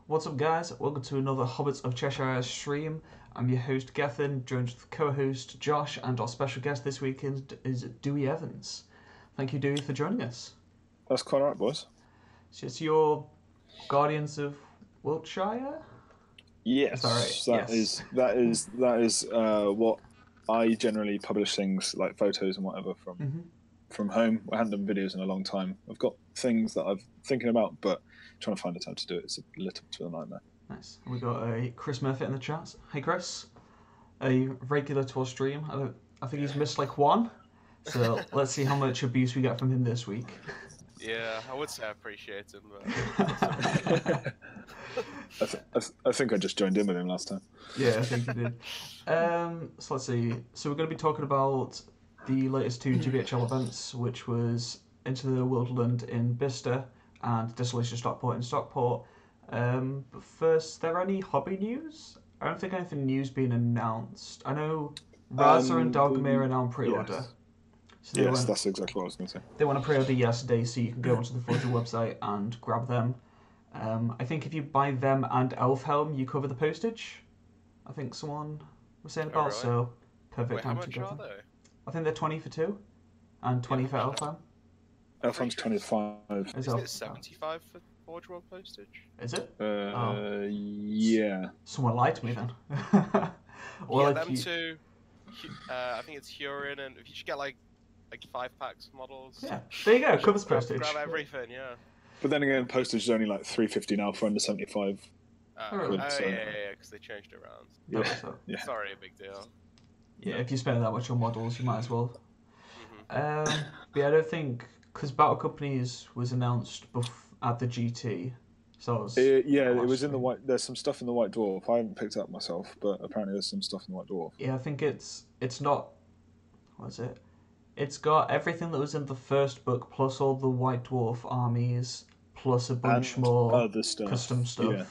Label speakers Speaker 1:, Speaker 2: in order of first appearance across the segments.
Speaker 1: What's up, guys? Welcome to another Hobbits of Cheshire stream. I'm your host, Gethin, joined with co-host Josh, and our special guest this weekend is Dewi Evans. Thank you, Dewi, for joining us.
Speaker 2: That's quite alright, boys.
Speaker 1: So it's your Guardians of Wiltshire?
Speaker 2: Yes, that is what I generally publish things like photos and whatever from home. I haven't done videos in a long time. I've got things that I'm thinking about, but trying to find the time to do it is a little bit of a nightmare.
Speaker 1: Nice. We got a Chris Murphy in the chat. Hey, Chris. A regular to our stream. I think he's missed like one. So let's see how much abuse we get from him this week.
Speaker 3: Yeah, I would say I appreciate him,
Speaker 2: but I think I just joined in with him last time.
Speaker 1: Yeah, I think you did. So let's see. So we're going to be talking about the latest two GBHL events, which was Into the Wilderland in Bicester and Desolation of Stockport in Stockport. But first, is there any hobby news? I don't think anything new's been announced. I know Raza and Dogmere are now on pre-order.
Speaker 2: Yes.
Speaker 1: So
Speaker 2: That's exactly what I was going to say.
Speaker 1: They want to pre-order yesterday, so you can go onto the Forger website and grab them. I think if you buy them and Elfhelm, you cover the postage. I think someone was saying about,
Speaker 3: really?
Speaker 1: so perfect time to
Speaker 3: How
Speaker 1: get
Speaker 3: much
Speaker 1: them.
Speaker 3: are they?
Speaker 1: I think they're 20 for two, and 20 for Elfhelm.
Speaker 2: Elfhelm's 25.
Speaker 1: Is
Speaker 3: Isn't it 75 for Forge World postage?
Speaker 1: Is it?
Speaker 2: Yeah.
Speaker 1: Someone lied to me then.
Speaker 3: Yeah, them two. I think it's Hurin, and if you should get like 5 packs of models.
Speaker 1: Yeah, there you go. Covers postage.
Speaker 3: Grab everything, yeah.
Speaker 2: But then again, postage is only like $3.50 now for under 75.
Speaker 3: Yeah, because they changed it around.
Speaker 2: Yeah.
Speaker 3: Sorry, a big deal.
Speaker 1: Yeah, if you spend that much on models, you might as well. But yeah, I don't think because Battle Companies was announced at the GT, so
Speaker 2: it was in the white. There's some stuff in the White Dwarf. I haven't picked it up myself, but apparently there's some stuff in the White Dwarf.
Speaker 1: Yeah, I think it's not. What is it? It's got everything that was in the first book, plus all the White Dwarf armies, plus a bunch more
Speaker 2: other stuff.
Speaker 1: Custom stuff.
Speaker 2: Yeah.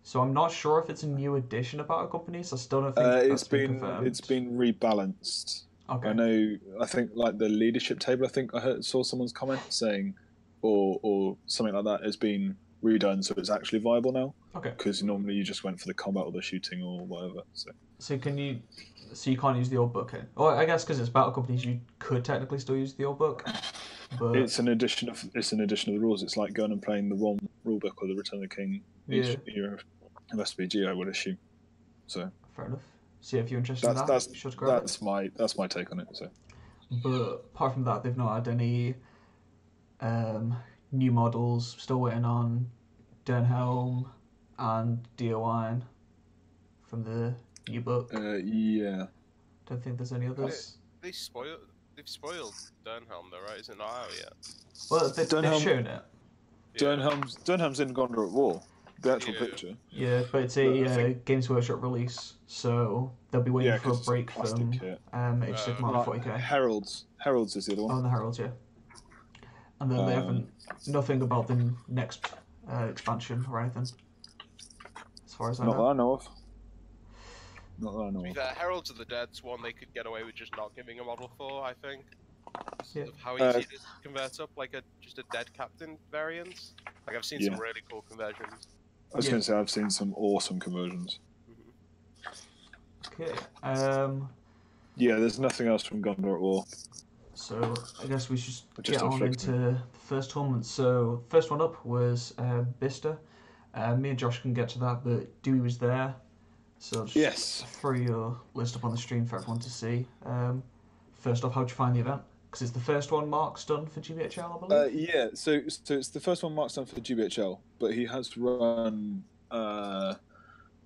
Speaker 1: So I'm not sure if it's a new edition of Battle Companies. I still don't think that's been confirmed.
Speaker 2: It's been rebalanced.
Speaker 1: Okay.
Speaker 2: I think like the leadership table. I think saw someone's comment saying, or something like that has been redone, so it's actually viable now.
Speaker 1: Okay.
Speaker 2: Because normally you just went for the combat or the shooting or whatever.
Speaker 1: So you can't use the old book. Well, I guess because it's Battle Companies, you could technically still use the old book. But
Speaker 2: it's an addition of the rules. It's like going and playing the ROM rulebook or the Return of the King. Year of SBG, I would assume. So
Speaker 1: fair enough. So if you're interested in that, you should grab it.
Speaker 2: That's my take on it. So.
Speaker 1: But apart from that, they've not had any new models. Still waiting on Dernhelm and DOI from the new book.
Speaker 2: Yeah.
Speaker 1: Don't think there's any others.
Speaker 3: They've spoiled Dernhelm though, right? Is it not out yet?
Speaker 1: Well, they've shown it.
Speaker 2: Dernhelm's in Gondor at War. The actual picture.
Speaker 1: Yeah, but it's a Games Workshop release, so they'll be waiting for a break from Age of Sigmar 40k.
Speaker 2: Heralds is the other one.
Speaker 1: Oh, and the Heralds, yeah. And then they haven't nothing about the next expansion or anything, as far as I know.
Speaker 2: Not that I know of.
Speaker 3: The Heralds of the Dead's one they could get away with just not giving a model for, I think.
Speaker 1: Yeah.
Speaker 3: Of how easy it is to convert up like just a dead captain variant. Like I've seen some really cool conversions.
Speaker 2: I was going to say I've seen some awesome conversions.
Speaker 1: Okay.
Speaker 2: Yeah, there's nothing else from Gondor at War.
Speaker 1: So I guess we should get on into the first tournament. So first one up was Bicester. Me and Josh can get to that, but Dewey was there. So just throw your list up on the stream for everyone to see. First off, how'd you find the event? Because it's the first one Mark's done for GBHL, I believe.
Speaker 2: Yeah, so it's the first one Mark's done for GBHL, but he has run,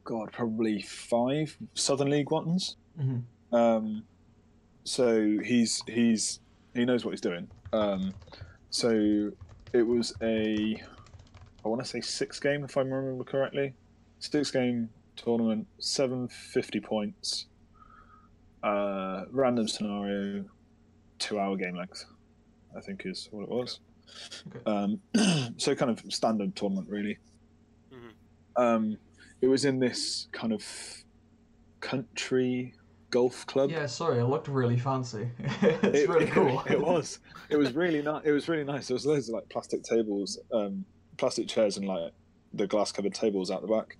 Speaker 2: probably 5 Southern League ones. So he knows what he's doing. So it was I want to say 6-game, if I remember correctly. 6-game tournament, 750 points, random scenario, 2-hour game length, I think is what it was. Okay. So kind of standard tournament, really. It was in this kind of country golf club.
Speaker 1: Yeah, sorry, it looked really fancy. It's really cool.
Speaker 2: It was. It was really nice. It was really nice. There was loads of like plastic tables, plastic chairs, and like the glass covered tables out the back,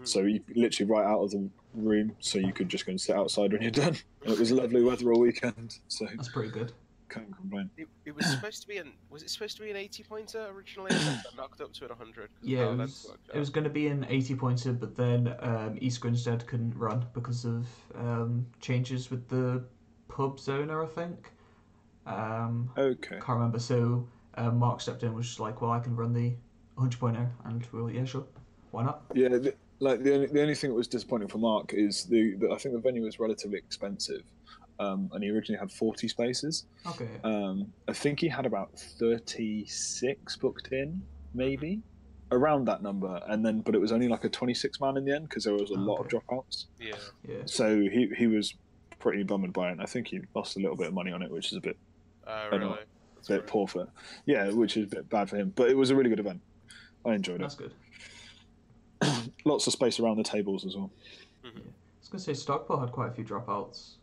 Speaker 2: so you literally right out of the room, so you could just go and sit outside when you're done. And it was lovely weather all weekend, so
Speaker 1: that's pretty good.
Speaker 2: Can't complain.
Speaker 3: It was supposed to be was it supposed to be an 80-pointer originally, and then got knocked up to an 100?
Speaker 1: Yeah, it was going to be an 80-pointer, but then East Grinstead couldn't run because of changes with the pub's owner, I think.
Speaker 2: Okay.
Speaker 1: Can't remember. So Mark stepped in and was just like, well, I can run the 100-pointer, and we were, yeah, sure, why not?
Speaker 2: Yeah, the only thing that was disappointing for Mark is I think the venue was relatively expensive. And he originally had 40 spaces.
Speaker 1: Okay.
Speaker 2: I think he had about 36 booked in, maybe around that number, but it was only like a 26-man in the end because there was a lot of dropouts.
Speaker 3: Yeah.
Speaker 2: So he was pretty bummed by it. And I think he lost a little bit of money on it, which is a bit
Speaker 3: really?
Speaker 2: a bit poor for, which is a bit bad for him. But it was a really good event. I enjoyed it.
Speaker 1: That's good.
Speaker 2: Lots of space around the tables as well.
Speaker 1: Mm-hmm. I was going to say Stockport had quite a few dropouts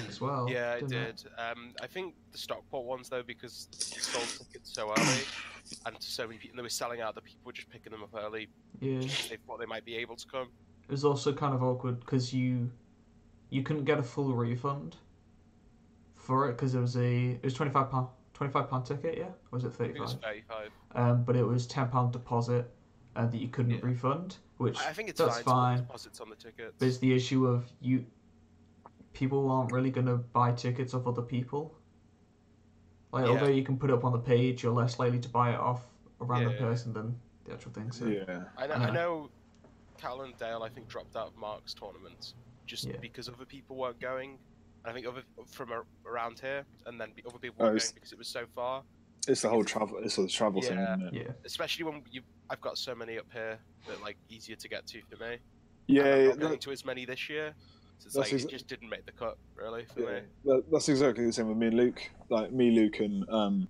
Speaker 1: as well.
Speaker 3: Yeah, it did. I think the Stockport ones, though, because they sold tickets so early and to so many people, they were selling out, that people were just picking them up early.
Speaker 1: Yeah.
Speaker 3: They thought they might be able to come.
Speaker 1: It was also kind of awkward because you couldn't get a full refund for it because it was £25 ticket, yeah? Or was it 35?
Speaker 3: It was 35.
Speaker 1: But it was £10 deposit that you couldn't refund. Which
Speaker 3: I think it's
Speaker 1: that's fine.
Speaker 3: Deposits on the tickets.
Speaker 1: There's the issue of people aren't really going to buy tickets off other people. Although you can put it up on the page, you're less likely to buy it off a random person than the actual thing. So
Speaker 3: I know Cal and Dale, I think, dropped out of Mark's tournament just because other people weren't going. I think other from around here, and then other people weren't going because it was so far.
Speaker 2: It's the whole travel. It's the travel thing, isn't it?
Speaker 1: Yeah.
Speaker 3: Especially when I've got so many up here that easier to get to for me.
Speaker 2: Yeah.
Speaker 3: I'm not going to as many this year. So it's it just didn't make the cut really for me.
Speaker 2: That's exactly the same with me and Luke. Luke, and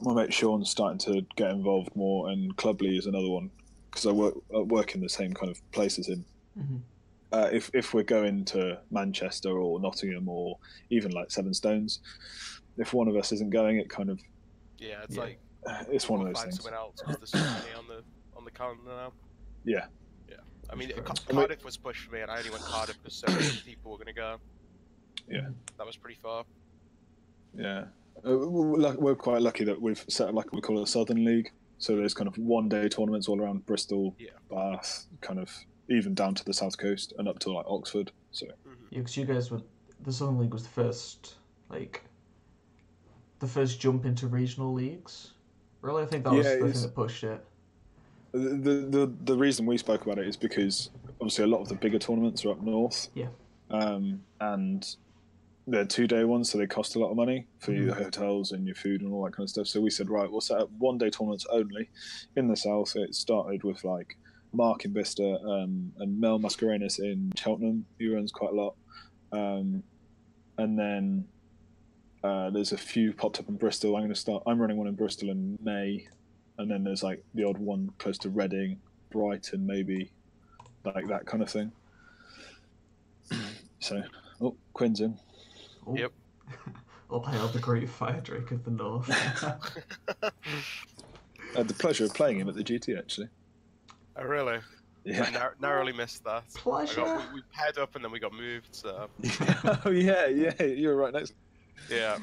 Speaker 2: my mate Sean's starting to get involved more, and Clubly is another one because I work in the same kind of place as him.
Speaker 1: Mm-hmm.
Speaker 2: If we're going to Manchester or Nottingham or even Seven Stones, if one of us isn't going, it kind of it's one of those things.
Speaker 3: Someone else because there's so many on the calendar now.
Speaker 2: Yeah.
Speaker 3: I mean, Cardiff was pushed for me, and I only went Cardiff because so many people were going to go.
Speaker 2: Yeah.
Speaker 3: That was pretty far.
Speaker 2: Yeah. We're quite lucky that we've set up we call it a Southern League. So there's kind of one-day tournaments all around Bristol, Bath, kind of even down to the south coast and up to Oxford. So.
Speaker 1: Yeah, because you guys the Southern League was the first jump into regional leagues. Really, I think that was the thing that pushed it.
Speaker 2: The reason we spoke about it is because obviously a lot of the bigger tournaments are up north.
Speaker 1: Yeah.
Speaker 2: And they're 2-day ones, so they cost a lot of money for your hotels and your food and all that kind of stuff. So we said, right, we'll set up one-day tournaments only in the south. It started with Mark in Bicester and Mel Mascarenas in Cheltenham. He runs quite a lot. And then there's a few popped up in Bristol. I'm running one in Bristol in May. And then there's the odd one close to Reading, Brighton, maybe, that kind of thing. So, Quinn's in.
Speaker 1: Oh.
Speaker 3: Yep.
Speaker 1: All hail the great fire drake of the north.
Speaker 2: I had the pleasure of playing him at the GT, actually.
Speaker 3: Oh, really?
Speaker 2: Yeah.
Speaker 3: I narrowly missed that.
Speaker 1: Pleasure.
Speaker 3: We paired up and then we got moved, so...
Speaker 2: Oh, yeah, you were right next.
Speaker 3: Yeah.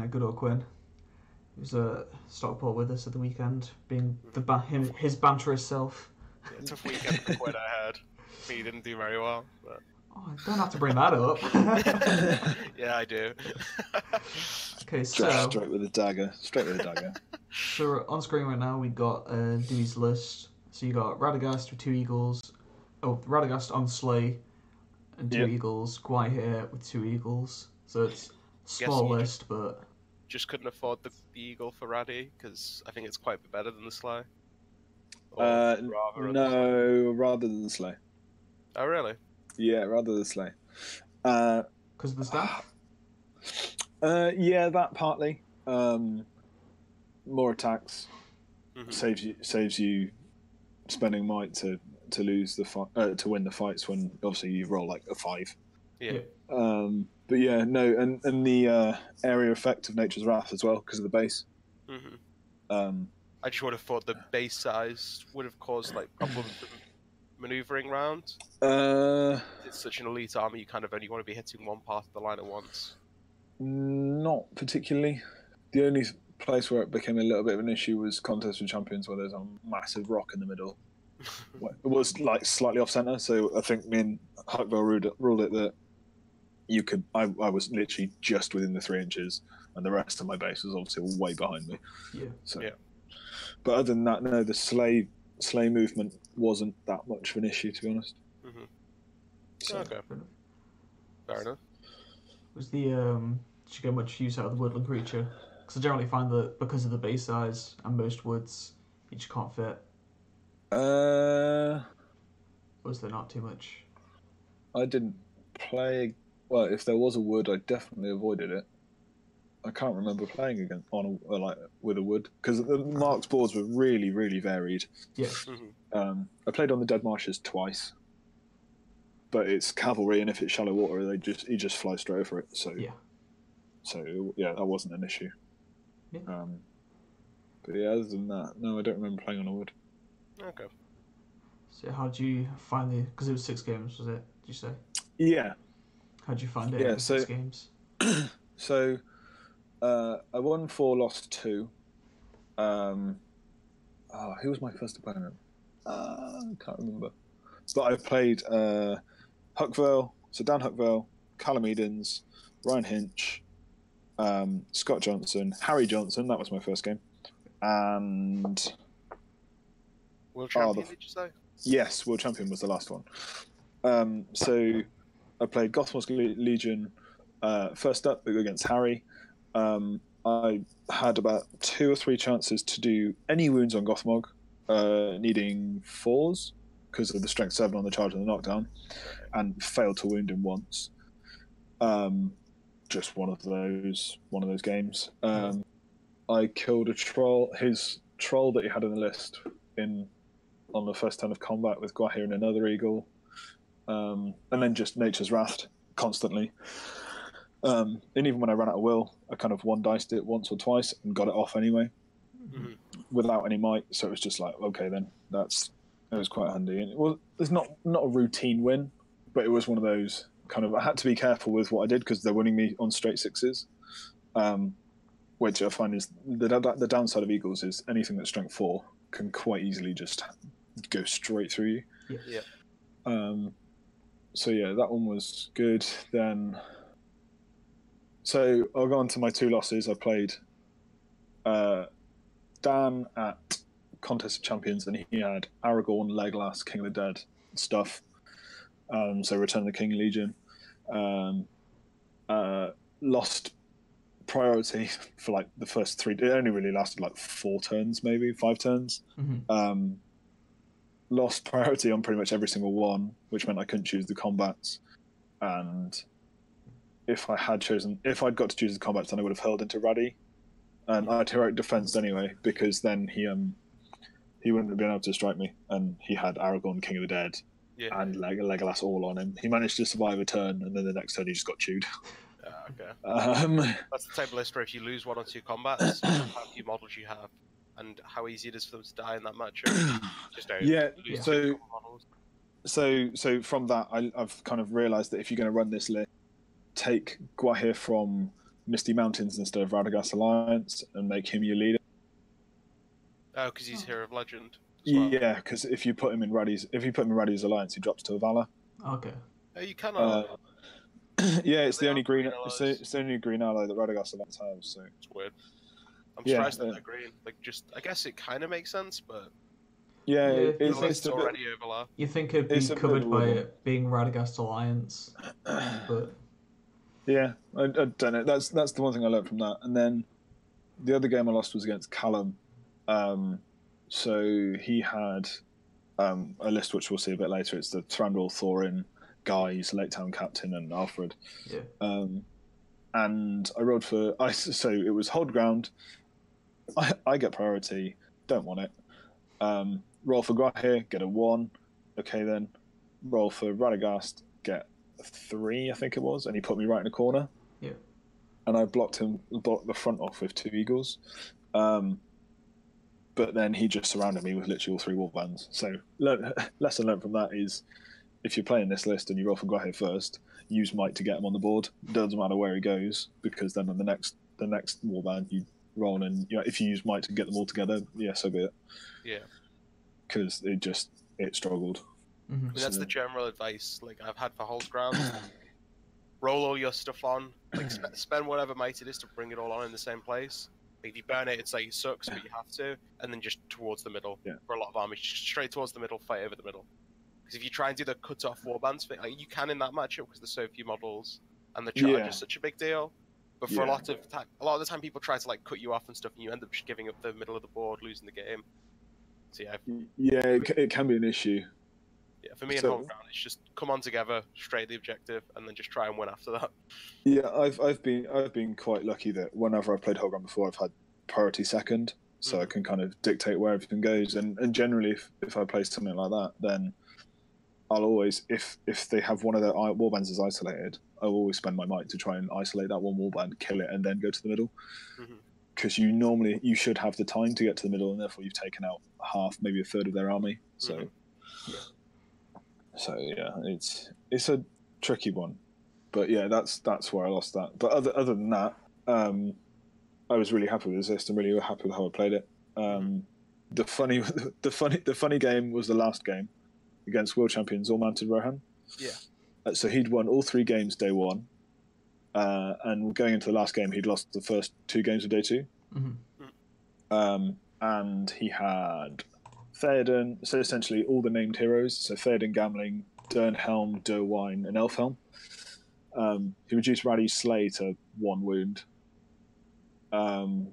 Speaker 1: Good old Quinn. He was at Stockport with us at the weekend, being his banterous self.
Speaker 3: Yeah, tough weekend for Quinn I had. He didn't do very well, but...
Speaker 1: Oh, I don't have to bring that up.
Speaker 3: Yeah, I do.
Speaker 1: Okay, so...
Speaker 2: Straight with a dagger.
Speaker 1: So on screen right now, we got Dewi's list. So you got Radagast with 2 eagles. Oh, Radagast on sleigh and 2 eagles. Gwai here with 2 eagles. So it's a small list, but...
Speaker 3: Just couldn't afford the eagle for Raddy because I think it's quite a bit better than the sleigh.
Speaker 2: Rather than the sleigh.
Speaker 3: Oh really?
Speaker 2: Yeah, rather than the sleigh.
Speaker 1: Because of the staff.
Speaker 2: Yeah, that partly. More attacks saves you spending might to lose the to win the fights when obviously you roll a 5.
Speaker 3: Yeah.
Speaker 2: But yeah, no, and the area effect of Nature's Wrath as well because of the base.
Speaker 3: I just would have thought the base size would have caused like problems with maneuvering around. It's such an elite army, you kind of only want to be hitting one part of the line at once.
Speaker 2: Not particularly. The only place where it became a little bit of an issue was Contest for Champions, where there's a massive rock in the middle. It was like slightly off center, so I think me and Huckville ruled it that you could. I was literally just within the 3 inches, and the rest of my base was obviously way behind me.
Speaker 1: Yeah.
Speaker 2: So, yeah. But other than that, no, the sleigh movement wasn't that much of an issue, to be honest.
Speaker 3: Mm-hmm.
Speaker 2: So.
Speaker 3: Okay. Fair enough.
Speaker 1: Was the did you get much use out of the woodland creature? Because I generally find that because of the base size and most woods, you just can't fit. Or is there not too much?
Speaker 2: I didn't play. Well, if there was a wood, I definitely avoided it. I can't remember playing with a wood because the Mark's boards were really, really varied.
Speaker 1: Yeah.
Speaker 3: Mm-hmm.
Speaker 2: I played on the Dead Marshes twice, but it's cavalry, and if it's shallow water, he just flies straight over it. So yeah, that wasn't an issue.
Speaker 1: Yeah.
Speaker 2: But yeah, other than that, no, I don't remember playing on a wood.
Speaker 3: Okay.
Speaker 1: So how did you find the? Because it was 6 games, was it? Did you say?
Speaker 2: Yeah.
Speaker 1: How did you find it?
Speaker 2: Yeah.
Speaker 1: 6 games.
Speaker 2: So, I won 4, lost 2. Who was my first opponent? I can't remember. But I played Huckville, so Dan Huckville, Callum Edens, Ryan Hinch, Scott Johnson, Harry Johnson. That was my first game, and
Speaker 3: World Champion. Did you say?
Speaker 2: Yes, World Champion was the last one. So I played Gothmos Legion first up against Harry. I had about 2 or 3 chances to do any wounds on Gothmog, needing 4s because of the strength 7 on the charge and the knockdown, and failed to wound him once. Just one of those games. I killed a troll. His troll that he had in the list on the first turn of combat with Gwahir and another eagle, and then just Nature's Wrath constantly. And even when I ran out of will, I kind of one-diced it once or twice and got it off anyway, without any might. So it was just like, okay, then it was quite handy. And it's not a routine win, but it was one of those kind of. I had to be careful with what I did because they're winning me on straight 6s, which I find is the downside of eagles is anything that's strength 4 can quite easily just go straight through you.
Speaker 1: Yeah.
Speaker 2: So yeah, that one was good. Then. So I'll go on to my 2 losses. I played Dan at Contest of Champions, and he had Aragorn, Legolas, King of the Dead stuff. So Return of the King Legion. Lost priority for like the first 3. It only really lasted like 4 turns, maybe 5 turns.
Speaker 1: Mm-hmm.
Speaker 2: Lost priority on pretty much every single one, which meant I couldn't choose the combats. And if I'd got to choose the combats, then I would have hurled into Raddy, and I had heroic defense anyway, because then he wouldn't have been able to strike me, and he had Aragorn, King of the Dead, and Legolas all on him. He managed to survive a turn, and then the next turn he just got chewed.
Speaker 3: Okay. That's the type of list where if you lose 1 or 2 combats, how few models you have, and how easy it is for them to die in that match. Just don't
Speaker 2: So from that, I've kind of realised that if you're going to run this list, take Gwahir from Misty Mountains instead of Radagast Alliance and make him your leader.
Speaker 3: Oh, because he's Hero of Legend. Well.
Speaker 2: Yeah, because if you put him in Raddy's Alliance, he drops to a Valor.
Speaker 1: Okay.
Speaker 3: Oh, you cannot.
Speaker 2: Yeah, it's the only green. It's the only green ally that Radagast Alliance has. So
Speaker 3: it's weird. I'm surprised that they're green. I guess it kind of makes sense, but
Speaker 2: yeah,
Speaker 3: it's already overlap.
Speaker 1: You think it'd be covered by it being Radagast Alliance, but.
Speaker 2: Yeah, I don't know. That's the one thing I learned from that. And then the other game I lost was against Callum. So he had a list which we'll see a bit later. It's the Thranduil, Thorin, Guys, Lake Town Captain, and Alfred.
Speaker 1: Yeah.
Speaker 2: And I rolled for so it was hold ground. I get priority. Don't want it. Roll for Gwahir, get a 1. Okay then. Roll for Radagast, get 3, I think it was, and he put me right in a corner.
Speaker 1: Yeah.
Speaker 2: And I blocked the front off with 2 eagles. but then he just surrounded me with literally all 3 warbands. So lesson learned from that is, if you're playing this list and you've often got here first, use might to get him on the board. Doesn't matter where he goes, because then on the next warband you roll, and if you use might to get them all together, so be it.
Speaker 3: Yeah.
Speaker 2: Because it struggled.
Speaker 3: I mean, that's the general advice like I've had for Hold Ground. Roll all your stuff on, like spend whatever might it is to bring it all on in the same place. If you burn it, it's like it sucks, but you have to. And then just towards the middle.
Speaker 2: Yeah.
Speaker 3: For a lot of armies, straight towards the middle, fight over the middle. Because if you try and do the cut-off warbands, like, you can in that matchup because there's so few models, and the charge is such a big deal. But for a lot of the time, people try to like cut you off and stuff, and you end up just giving up the middle of the board, losing the game. So
Speaker 2: it can be an issue.
Speaker 3: Yeah, for me in Home Ground, it's just come on together, straight the objective, and then just try and win after that.
Speaker 2: Yeah, I've been quite lucky that whenever I've played Home Ground before, I've had priority second, so I can kind of dictate where everything goes. And generally, if I play something like that, then I'll always, if they have one of their warbands is isolated, I'll always spend my might to try and isolate that one warband, kill it, and then go to the middle. Because you should have the time to get to the middle, and therefore you've taken out half, maybe a third of their army. So. So yeah, it's a tricky one, but yeah, that's where I lost that. But other than that, I was really happy with this list. I'm really happy with how I played it. The funny game was the last game against world champions all mounted Rohan. Yeah. So he'd won all 3 games day 1, and going into the last game, he'd lost the first 2 games of day 2. And he had Theoden, so essentially all the named heroes, so Theoden, Gamling, Dernhelm, Derwine, and Elfhelm. He reduced Raddy's Slay to 1 wound. And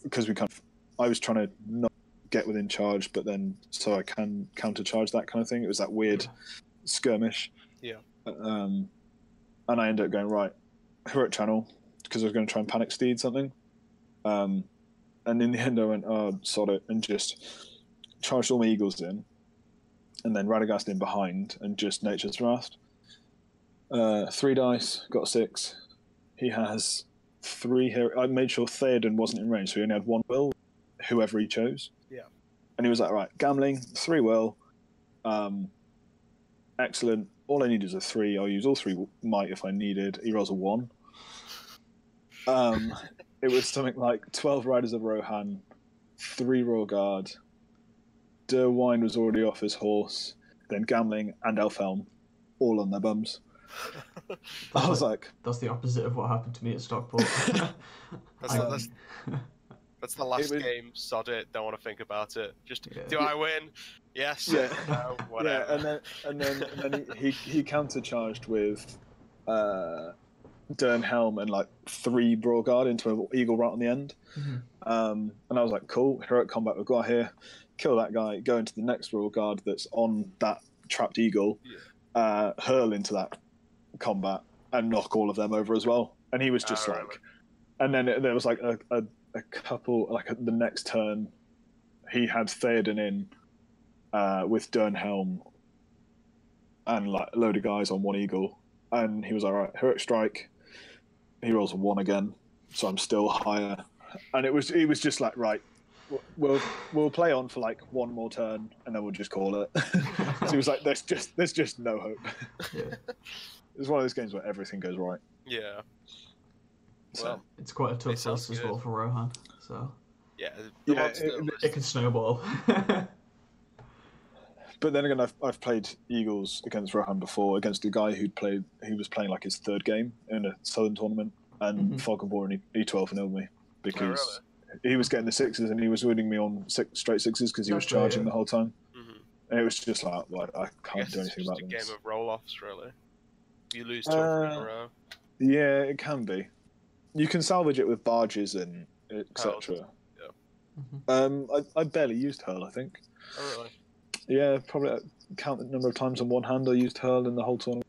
Speaker 2: because I was trying to not get within charge, but then so I can counter-charge that kind of thing. It was that weird skirmish. Yeah. And I ended up going, right, Heroic Channel, because I was going to try and panic steed something. And in the end I went, oh, sod it, and just charged all my eagles in, and then Radagast in behind, and just Nature's Wrath. 3 dice, got 6. He has 3 here. I made sure Theoden wasn't in range, so he only had 1 will, whoever he chose. Yeah. And he was like, right, Gamling, 3 will. Excellent. All I need is a 3. I'll use all 3 might if I needed. He rolls a 1. It was something like 12 Riders of Rohan, 3 Royal Guard. Derwine was already off his horse, then Gamling and Elfhelm, all on their bums. I was like...
Speaker 1: That's the opposite of what happened to me at Stockport.
Speaker 3: That's the last game, sod it, don't want to think about it. Just, do I win? Yes. Yeah. No, whatever.
Speaker 2: Yeah, and then he countercharged with Dernhelm and like 3 Broguard into an eagle right on the end. And I was like, cool, heroic combat, we've got here. Kill that guy, go into the next Royal Guard that's on that trapped eagle, hurl into that combat, and knock all of them over as well. And he was just and then there was like a couple, like the next turn, he had Theoden in with Dernhelm and like a load of guys on 1 eagle, and he was like, all right, heroic strike. He rolls a 1 again, so I'm still higher, and he was just like, right, we'll play on for like 1 more turn and then we'll just call it. So he was like, there's just no hope. It's one of those games where everything goes right.
Speaker 3: Yeah.
Speaker 1: So it's quite a tough list as well for Rohan. So
Speaker 3: yeah,
Speaker 2: it
Speaker 1: can snowball.
Speaker 2: But then again, I've played Eagles against Rohan before, against a guy who was playing like his 3rd game in a Southern tournament, and Falconborn E12 and me because he was getting the 6s and he was winning me on straight 6s because he was charging the whole time. And it was just like, well, I can't do anything about this.
Speaker 3: It's a game of roll-offs, really. You lose 2 in a row.
Speaker 2: Yeah, it can be. You can salvage it with barges and etc. I barely used Hurl, I think.
Speaker 3: Oh, really?
Speaker 2: Yeah, probably count the number of times on one hand I used Hurl in the whole tournament.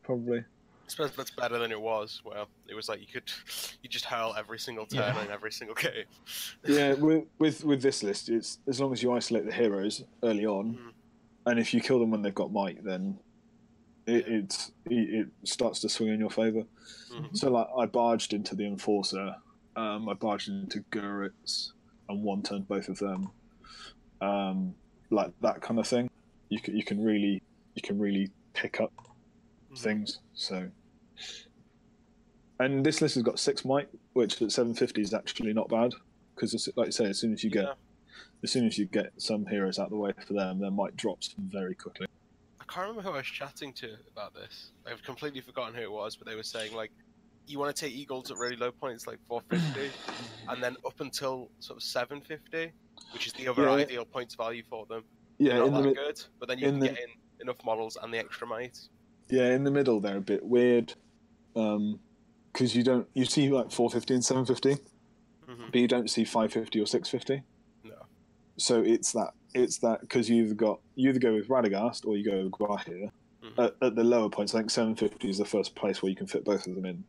Speaker 2: Probably.
Speaker 3: I suppose that's better than it was. Well, it was like you just hurl every single turn in every single game.
Speaker 2: Yeah, with this list, it's as long as you isolate the heroes early on, and if you kill them when they've got might, then it starts to swing in your favour. So like I barged into the Enforcer, I barged into Guritz, and one turned both of them, like that kind of thing. You can really pick up things. So, and this list has got 6 might, which at 750 is actually not bad, because like I say, as soon as you get some heroes out of the way for them, their might drops very quickly.
Speaker 3: I can't remember who I was chatting to about this. I've completely forgotten who it was, but they were saying like, you want to take eagles at really low points like 450, and then up until sort of 750, which is the other ideal points value for them.
Speaker 2: Yeah,
Speaker 3: they're not that good, but then you can get in enough models and the extra might.
Speaker 2: Yeah, in the middle they're a bit weird, because you see like 450 and 750, but you don't see 550 or 650.
Speaker 3: No.
Speaker 2: So it's that because you either go with Radagast or you go with Guahir. At the lower points, I think 750 is the first place where you can fit both of them in,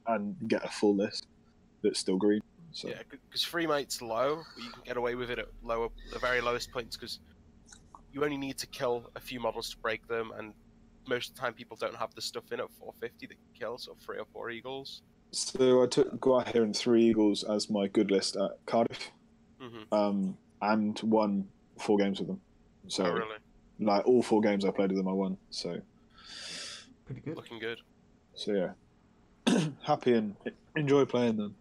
Speaker 2: and get a full list that's still green. So.
Speaker 3: Yeah, because free might's low, but you can get away with it at the very lowest points, because you only need to kill a few models to break them, and most of the time people don't have the stuff in at 450 that can kill, so 3 or 4 eagles.
Speaker 2: So I took Guahir and 3 eagles as my good list at Cardiff, and won 4 games with them. So,
Speaker 3: oh, really?
Speaker 2: Like all 4 games I played with them, I won. So
Speaker 1: pretty good.
Speaker 3: Looking good.
Speaker 2: So yeah, happy and enjoy playing them.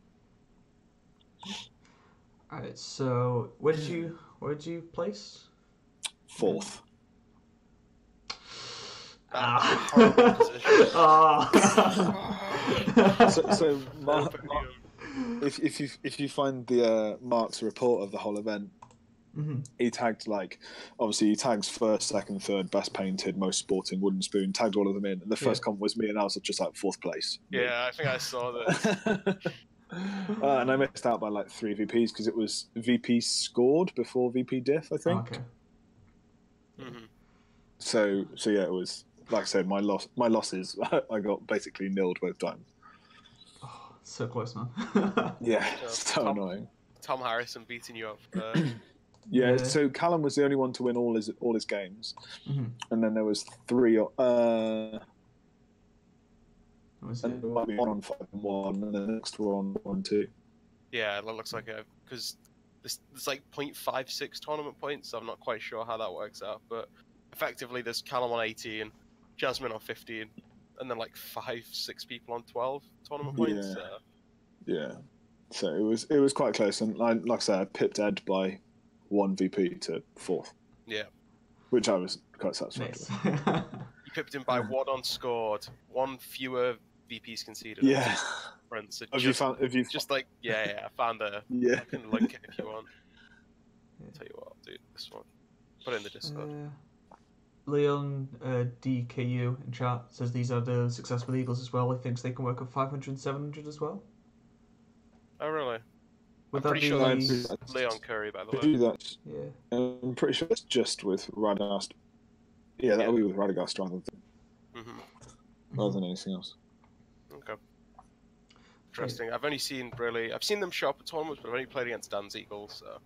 Speaker 1: Alright, so where did you place?
Speaker 2: 4th.
Speaker 3: Horrible position.
Speaker 2: So Mark, if you find the Mark's report of the whole event, he tagged obviously he tags 1st, 2nd, 3rd, best painted, most sporting, wooden spoon, tagged all of them in, and the first comment was me, and I was just like 4th place.
Speaker 3: Yeah, I think I saw that.
Speaker 2: And I missed out by like 3 VPs because it was VP scored before VP diff, I think.
Speaker 1: Okay.
Speaker 2: So yeah, it was like I said, my losses. I got basically nilled both times.
Speaker 1: Oh, so close, man.
Speaker 2: Yeah, so annoying.
Speaker 3: Tom Harrison beating you up.
Speaker 2: Yeah, so Callum was the only one to win all his games, and then there was 3. And there might be 1 on 5 and 1, and then the next one on 2.
Speaker 3: Yeah, it looks like it, because there's like 0.56 tournament points, so I'm not quite sure how that works out, but effectively there's Callum on 18, Jasmine on 15, and then like 5-6 people on 12 tournament points.
Speaker 2: Yeah. So it was quite close, and like I said, I pipped Ed by 1 VP to 4th.
Speaker 3: Yeah.
Speaker 2: Which I was quite satisfied with.
Speaker 3: You pipped him by 1 on scored, 1 fewer VPs conceded.
Speaker 2: Yeah.
Speaker 3: So
Speaker 2: I found
Speaker 3: a.
Speaker 2: Yeah.
Speaker 3: I can link it if you want. I'll tell you what, I'll do this one. Put it in the Discord.
Speaker 1: Leon DKU in chat says these are the successful eagles as well. He thinks they can work up 500 and 700 as well.
Speaker 3: Oh, really?
Speaker 1: I'm
Speaker 3: pretty sure that's Leon Curry, by the way.
Speaker 2: Yeah. I'm pretty sure it's just with Radagast. Yeah, that'll be with Radagast rather than anything else.
Speaker 3: Okay. Interesting. I've seen them show up at tournaments, but I've only played against Dan's Eagles, so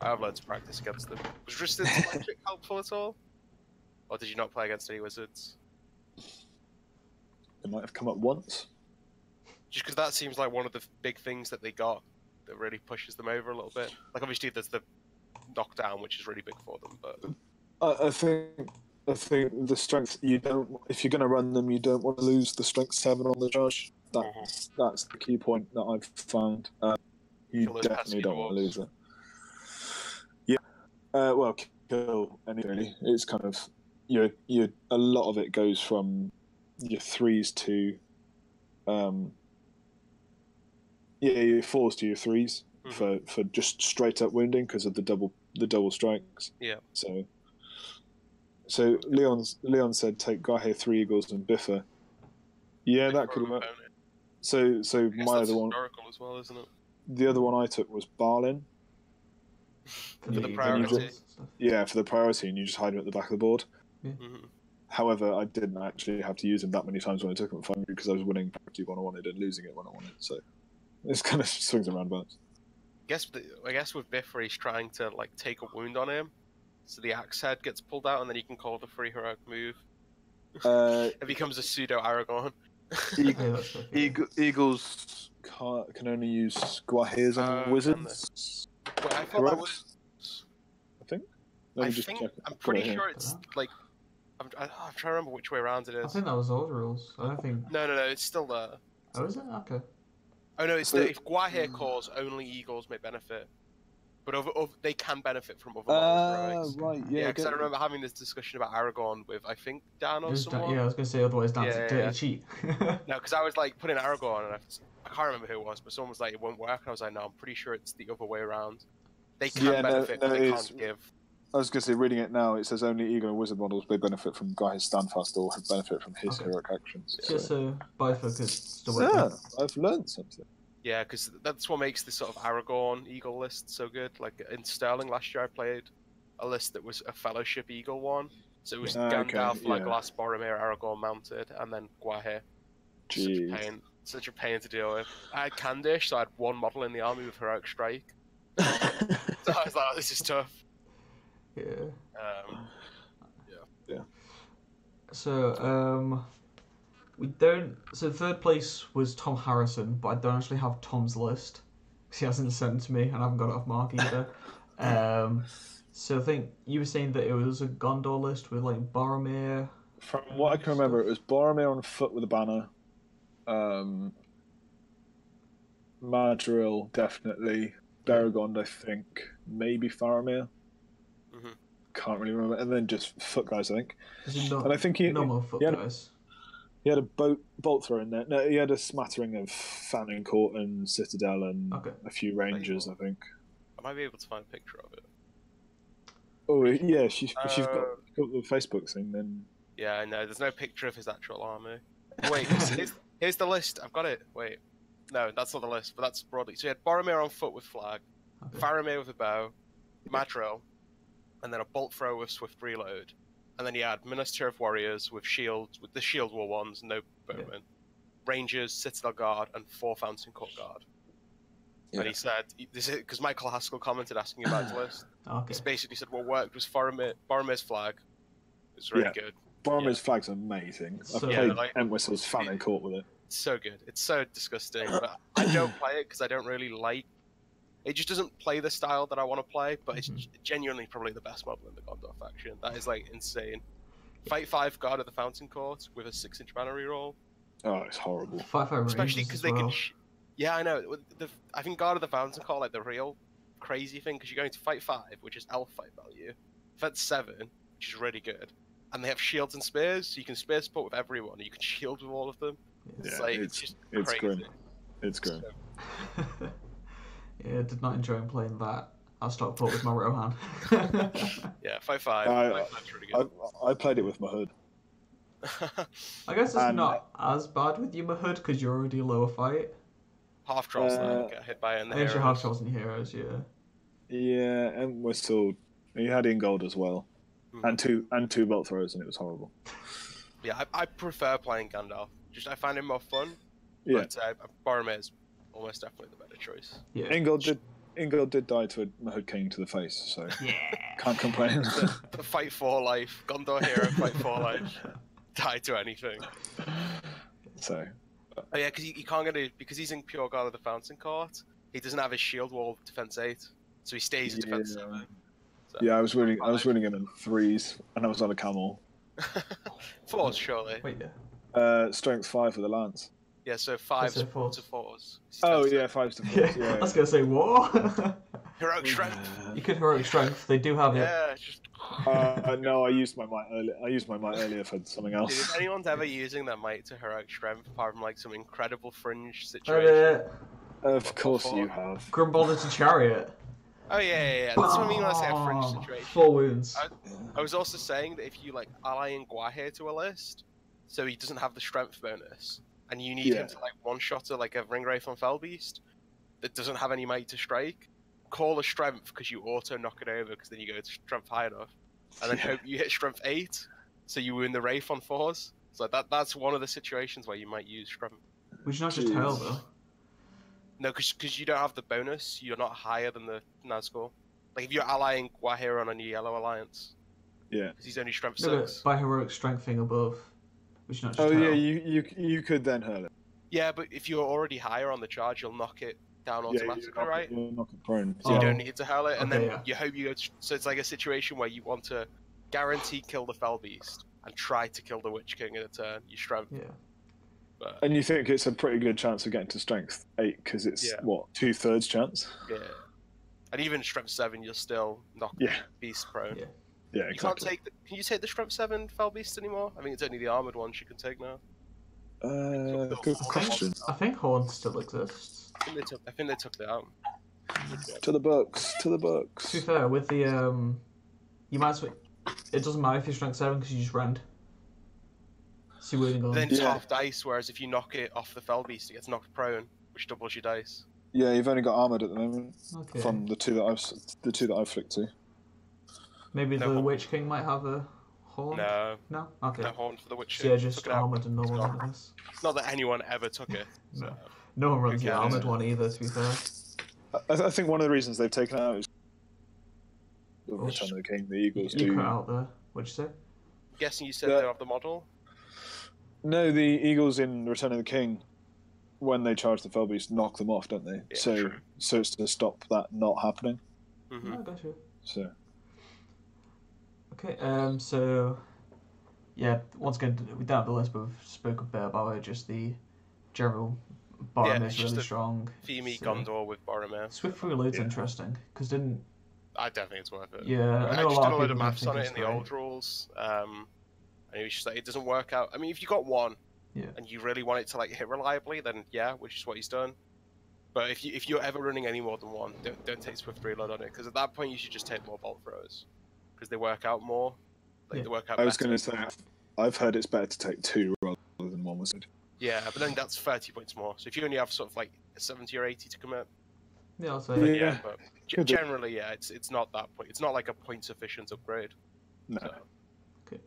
Speaker 3: I have loads of practice against them. Was Resistance Magic helpful at all? Or did you not play against any wizards?
Speaker 2: It might have come up once.
Speaker 3: Just because that seems like one of the big things that they got that really pushes them over a little bit. Like, obviously, there's the knockdown, which is really big for them, but...
Speaker 2: I think the strength, if you're going to run them, you don't want to lose the strength 7 on the charge. That's the key point that I've found. You definitely don't want to lose it. Yeah. Well, kill anything. It's kind of a lot of it goes from your 3s to your 4s to your 3s for just straight up wounding because of the double strikes.
Speaker 3: Yeah.
Speaker 2: So Leon said take Guahir 3 eagles and Biffa. Yeah, that could work. So my other one
Speaker 3: as well, isn't it?
Speaker 2: The other one I took was Barlin.
Speaker 3: For the priority.
Speaker 2: For the priority, and you just hide him at the back of the board.
Speaker 1: Yeah.
Speaker 2: However, I didn't actually have to use him that many times when I took him at 500 because I was winning priority when I wanted and losing it when I wanted. So it's kind of swings and roundabouts.
Speaker 3: I guess with Biffa, he's trying to take a wound on him, so the axe head gets pulled out, and then you can call the free heroic move. It becomes a pseudo Aragorn.
Speaker 2: Eagles can only use Guahirs and wizards.
Speaker 3: Wait, I thought that was.
Speaker 2: I think.
Speaker 3: I'm pretty sure it's like. I'm trying to remember which way around it is.
Speaker 1: I think that was old rules. I don't think.
Speaker 3: No, it's still there.
Speaker 1: Oh, is it? Okay.
Speaker 3: Oh no, it's if Guahir cores, only eagles may benefit, but they can benefit from other models.
Speaker 2: Right,
Speaker 3: yeah. Because I remember having this discussion about Aragorn with I think Dan or someone.
Speaker 1: Yeah, I was gonna say otherwise Dan's a dirty cheat.
Speaker 3: No, because I was like putting Aragorn, and I can't remember who it was, but someone was like it won't work, and I was like, no, I'm pretty sure it's the other way around. They can benefit, but they can't give.
Speaker 2: I was going to say, reading it now, it says only Eagle and Wizard models may benefit from Guahir's Standfast or benefit from his heroic actions.
Speaker 1: Just bifocus.
Speaker 2: I've learned something.
Speaker 3: Yeah, because that's what makes this sort of Aragorn Eagle list so good. Like in Sterling last year, I played a list that was a Fellowship Eagle one. So it was Gandalf, Legolas, Boromir, Aragorn mounted, and then Guahir. Such a pain to deal with. I had Candish, so I had one model in the army with Heroic Strike. So I was like, oh, this is tough.
Speaker 1: Yeah. So, we don't. So, third place was Tom Harrison, but I don't actually have Tom's list because he hasn't sent it to me, and I haven't got it off Mark either. So, I think you were saying that it was a Gondor list with like Boromir.
Speaker 2: From what I can remember, it was Boromir on foot with a banner. Madril, definitely. Beregond, I think. Maybe Faramir. Can't really remember. And then just foot guys, I think. And I think
Speaker 1: normal foot guys.
Speaker 2: He had a bolt throw in there. No, he had a smattering of Fountain Court and Citadel and a few Rangers, I think.
Speaker 3: I might be able to find a picture of it.
Speaker 2: Oh, yeah, she's got the Facebook thing then.
Speaker 3: Yeah, I know. There's no picture of his actual army. Wait, here's the list. I've got it. Wait. No, that's not the list, but that's broadly. So you had Boromir on foot with flag, Faramir with a bow, Madril, and then a bolt throw with swift reload. And then you had Minister of Warriors with shields, with the shield war ones, no bowmen, Rangers, Citadel Guard, and 4 Fountain Court Guard. Yeah. And he said, this is because Michael Haskell commented asking about his list. He basically said what worked was Boromir's flag. It's really good.
Speaker 2: Boromir's flag's amazing. I played Entwistle's Fountain Court with it.
Speaker 3: It's so good. It's so disgusting. But I don't play it because I don't really like. It just doesn't play the style that I want to play. But it's genuinely probably the best model in the Gondor faction. That is like insane. Fight 5 Guard of the Fountain Court with a 6-inch banner reroll.
Speaker 2: Oh, it's horrible.
Speaker 3: Especially because they can. Yeah, I know. I think Guard of the Fountain Court like the real crazy thing because you're going to fight 5, which is elf fight value. Fight 7, which is really good. And they have shields and spears, so you can spear support with everyone. You can shield with all of them. It's just crazy.
Speaker 2: Grim. It's grim.
Speaker 1: Yeah, I did not enjoy playing that. I'll Stockport with my Rohan.
Speaker 3: Yeah, fight 5. Really good.
Speaker 2: I played it with my hood.
Speaker 1: I guess it's not as bad with you, Mahud, because you're already a lower fight.
Speaker 3: Half trolls get hit by it in the heroes.
Speaker 1: Half trolls and heroes, yeah.
Speaker 2: Yeah, and we're still. You had Ingold as well. And two bolt throws, and it was horrible.
Speaker 3: Yeah, I prefer playing Gandalf. I find him more fun. Yeah. But Boromir is almost definitely the better choice.
Speaker 1: Yeah.
Speaker 2: Ingold did die to a Mahud King to the face, so can't complain.
Speaker 3: The fight for life, Gondor hero, fight for life, die to anything.
Speaker 2: So.
Speaker 3: Oh yeah, because you can't get it because he's in pure Guard of the Fountain Court. He doesn't have his shield wall defense 8, so he stays at defense 7. So,
Speaker 2: yeah, I was winning him in 3s, and I was on a camel.
Speaker 3: 4s, surely.
Speaker 1: Wait, yeah.
Speaker 2: Strength 5 with a lance.
Speaker 3: Yeah, so 5s to 4s.
Speaker 2: Oh yeah, 5s to 4s. Yeah.
Speaker 1: I was gonna say what?
Speaker 3: Heroic strength.
Speaker 1: You could heroic strength. They do have it.
Speaker 3: Yeah, just.
Speaker 2: No, I used my might earlier. I used my might earlier for something else.
Speaker 3: Dude, if anyone's ever using their might to heroic strength, apart from like some incredible fringe situation.
Speaker 2: Of course you have.
Speaker 1: Grimbalded to chariot.
Speaker 3: Oh yeah. That's what I mean when I say a fringe situation.
Speaker 1: 4 wounds.
Speaker 3: I was also saying that if you like ally in Guahir to a list, so he doesn't have the strength bonus, and you need him to like one-shotter like a Ringwraith on Fellbeast that doesn't have any might to strike, call a strength because you auto knock it over because then you go to strength high enough, and then hope you hit strength 8, so you win the Wraith on 4s. So that's one of the situations where you might use strength.
Speaker 1: Would you not just tail though?
Speaker 3: No, because you don't have the bonus, you're not higher than the Nazgul. Like if you're allying Guahir on a yellow alliance.
Speaker 2: Yeah.
Speaker 3: Because he's only strength 6.
Speaker 1: But by heroic strength thing above. Would you not just
Speaker 2: tail?
Speaker 1: Yeah,
Speaker 2: you could then hurl it.
Speaker 3: Yeah, but if you're already higher on the charge, you'll knock it down automatically, right?
Speaker 2: You knock it prone.
Speaker 3: So you don't need to hurl it, and
Speaker 1: okay,
Speaker 3: then you hope you go. So it's like a situation where you want to guarantee kill the Fell Beast and try to kill the Witch King in a turn. You strength.
Speaker 1: Yeah.
Speaker 3: But,
Speaker 2: and you think it's a pretty good chance of getting to strength 8 because it's what 2/3 chance.
Speaker 3: Yeah. And even strength 7, you'll still knock beast prone.
Speaker 1: Yeah.
Speaker 2: Yeah,
Speaker 3: You
Speaker 2: exactly.
Speaker 3: can't take. Can you take the strength 7 Fell Beast anymore? I think it's only the armored ones you can take now.
Speaker 2: Good question.
Speaker 1: I think Horn still exists.
Speaker 3: I think they took that out.
Speaker 2: To the books. To the books.
Speaker 1: To be fair, with the you might as well. It doesn't matter if you're strength 7 because you just rend. So
Speaker 3: then it's half dice, whereas if you knock it off the Fell Beast, it gets knocked prone, which doubles your dice.
Speaker 2: Yeah, you've only got armored at the moment.
Speaker 1: Okay.
Speaker 2: From the two that I've flicked to.
Speaker 1: Maybe the Witch King might have a horn.
Speaker 3: No.
Speaker 1: No. Okay.
Speaker 3: No horn for the Witch
Speaker 1: So
Speaker 3: King.
Speaker 1: yeah, just armored and normal, I guess.
Speaker 3: Not that anyone ever took it. So.
Speaker 1: No one runs the armored one either. To be fair.
Speaker 2: I think one of the reasons they've taken out is the Return of the King. The Eagles do.
Speaker 1: You cut out there. What'd you say?
Speaker 3: I'm guessing you said they have the model.
Speaker 2: No, the Eagles in Return of the King, when they charge the Fell Beast, knock them off, don't they?
Speaker 3: Yeah,
Speaker 2: so it's to stop that not happening.
Speaker 3: Mm-hmm.
Speaker 1: Oh, gotcha.
Speaker 2: So.
Speaker 1: Okay. So. Yeah. Once again, we don't have the list, but we've spoken a bit about it. Just the general. Boromir is really strong.
Speaker 3: Femi Gondor with Boromir.
Speaker 1: Swift Reload's interesting because
Speaker 3: I don't think it's worth it.
Speaker 1: Yeah,
Speaker 3: I just did a load of maths on it in the old rules. And it was just like it doesn't work out. I mean, if you got one, and you really want it to like hit reliably, then which is what he's done. But if you're ever running any more than one, don't take Swift Reload on it because at that point you should just take more bolt throws because they work out more. They work out.
Speaker 2: I was going to say, I've heard it's better to take 2 rather than 1 wizard.
Speaker 3: Yeah, but then that's 30 points more. So if you only have sort of like 70 or 80 to commit.
Speaker 1: Yeah, I'll say.
Speaker 3: Yeah, but generally, it's not that point. It's not like a point sufficient upgrade.
Speaker 2: No.
Speaker 3: So.
Speaker 1: Okay.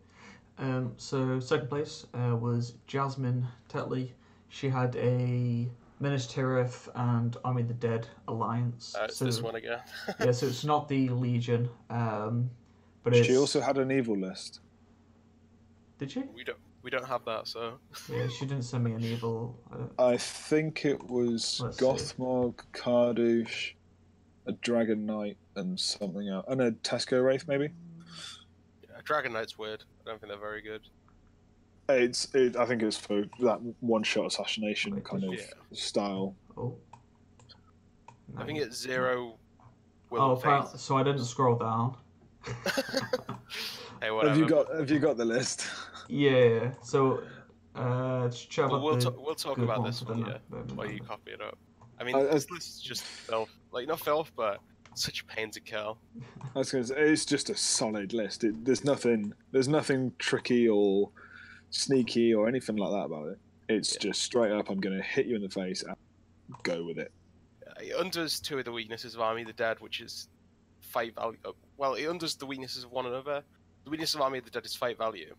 Speaker 1: So second place was Jasmine Tetley. She had a Minas Tirith and Army of the Dead alliance.
Speaker 3: It's this one again.
Speaker 1: Yeah, so it's not the Legion. But
Speaker 2: she also had an evil list.
Speaker 1: Did she?
Speaker 3: We don't have that, so.
Speaker 1: Yeah, she didn't send me an evil.
Speaker 2: I think it was Gothmog, Kardouche, a Dragon Knight, and something else. And a Tesco Wraith, maybe?
Speaker 3: Yeah, Dragon Knight's weird. I don't think they're very good.
Speaker 2: I think it's for that one-shot assassination kind of style.
Speaker 1: Oh.
Speaker 3: I think it's 0.
Speaker 1: So I didn't scroll down.
Speaker 3: Hey, whatever.
Speaker 2: Have you got the list?
Speaker 1: Yeah. So, we'll
Speaker 3: talk about this one, while you copy it up. I mean, this list is just filth. Like, not filth, but such a pain to kill.
Speaker 2: I was going to say, it's just a solid list. There's nothing tricky or sneaky or anything like that about it. It's just straight up, I'm going to hit you in the face and go with it.
Speaker 3: It undoes 2 of the weaknesses of Army of the Dead, which is fight value. Well, it undoes the weaknesses of one another. The weakness of Army of the Dead is fight value.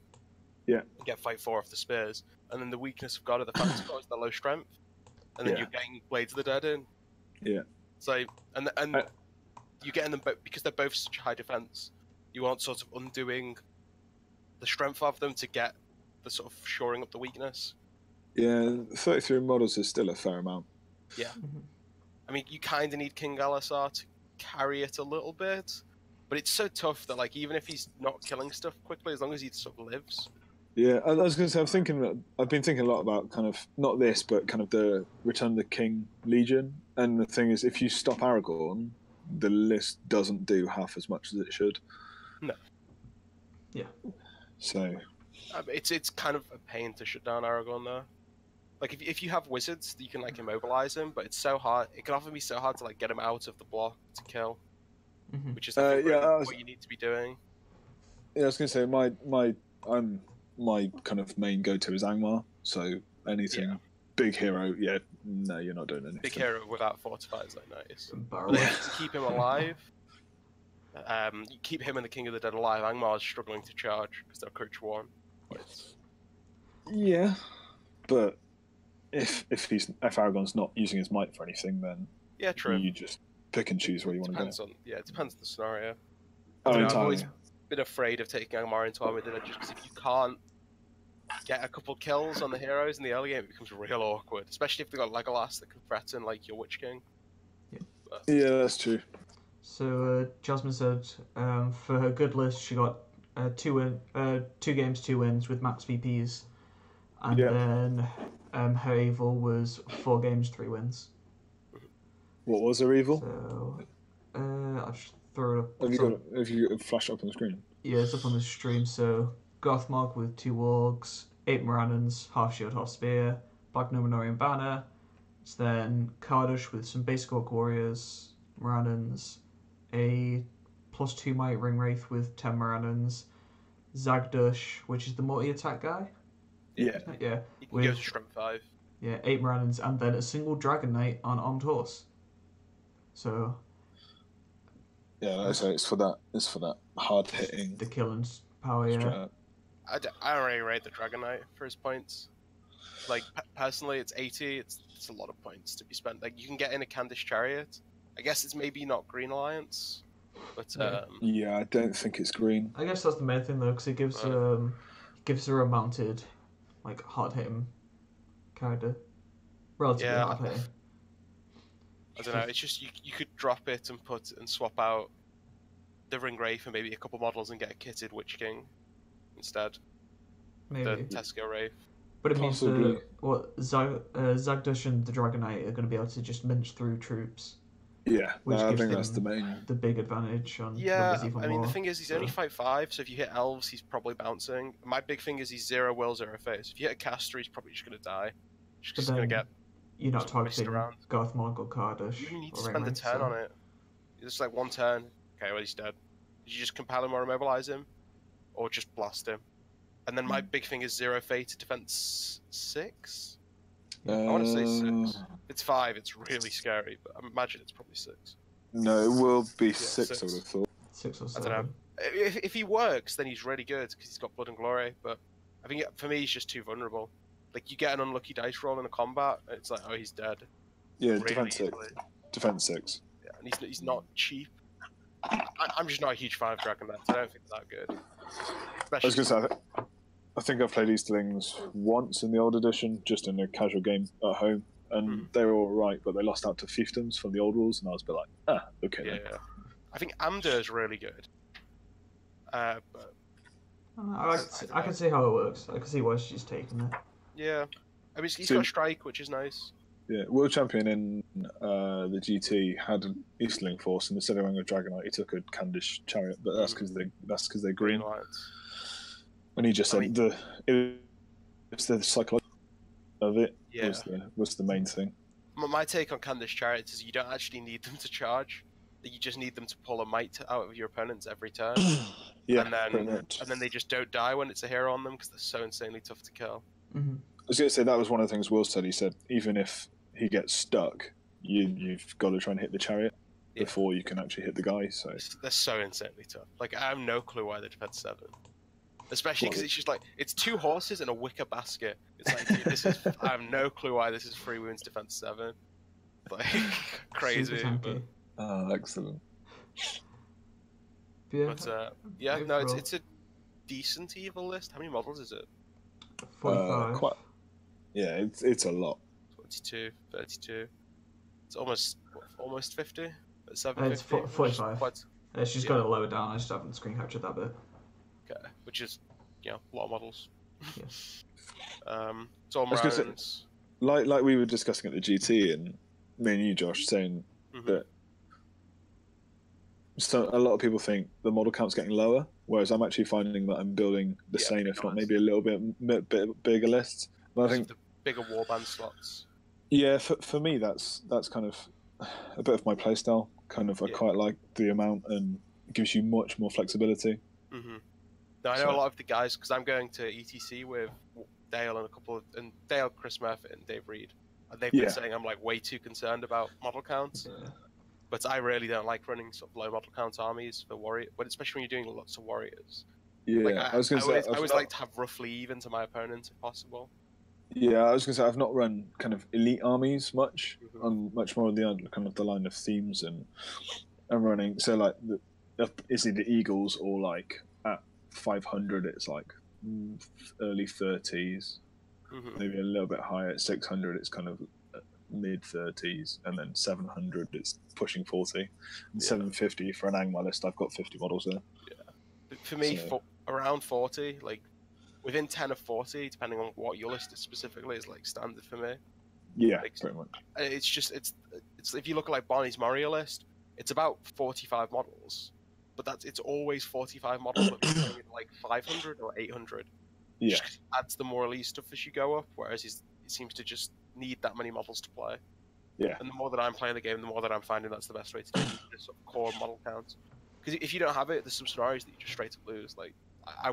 Speaker 2: Yeah.
Speaker 3: You get fight 4 off the spears. And then the weakness of God of the Phantom God is the low strength. And then you're getting Blades of the Dead in.
Speaker 2: Yeah.
Speaker 3: So, and you're getting them both, because they're both such high defense, you aren't sort of undoing the strength of them to get the sort of shoring up the weakness.
Speaker 2: Yeah, 33 models is still a fair amount.
Speaker 3: Yeah. I mean, you kind of need King Alisar to carry it a little bit, but it's so tough that, like, even if he's not killing stuff quickly, as long as he sort of lives.
Speaker 2: Yeah, I was going to say, I've been thinking a lot about kind of, not this, but kind of the Return of the King Legion. And the thing is, if you stop Aragorn, the list doesn't do half as much as it should.
Speaker 3: No.
Speaker 1: Yeah.
Speaker 2: So.
Speaker 3: It's kind of a pain to shut down Aragorn, though. Like, if you have wizards, you can, like, immobilize him, but it's so hard. It can often be so hard to, like, get him out of the block to kill. Which is what you need to be doing.
Speaker 2: Yeah, I was going to say, my kind of main go-to is Angmar, so anything big hero, no, you're not doing anything.
Speaker 3: Big hero without fortify is, like, nice. But to keep him alive, you keep him and the King of the Dead alive, Angmar is struggling to charge, because they're coach 1.
Speaker 2: Yeah, but if Aragorn's not using his might for anything, then
Speaker 3: true.
Speaker 2: You just pick and choose where you want to go.
Speaker 3: It depends on the scenario.
Speaker 2: I've
Speaker 3: always been afraid of taking Angmar into Army of the Dead just because if you can't get a couple kills on the heroes in the early game, it becomes real awkward. Especially if they've got Legolas that can threaten like your Witch King.
Speaker 2: Yeah, that's true.
Speaker 1: So Jasmine said for her good list, she got 2 games, 2 wins with max VPs, and then her evil was 4 games, 3 wins.
Speaker 2: What was her evil?
Speaker 1: So I'll just throw it up.
Speaker 2: Have you got it flash up on the screen?
Speaker 1: Yeah, it's up on the stream. So Gothmog with 2 wargs, 8 Morannons, half shield, half spear, Black Numenorian banner. It's then Kardush with some basic orc warriors, Morannons, a +2 might ring wraith with 10 Morannons, Zagdush, which is the multi-attack guy.
Speaker 2: Yeah.
Speaker 1: Yeah.
Speaker 3: He can go to strength 5.
Speaker 1: Yeah, 8 Morannons, and then a single Dragon Knight on armed horse. So.
Speaker 2: Yeah, so it's for that hard hitting.
Speaker 1: The killing power, yeah.
Speaker 3: I don't really rate the Dragon Knight for his points. Like personally, it's 80. It's a lot of points to be spent. Like you can get in a Candish Chariot. I guess it's maybe not Green Alliance, but
Speaker 2: yeah, I don't think it's green.
Speaker 1: I guess that's the main thing though, because it gives her a mounted, like hard hitting character, relatively hard hitting.
Speaker 3: I don't know. It's just you could drop it and swap out the Ring Wraith and maybe a couple models and get a kitted Witch King instead.
Speaker 1: Maybe
Speaker 3: the Tesco Wraith.
Speaker 1: But it means that Zagdush and the Dragon Knight are going to be able to just mince through troops.
Speaker 2: Yeah, I think that's
Speaker 1: the big advantage on
Speaker 3: numbers even more. The thing is, he's only fight 5, so if you hit elves, he's probably bouncing. My big thing is he's 0 will, 0 face. If you hit a caster, he's probably just going to die. Just going to get.
Speaker 1: You're not targeting Gothmog or Kardush.
Speaker 3: You need to spend a turn on it. It's like 1 turn. Okay, well he's dead. Did you just compel him or immobilize him, or just blast him? And then my big thing is 0 fate defense 6. I want to say 6. It's 5. It's really scary, but I imagine it's probably 6.
Speaker 2: No, it will be 6. I would have thought
Speaker 1: 6 or 7.
Speaker 3: I don't know. If he works, then he's really good because he's got blood and glory. But I think for me, he's just too vulnerable. Like you get an unlucky dice roll in a combat, and it's like, oh, he's dead.
Speaker 2: Yeah, really defense 6. Defense 6.
Speaker 3: Yeah, and he's not cheap. I'm just not a huge fan of Dragon Knights. I don't think they're that good.
Speaker 2: I was going to say, I think I've played Easterlings once in the old edition, just in a casual game at home, and they were all right, but they lost out to fiefdoms from the old rules, and I was a bit like, okay.
Speaker 3: Yeah. I think Amder is really good. But
Speaker 1: I can see how it works. I can see why she's taking it.
Speaker 3: Yeah, I mean he's got strike, which is nice.
Speaker 2: Yeah, World Champion in the GT had an Easterling force, and instead of wearing a Dragon Knight, he took a Candish Chariot, but that's because they're green. And he just said it's the psychology of it was the main thing.
Speaker 3: My take on Candish Chariots is you don't actually need them to charge. You just need them to pull a might out of your opponents every turn.
Speaker 2: Yeah,
Speaker 3: and then they just don't die when it's a hero on them because they're so insanely tough to kill.
Speaker 1: Mm-hmm.
Speaker 2: I was going to say that was one of the things Will said. He said even if he gets stuck, you've got to try and hit the chariot before you can actually hit the guy. So
Speaker 3: they're so insanely tough. Like I have no clue why they defend 7. Especially because it's just like, it's 2 horses and a wicker basket. It's like, dude, I have no clue why this is 3 wounds defense 7. Like, crazy. But...
Speaker 2: excellent.
Speaker 1: Yeah,
Speaker 3: it's a decent evil list. How many models is it?
Speaker 1: 45.
Speaker 2: It's a lot.
Speaker 3: 22, 32. It's almost 50? 750?
Speaker 1: It's 45. She's got it lower down. I just haven't screen captured that bit.
Speaker 3: Okay, which is, a lot of models.
Speaker 1: Yes.
Speaker 3: So
Speaker 2: like we were discussing at the GT, and me and you, Josh, saying that a lot of people think the model count's getting lower, whereas I'm actually finding that I'm building the same, if not maybe a little bit bigger lists. But I think
Speaker 3: the bigger warband slots.
Speaker 2: Yeah, for me that's kind of a bit of my playstyle. I quite like the amount, and it gives you much more flexibility.
Speaker 3: Now, I know a lot of the guys, because I'm going to ETC with Dale and Dale, Chris Murphy, and Dave Reed. And they've been saying I'm like way too concerned about model counts. Yeah. But I really don't like running sort of low model count armies for warrior, especially when you're doing lots of warriors.
Speaker 2: Yeah,
Speaker 3: like, I always like to have roughly even to my opponent if possible.
Speaker 2: Yeah, I was going to say I've not run kind of elite armies much. I'm much more on the line of themes, and I'm running is it the Eagles or like at 500 it's like early 30s, maybe a little bit higher at 600 it's kind of mid-30s, and then 700 it's pushing 40, and 750 for an Angmar list. I've got 50 models there.
Speaker 3: Yeah, for me, around 40, like within 10 of 40, depending on what your list is specifically, is like standard for me.
Speaker 2: Yeah,
Speaker 3: like,
Speaker 2: pretty much.
Speaker 3: It's if you look at like Barney's Mario list, it's about 45 models, but it's always 45 models that are like 500 or 800.
Speaker 2: Yeah,
Speaker 3: just adds the more elite stuff as you go up, whereas it seems to just need that many models to play.
Speaker 2: Yeah.
Speaker 3: And the more that I'm playing the game, the more that I'm finding that's the best way to do this sort of core model count. Because if you don't have it, there's some scenarios that you just straight up lose. Like I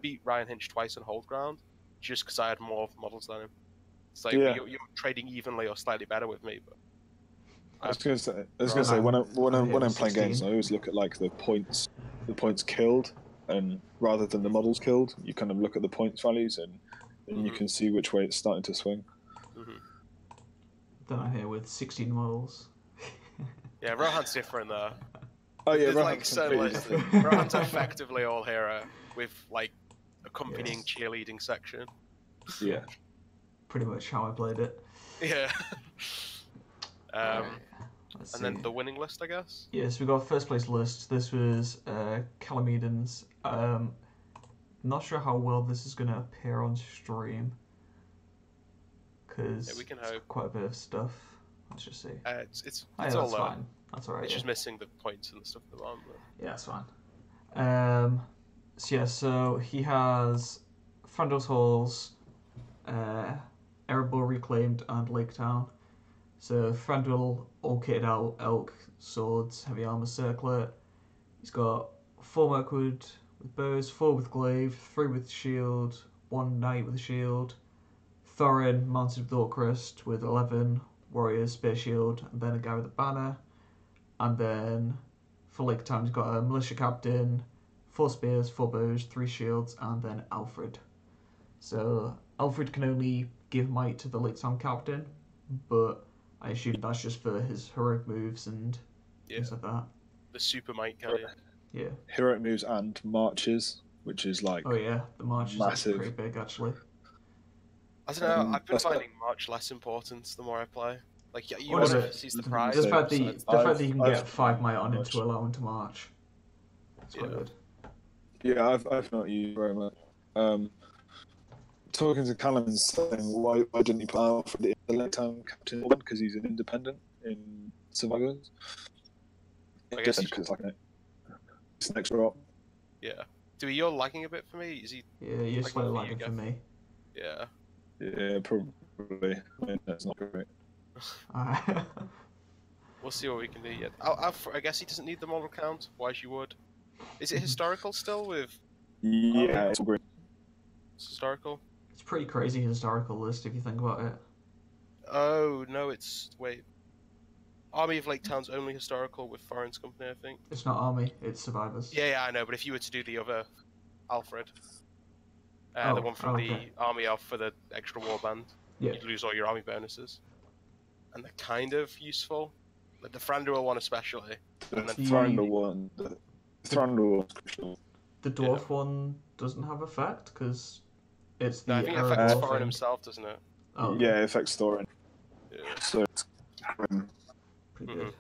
Speaker 3: beat Ryan Hinch twice on hold ground just because I had more models than him. It's like you're trading evenly or slightly better with me, but.
Speaker 2: I was gonna say when I'm playing games, I always look at like the points killed, and rather than the models killed, you kind of look at the points values, and you can see which way it's starting to swing.
Speaker 1: Then I'm here with 16 models.
Speaker 3: Yeah, Rohan's different there.
Speaker 2: Oh yeah,
Speaker 3: Rohan's effectively all hero with like accompanying cheerleading section.
Speaker 2: Yeah.
Speaker 1: Pretty much how I played it.
Speaker 3: Yeah.
Speaker 1: Right.
Speaker 3: And then the winning list, I guess?
Speaker 1: Yes, we got first place list. This was Calamedan's. Not sure how well this is going to appear on stream. Because
Speaker 3: we can hope.
Speaker 1: Quite a bit of stuff. Let's just see.
Speaker 3: It's
Speaker 1: all
Speaker 3: that's
Speaker 1: fine. That's alright.
Speaker 3: It's just missing the points and the stuff at the bottom.
Speaker 1: Yeah, that's fine. So he has Frandos Halls, Erebor Reclaimed, and Lake Town. So Frandwell all kitted out, elk, swords, heavy armor, circlet. He's got 4 Mirkwood with bows, 4 with glaive, 3 with shield, 1 knight with a shield. Thorin mounted with Orcrest with 11 warriors, spear shield, and then a guy with a banner. And then for Lake Town, he's got a militia captain, 4 spears, 4 bows, 3 shields, and then Alfred. So Alfred can only give might to the Lake Town captain, but I assume that's just for his heroic moves and things like that.
Speaker 3: The super might carry.
Speaker 1: Yeah.
Speaker 2: Heroic moves and marches, which is like.
Speaker 1: Oh yeah, the march
Speaker 2: massive.
Speaker 1: is pretty big actually.
Speaker 3: I don't know. I've been finding march less important the more I play. Like you want to seize the prize.
Speaker 1: The fact that you can get 5 might on it to allow him to march. It's quite good.
Speaker 2: Yeah, I've not used very much. Talking to Callum and saying why didn't he put out for the Lake Town captain one, because he's an independent in Survivors.
Speaker 3: I guess
Speaker 2: because it's an extra op.
Speaker 3: Yeah. Dewi, you're lagging a bit for me. Is he?
Speaker 1: Yeah, you're slightly lagging for me.
Speaker 3: Yeah.
Speaker 2: Yeah, probably. That's not great.
Speaker 3: We'll see what we can do yet. I guess he doesn't need the model count. Why you would? Is it historical still with?
Speaker 2: Yeah, it's all great.
Speaker 3: It's historical.
Speaker 1: It's a pretty crazy historical list if you think about it.
Speaker 3: Oh no, wait. Army of Lake Town's only historical with Thorin's company, I think.
Speaker 1: It's not Army, it's Survivors.
Speaker 3: Yeah, I know. But if you were to do the other Alfred, the one from the Army Elf for the extra warband, you'd lose all your army bonuses. And they're kind of useful. Like the Thranduil one especially.
Speaker 2: The Thranduil one. The Thranduil one's crucial.
Speaker 1: The dwarf one doesn't have effect because it's the.
Speaker 3: No, I think it affects Thorin himself, doesn't it?
Speaker 1: Oh.
Speaker 2: Yeah, it affects Thorin.
Speaker 3: Yeah.
Speaker 2: So it's
Speaker 1: pretty good.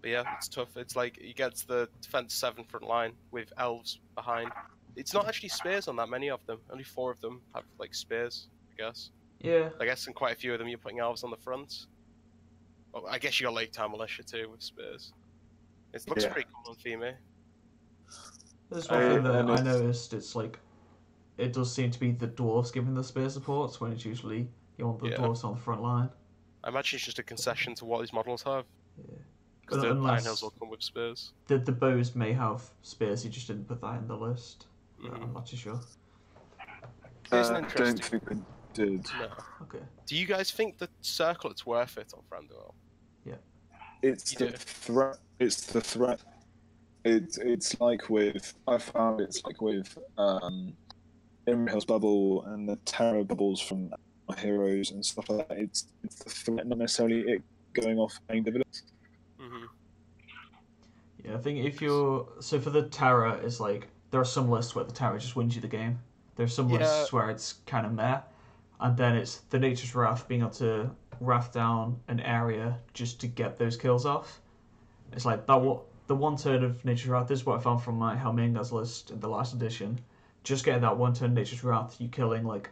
Speaker 3: But yeah, it's tough. It's like he gets the defense 7 front line with elves behind. It's not actually spears on that many of them. Only 4 of them have like spears, I guess.
Speaker 1: Yeah.
Speaker 3: I guess in quite a few of them you're putting elves on the front. Well, I guess you got Lake Town Militia too with spears. It looks pretty cool on Femi.
Speaker 1: There's one thing that I noticed. It's like it does seem to be the dwarves giving the spear supports when it's usually you want the dwarves on the front line.
Speaker 3: I imagine it's just a concession to what these models have.
Speaker 1: Yeah.
Speaker 3: Because the Iron Hills will come with spears.
Speaker 1: The bows may have spears. You just didn't put that in the list. I'm not too sure.
Speaker 3: It's an interesting.
Speaker 2: Don't think we did.
Speaker 3: No.
Speaker 1: Okay.
Speaker 3: Do you guys think the circlet's worth it on Thranduil?
Speaker 1: Yeah.
Speaker 2: It's the threat. It's the threat. It's like with I found it's like with Imrahil's bubble and the terror bubbles from heroes and stuff like that. It's the threat, not necessarily it going off paying dividends.
Speaker 1: Yeah, I think if you're for the terror, it's like there are some lists where the terror just wins you the game. There's some lists where it's kind of meh, and then it's the Nature's Wrath being able to wrath down an area just to get those kills off. It's like that. The one turn of Nature's Wrath, this is what I found from my Helmingas list in the last edition. Just getting that one turn Nature's Wrath, you killing like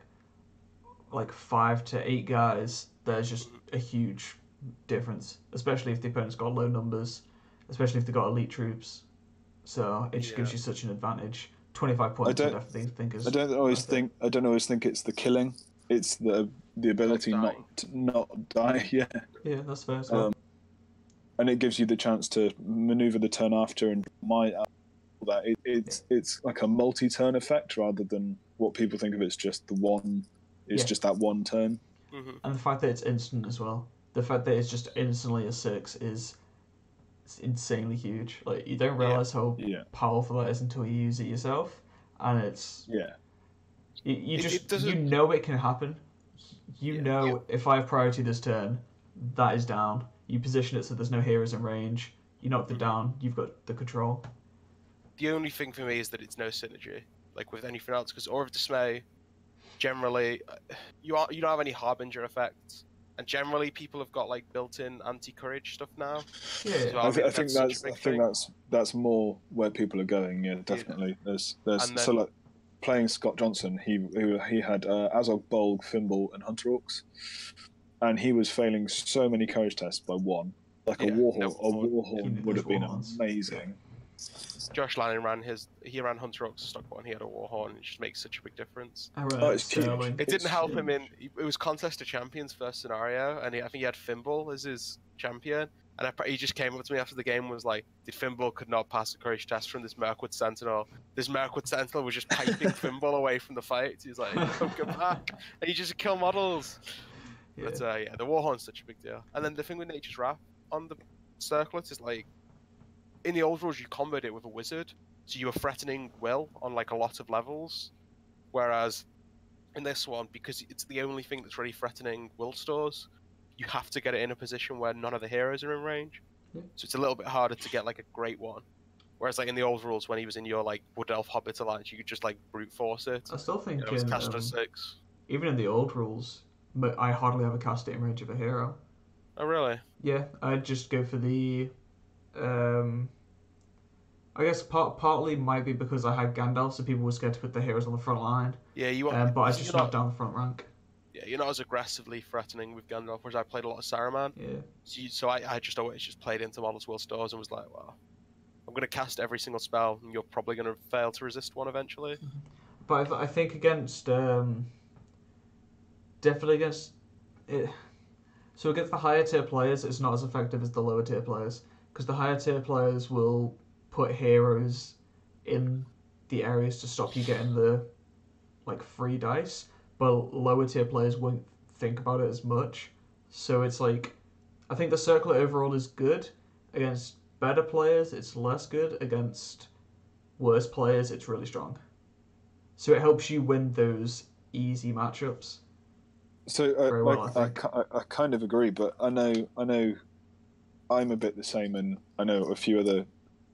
Speaker 1: 5 to 8 guys, there's just a huge difference, especially if the opponent's got low numbers, especially if they've got elite troops. So it just gives you such an advantage. 25 points, I definitely think is.
Speaker 2: I don't always think it's the killing. It's the ability not die. Yeah.
Speaker 1: Yeah, that's fair. So.
Speaker 2: And it gives you the chance to maneuver the turn after and that. It's like a multi-turn effect rather than what people think of as just the one. It's just that one turn.
Speaker 1: Mm-hmm. And the fact that it's instant as well. The fact that it's just instantly a 6 is insanely huge. Like, you don't realize how powerful that is until you use it yourself, and it's you know it can happen. You know if I have priority this turn, that is down. You position it so there's no heroes in range. You knock it down. You've got the control.
Speaker 3: The only thing for me is that it's no synergy, like with anything else, because Aura of Dismay, generally, you don't have any Harbinger effects. And generally, people have got like built-in anti-courage stuff now.
Speaker 2: Yeah, well. I think that's more where people are going. Yeah, definitely. Yeah. So like playing Scott Johnson, he had Azog, Bolg, Fimble, and Hunter Orcs, and he was failing so many courage tests by one. Like a Warhorn would have been amazing.
Speaker 3: Josh Lanning ran Hunter Orcs to Stockport, and he had a Warhorn. It just makes such a big difference.
Speaker 2: It's huge.
Speaker 3: It didn't help him in. It was Contest of Champions first scenario, and I think he had Fimble as his champion. And he just came up to me after the game and was like, "Did Fimble could not pass the courage test from this Mirkwood Sentinel? This Mirkwood Sentinel was just piping Fimble away from the fight." He's like, "Don't come back!" And you just kill models. Yeah. But the Warhorn's such a big deal. And then the thing with Nature's Wrath on the circlet is like, in the old rules, you comboed it with a wizard, so you were threatening Will on like a lot of levels. Whereas in this one, because it's the only thing that's really threatening Will stores, you have to get it in a position where none of the heroes are in range. So it's a little bit harder to get like a great one. Whereas like in the old rules, when he was in your like Wood Elf Hobbit alliance, you could just like brute force it.
Speaker 1: I still think
Speaker 3: it was cast on 6.
Speaker 1: Even in the old rules, I hardly ever cast it in range of a hero.
Speaker 3: Oh really?
Speaker 1: Yeah, I'd just go for the. I guess partly might be because I had Gandalf, so people were scared to put the heroes on the front line.
Speaker 3: Yeah, you are.
Speaker 1: But I just knocked down the front rank.
Speaker 3: Yeah, you're not as aggressively threatening with Gandalf, whereas I played a lot of Saruman.
Speaker 1: Yeah.
Speaker 3: So I just always just played into models Will stores and was like, well, I'm going to cast every single spell, and you're probably going to fail to resist one eventually.
Speaker 1: But I think against definitely against it. So against the higher tier players, it's not as effective as the lower tier players, because the higher tier players will put heroes in the areas to stop you getting the like free dice, but lower tier players won't think about it as much. So it's like, I think the circlet overall is good. Against better players, it's less good. Against worse players, it's really strong. So it helps you win those easy matchups.
Speaker 2: So I kind of agree, but I know I'm a bit the same, and I know a few other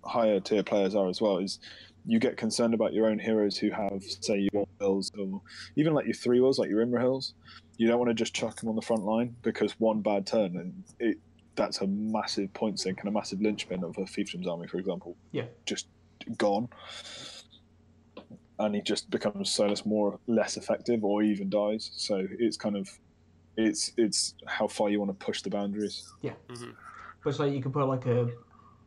Speaker 2: higher tier players are as well. Is you get concerned about your own heroes who have, say, your hills or even like your 3 wills, like your Imra hills. You don't want to just chuck them on the front line because one bad turn and that's a massive point sink and a massive linchpin of a fiefdom's army, for example.
Speaker 1: Yeah,
Speaker 2: just gone, and he just becomes so much less effective, or even dies. So it's kind of it's how far you want to push the boundaries.
Speaker 1: Yeah, but it's like you can put like a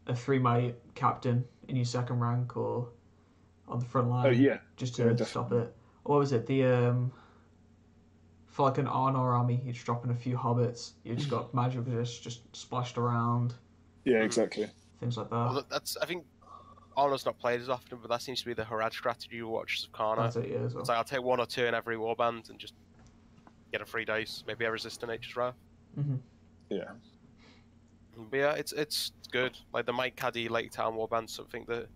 Speaker 1: 3-might captain in your second rank or on the front line.
Speaker 2: Oh yeah,
Speaker 1: just to stop it. Or what was it? The for like an Arnor army, you're just dropping a few hobbits. You just got magic just splashed around.
Speaker 2: Yeah, exactly.
Speaker 1: Things like that.
Speaker 3: Well, I think Arnor's not played as often, but that seems to be the Harad strategy you watch of Karna.
Speaker 1: That's it, yeah, as well.
Speaker 3: It's like I'll take 1 or 2 in every warband and just get a free dice. Maybe I resist an Nature's Wrath.
Speaker 2: Yeah.
Speaker 3: But yeah, it's good. Like the Mike Caddy Lake Town warband's something that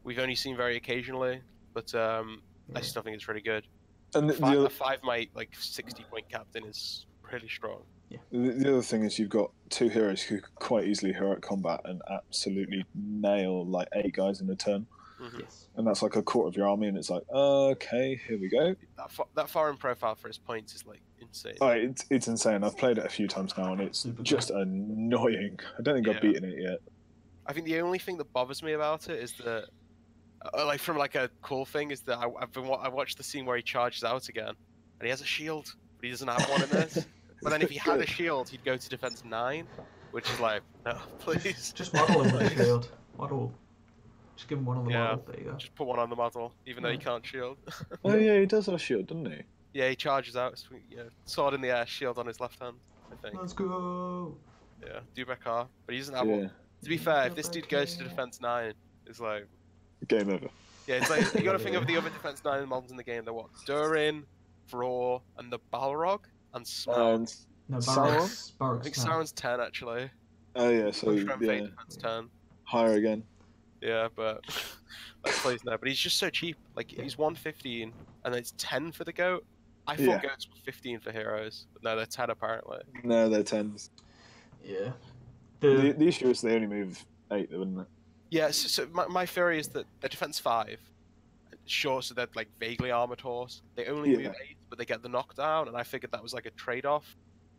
Speaker 3: we've only seen very occasionally, but I still think it's really good. And the 5-might like 60-point captain is pretty strong.
Speaker 1: Yeah.
Speaker 2: The other thing is you've got 2 heroes who could quite easily heroic combat and absolutely nail like 8 guys in a turn.
Speaker 1: Yes.
Speaker 2: And that's like a quarter of your army, and it's like, okay, here we go.
Speaker 3: That foreign profile for his points is like insane.
Speaker 2: Oh, it's insane. I've played it a few times now, and it's just annoying. I don't think I've beaten it yet.
Speaker 3: I think the only thing that bothers me about it is that, like from like a cool thing, is that I watched the scene where he charges out again, and he has a shield, but he doesn't have one in this. But then if he had a shield, he'd go to defense 9, which is like, no, please.
Speaker 1: Just model him with a shield. Model. Just give him one on the model. There you go.
Speaker 3: Just put one on the model, even though he can't shield.
Speaker 2: Oh yeah, he does have a shield, doesn't he?
Speaker 3: Yeah, he charges out. Sword in the air, shield on his left hand. I think.
Speaker 1: Let's go.
Speaker 3: Yeah, Dubekar, but he doesn't have one. To be fair, if this dude goes to defense 9, it's like
Speaker 2: game over.
Speaker 3: Yeah, it's like you got to think of the other defense 9 models in the game. They're what? Durin, Vror, and the Balrog, and Smaug.
Speaker 1: No,
Speaker 3: Sauron. I think Sauron's 10 actually.
Speaker 2: Oh yeah, so
Speaker 3: defense 10.
Speaker 2: Higher again.
Speaker 3: Yeah, but plays now. But he's just so cheap. Like he's 115, and it's 10 for the goat. I thought goats were 15 for heroes, but no, they're 10 apparently.
Speaker 2: No, they're 10s.
Speaker 1: Yeah.
Speaker 2: The issue is they only move 8, wouldn't it?
Speaker 3: Yeah. So my theory is that they're defense 5. Sure, so they're like vaguely armored horse. They only move 8, but they get the knockdown, and I figured that was like a trade-off.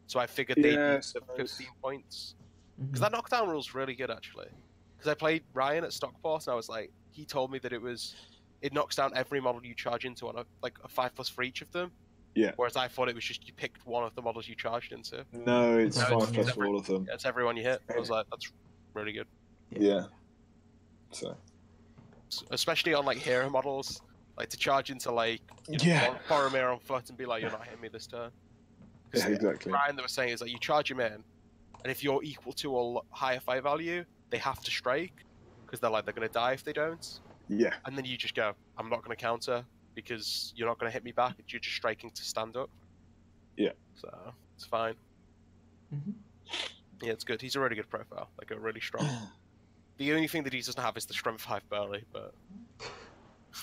Speaker 3: So I figured they'd use the 15 points. Because that knockdown rule's really good actually. Because I played Ryan at Stockport, and I was like, he told me that it knocks down every model you charge into on a 5+ for each of them.
Speaker 2: Yeah.
Speaker 3: Whereas I thought it was just you picked one of the models you charged into.
Speaker 2: No, it's 5+ for all of them.
Speaker 3: Yeah, it's everyone you hit. I was like, that's really good.
Speaker 2: Yeah. So.
Speaker 3: Especially on like hero models, like to charge into like Boromir on foot and be like, you're not hitting me this turn.
Speaker 2: Yeah, exactly.
Speaker 3: Ryan that was saying is like you charge him in, and if you're equal to or higher fight value, they have to strike because they're going to die if they don't.
Speaker 2: Yeah.
Speaker 3: And then you just go, I'm not going to counter because you're not going to hit me back. You're just striking to stand up.
Speaker 2: Yeah.
Speaker 3: So it's fine. Yeah, it's good. He's a really good profile, like a really strong. The only thing that he doesn't have is the strength 5 burly, but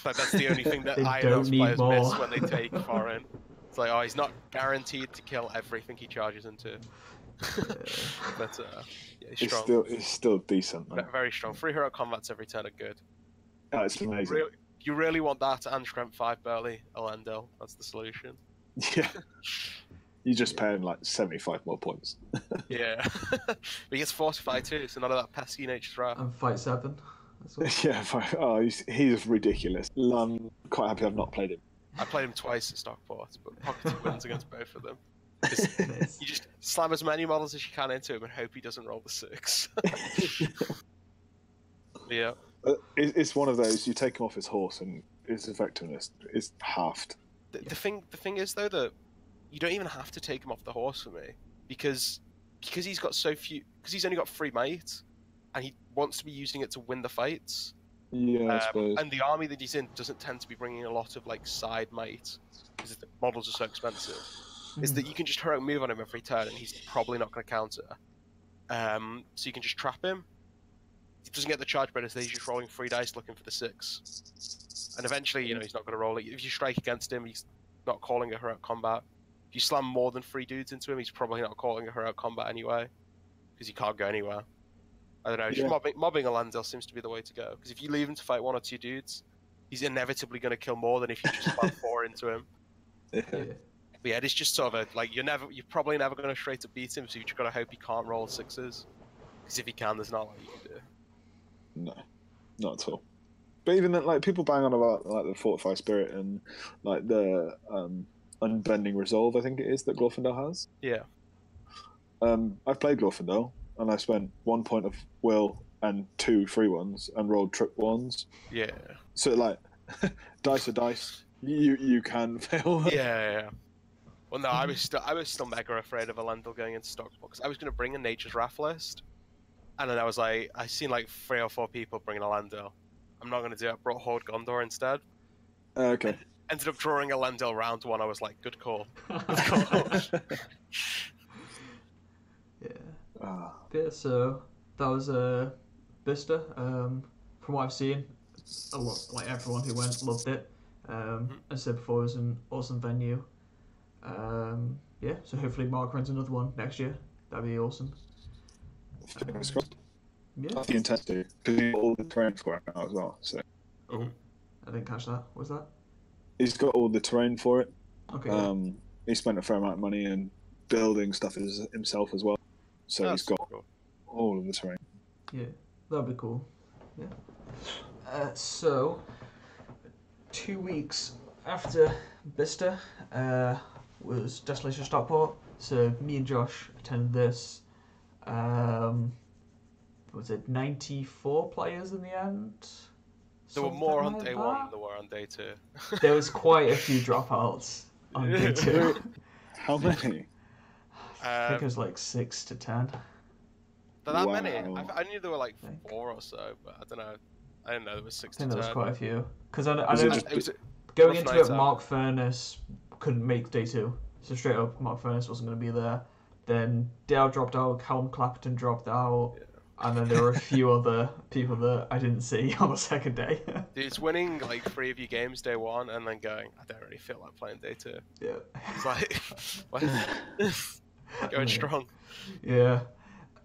Speaker 3: that's the only thing that INL's players miss when they take foreign. It's like, oh, he's not guaranteed to kill everything he charges into. But yeah, he's strong.
Speaker 2: It's still decent, man.
Speaker 3: Very strong. 3 hero combats every turn are good.
Speaker 2: Oh, it's amazing.
Speaker 3: You really want that and strength 5 burly, Elendil. That's the solution.
Speaker 2: Yeah. You're just paying like 75 more points.
Speaker 3: Yeah. But he gets fortify too, so none of that pesky nature threat.
Speaker 1: And fight 7.
Speaker 2: Yeah, oh, he's ridiculous. I'm quite happy I've not played him.
Speaker 3: I played him twice at Stockport, but pocketed wins against both of them. You just slam as many models as you can into him and hope he doesn't roll the 6. Yeah.
Speaker 2: It's one of those, you take him off his horse and his effectiveness is halved.
Speaker 3: The thing is, though, that you don't even have to take him off the horse for me, because he's got so few, because he's only got 3 might, and he wants to be using it to win the fights.
Speaker 2: Yeah, I suppose.
Speaker 3: And the army that he's in doesn't tend to be bringing a lot of like side might, because the models are so expensive. Is that you can just heroic move on him every turn, and he's probably not going to counter. So you can just trap him. He doesn't get the charge bonus, so he's just rolling 3 dice looking for the 6. And eventually, he's not going to roll it. If you strike against him, he's not calling a heroic combat. If you slam more than 3 dudes into him, he's probably not calling a heroic combat anyway, because he can't go anywhere. I don't know, just mobbing Elendil seems to be the way to go. Because if you leave him to fight 1 or 2 dudes, he's inevitably going to kill more than if you just slam 4 into him.
Speaker 2: Yeah.
Speaker 3: But yeah, it's just sort of you're probably never going to straight up beat him, so you just got to hope he can't roll 6s. Because if he can, there's not a lot you can do.
Speaker 2: No, not at all. But even that, like, people bang on about like the Fortify Spirit and like the Unbending Resolve, I think it is, that Glorfindel has.
Speaker 3: Yeah.
Speaker 2: I've played Glorfindel, and I spent 1 point of will and 2 free ones and rolled trip ones.
Speaker 3: Yeah.
Speaker 2: So like, dice are dice. You can fail.
Speaker 3: Yeah. Well, no, I was still mega afraid of Elendil going into Stockport, because I was going to bring a Nature's Wrath list, and then I was like, I seen like 3 or 4 people bringing Elendil. I'm not going to do it. I brought Horde Gondor instead.
Speaker 2: Okay.
Speaker 3: Ended up drawing Elendil round 1. I was like, good call.
Speaker 1: Yeah, so that was Bicester. From what I've seen, a lot, like everyone who went loved it. As I said before, it was an awesome venue. Yeah, so hopefully Mark runs another one next year. That'd be awesome.
Speaker 2: Fingers crossed.
Speaker 1: Yeah.
Speaker 2: That's the intent to, because he's got all the terrain for it now as well. So.
Speaker 1: Oh, I didn't catch that. What's that?
Speaker 2: He's got all the terrain for it.
Speaker 1: Okay.
Speaker 2: he spent a fair amount of money in building stuff himself as well. So he's got all of the terrain.
Speaker 1: Yeah, that'd be cool. Yeah. So, 2 weeks after Bicester was Desolation of Stockport. So me and Josh attended this. Was it 94 players in the end?
Speaker 3: There were more on day one than there were on day two.
Speaker 1: There was quite a few dropouts on day two.
Speaker 2: How many?
Speaker 1: I think it was like 6 to 10.
Speaker 3: That many? I knew there were like 4 or so, but I don't know. I didn't know there was 6 to 10.
Speaker 1: I think there was quite a few. Because I know going into it, Mark Furness couldn't make day 2. So straight up, Mark Furness wasn't going to be there. Then Dale dropped out, Callum Clapperton dropped out. Yeah. And then there were a few other people that I didn't see on the second day.
Speaker 3: Dude, it's winning like 3 of your games day 1 and then going, I don't really feel like playing day 2.
Speaker 1: Yeah.
Speaker 3: It's like, going strong.
Speaker 1: Yeah.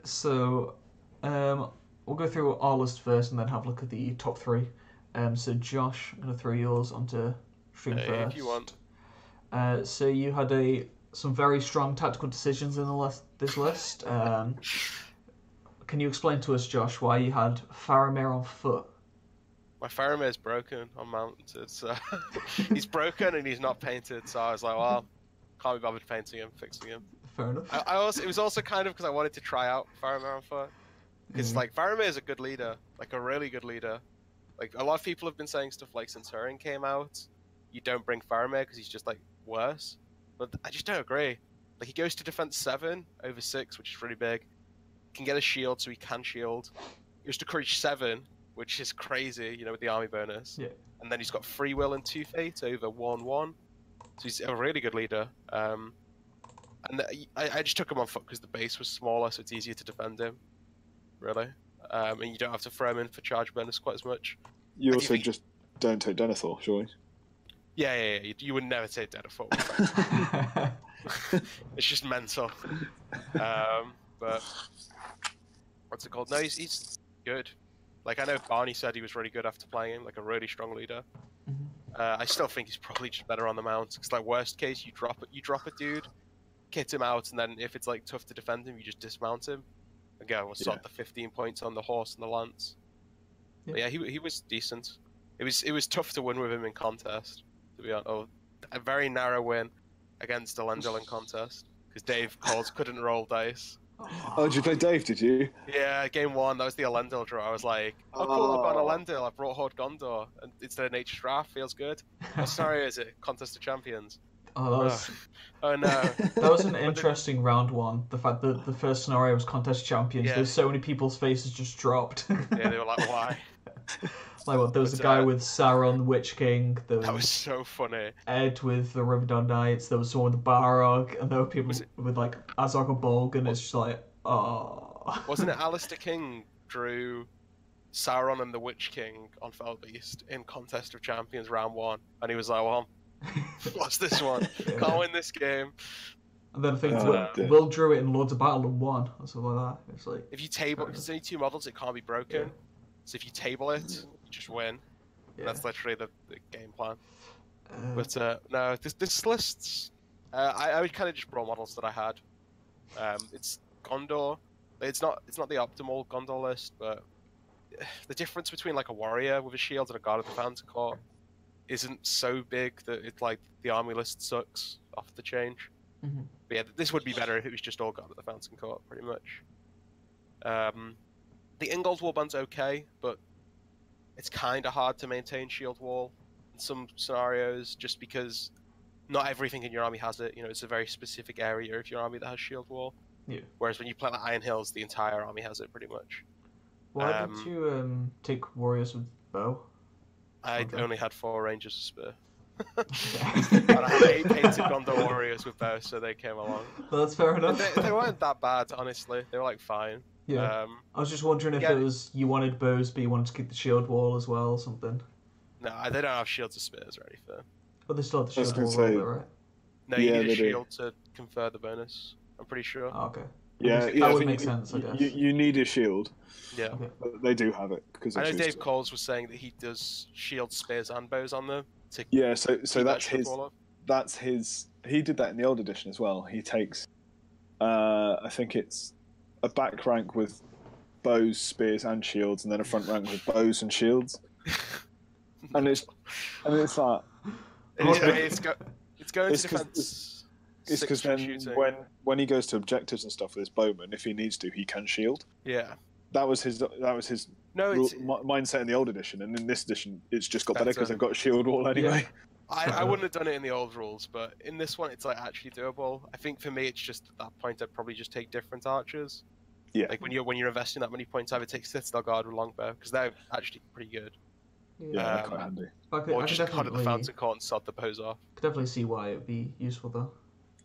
Speaker 1: So, we'll go through our list first and then have a look at the top 3. So Josh, I'm going to throw yours onto stream first.
Speaker 3: If you want.
Speaker 1: So you had some very strong tactical decisions in this list. Can you explain to us, Josh, why you had Faramir on foot?
Speaker 3: My Faramir's broken on mounted, so he's broken and he's not painted. So I was like, well, can't be bothered painting him, fixing him.
Speaker 1: Fair enough.
Speaker 3: It was also kind of because I wanted to try out Faramir on foot, because like Faramir is a good leader, like a really good leader. Like a lot of people have been saying stuff like since Centurion came out, you don't bring Faramir because he's just like worse. But I just don't agree. Like he goes to defense 7 over 6, which is really big. Can get a shield, so he can shield. He goes to courage 7, which is crazy, you know, with the army bonus.
Speaker 1: Yeah.
Speaker 3: And then he's got free will and 2 fate over 1/1. So he's a really good leader. And I just took him on foot because the base was smaller, so it's easier to defend him. Really. And you don't have to throw him in for charge bonus quite as much.
Speaker 2: You also just don't take Denethor, surely?
Speaker 3: Yeah. You would never take Denethor. It's just mental. But what's it called? No, he's good. Like I know Barney said he was really good after playing him, like a really strong leader. I still think he's probably just better on the mount. Because like worst case, you drop a dude, kit him out, and then if it's like tough to defend him, you just dismount him. Again, we'll sort the 15 points on the horse and the lance. Yeah, but yeah, he was decent. It was tough to win with him in contest. To be honest, a very narrow win against Elendil in contest because Dave Coles couldn't roll dice.
Speaker 2: Oh, did you play Dave, did you?
Speaker 3: Yeah, game 1, that was the Elendil draw. I was like, oh cool, I've got an Elendil, I brought Horde Gondor, and instead of Nature's Wrath, feels good. What scenario is it? Contest of Champions.
Speaker 1: Oh, that was...
Speaker 3: oh no.
Speaker 1: That was an interesting round 1. The fact that the first scenario was Contest of Champions, there's so many people's faces just dropped.
Speaker 3: Yeah, they were like, why?
Speaker 1: Like what, there was a guy with Sauron the Witch King,
Speaker 3: that was so funny.
Speaker 1: Ed with the Rivendell Knights, there was someone with the Balrog, and there were people with like Azog and Bolg, and it's just like, oh.
Speaker 3: Wasn't it Alistair King drew Sauron and the Witch King on Felbeast in Contest of Champions round 1, and he was like, well, what's this one? Can't win this game.
Speaker 1: And then I think Will drew it in Lords of Battle and won, or something like that. It's like,
Speaker 3: if you table, because there's only 2 models, it can't be broken. Yeah. So if you table it, you just win. Yeah. That's literally the game plan. But no, this list, I would kind of just draw models that I had. It's Gondor. It's not the optimal Gondor list, but the difference between like a warrior with a shield and a guard of the Fountain Court isn't so big that it's like the army list sucks off the change. But yeah, this would be better if it was just all guard of the Fountain Court, pretty much. The Ingol's Warband's okay, but it's kind of hard to maintain Shield Wall in some scenarios, just because not everything in your army has it. You know, it's a very specific area of your army that has Shield Wall.
Speaker 1: Yeah.
Speaker 3: Whereas when you play like Iron Hills, the entire army has it pretty much.
Speaker 1: Why did you take warriors with bow?
Speaker 3: I only had 4 Rangers with spear. And I had 8 painted Gondor warriors with bow, so they came along.
Speaker 1: Well, that's fair enough.
Speaker 3: They weren't that bad, honestly. They were like fine.
Speaker 1: Yeah. I was just wondering if it was you wanted bows, but you wanted to keep the shield wall as well, or something.
Speaker 3: No, they don't have shields or spears or anything.
Speaker 1: But they still have the shield wall, though, right?
Speaker 3: No, you need a shield to confer the bonus. I'm pretty sure.
Speaker 1: Oh, okay.
Speaker 2: Yeah,
Speaker 1: that would make sense, I guess.
Speaker 2: You need a shield.
Speaker 3: Yeah.
Speaker 1: Okay.
Speaker 2: But they do have it because
Speaker 3: I know Dave Coles was saying that he does shield, spears, and bows on them.
Speaker 2: So that's his he did that in the old edition as well. He takes, I think it's a back rank with bows, spears, and shields, and then a front rank with bows and shields. and it's like
Speaker 3: it's going to defense.
Speaker 2: It's because then when he goes to objectives and stuff with his bowman, if he needs to, he can shield.
Speaker 3: Yeah.
Speaker 2: That was his mindset in the old edition, and in this edition, it's just got better because they've got a shield wall anyway.
Speaker 3: Yeah. I wouldn't have done it in the old rules, but in this one, it's like actually doable. I think for me, it's just at that point, I'd probably just take different archers.
Speaker 2: Yeah.
Speaker 3: Like when you're investing that many points, either take Citadel Guard or Longbow because they're actually pretty good.
Speaker 2: Yeah, they're quite handy.
Speaker 3: Or just cut at the Fountain Court and sod the bows off.
Speaker 1: Could definitely see why it would be useful though.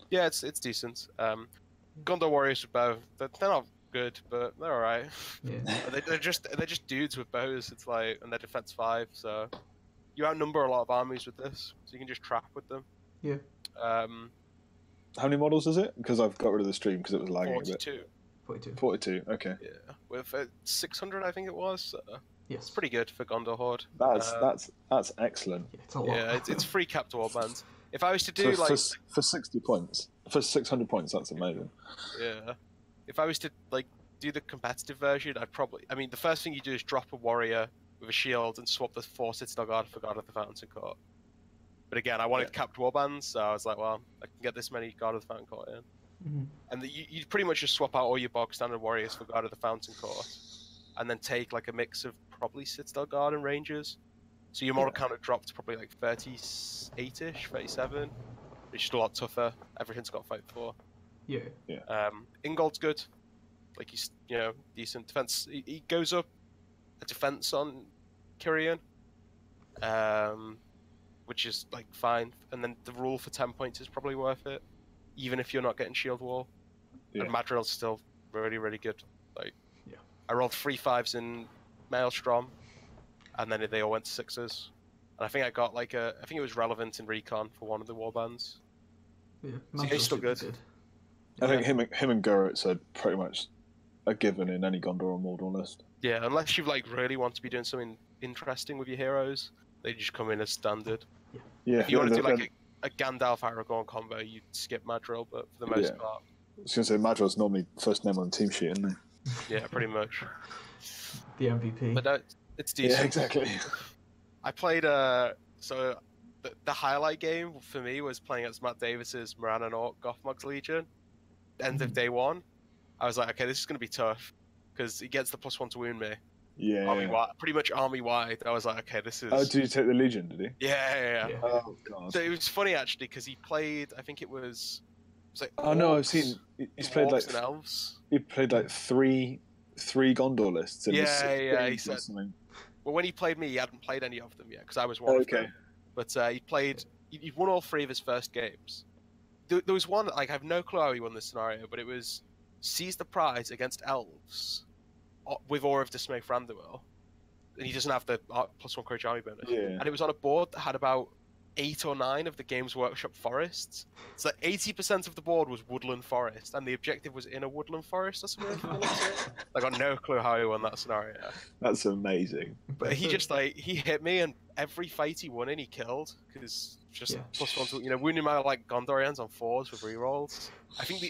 Speaker 3: Yeah, it's decent. Gondor warriors with bow, they're not good, but they're alright.
Speaker 1: Yeah.
Speaker 3: they're just dudes with bows. It's like, and they're defense 5, so you outnumber a lot of armies with this, so you can just trap with them.
Speaker 1: Yeah.
Speaker 2: How many models is it? Because I've got rid of the stream because it was lagging
Speaker 3: 42.
Speaker 2: a bit.
Speaker 1: 42.
Speaker 2: 42. Okay.
Speaker 3: Yeah, with 600, I think it was. So
Speaker 1: yes.
Speaker 3: It's pretty good for Gondor Horde.
Speaker 2: That's excellent.
Speaker 1: Yeah, it's a lot.
Speaker 3: Yeah, it's free capped warbands. If I was to do
Speaker 2: for 60 points, for 600 points, that's amazing.
Speaker 3: Yeah. If I was to do the competitive version, the first thing you do is drop a warrior with a shield and swap the 4 Citadel Guard for Guard of the Fountain Court. But again, I wanted capped warbands, so I was like, well, I can get this many Guard of the Fountain Court in.
Speaker 1: Mm-hmm.
Speaker 3: And you pretty much just swap out all your bog standard warriors for Guard of the Fountain Court, and then take like a mix of probably Citadel Guard and Rangers. So your model count dropped to probably like 38-ish, 37. It's just a lot tougher. Everything's got fight for.
Speaker 1: Yeah.
Speaker 3: Ingold's good. Like he's decent defense. He goes up a defense on Kyrian, which is like fine. And then the rule for 10 points is probably worth it, even if you're not getting shield wall.
Speaker 2: Yeah.
Speaker 3: And Madril's still really, really good. I rolled 3 5s in Maelstrom, and then they all went to 6s. And I think I got I think it was relevant in Recon for one of the warbands.
Speaker 1: Yeah,
Speaker 3: so he's still good.
Speaker 2: I think him and Gurrits are pretty much a given in any Gondor or Mordor list.
Speaker 3: Yeah, unless you really want to be doing something interesting with your heroes, they just come in as standard.
Speaker 2: Yeah.
Speaker 3: If you want to do a Gandalf Aragorn combo, you skip Madril, but for the most part.
Speaker 2: I was going to say Madril's normally first name on the team sheet, isn't he?
Speaker 3: Yeah, pretty much.
Speaker 1: The MVP.
Speaker 3: But no, it's decent.
Speaker 2: Yeah, exactly.
Speaker 3: I played so the highlight game for me was playing against Matt Davis's Moran and Orc Gothmog's Legion. End of day 1, I was like, okay, this is going to be tough because he gets the +1 to wound me.
Speaker 2: Yeah.
Speaker 3: Pretty much army wide. I was like, okay, this is.
Speaker 2: Oh, did you take the Legion? Did he?
Speaker 3: Yeah.
Speaker 2: Oh god.
Speaker 3: So it was funny actually because he played. I think it was like.
Speaker 2: Oh no, I've seen. He's played like
Speaker 3: elves.
Speaker 2: He played like three Gondor lists.
Speaker 3: He said. Well, when he played me, he hadn't played any of them yet because I was one of them. But he played. He won all 3 of his first games. There was one. I have no clue how he won this scenario, but it was seize the prize against elves with Awe of Dismay Thranduil, and he doesn't have the +1 Courage Army bonus.
Speaker 2: Yeah.
Speaker 3: And it was on a board that had about 8 or 9 of the Games Workshop forests. So 80% of the board was woodland forest, and the objective was in a woodland forest or something. I got no clue how he won that scenario.
Speaker 2: That's amazing.
Speaker 3: But he just he hit me, and every fight he won in, he killed because just +1 to wounding my Gondorians on 4s with rerolls. I think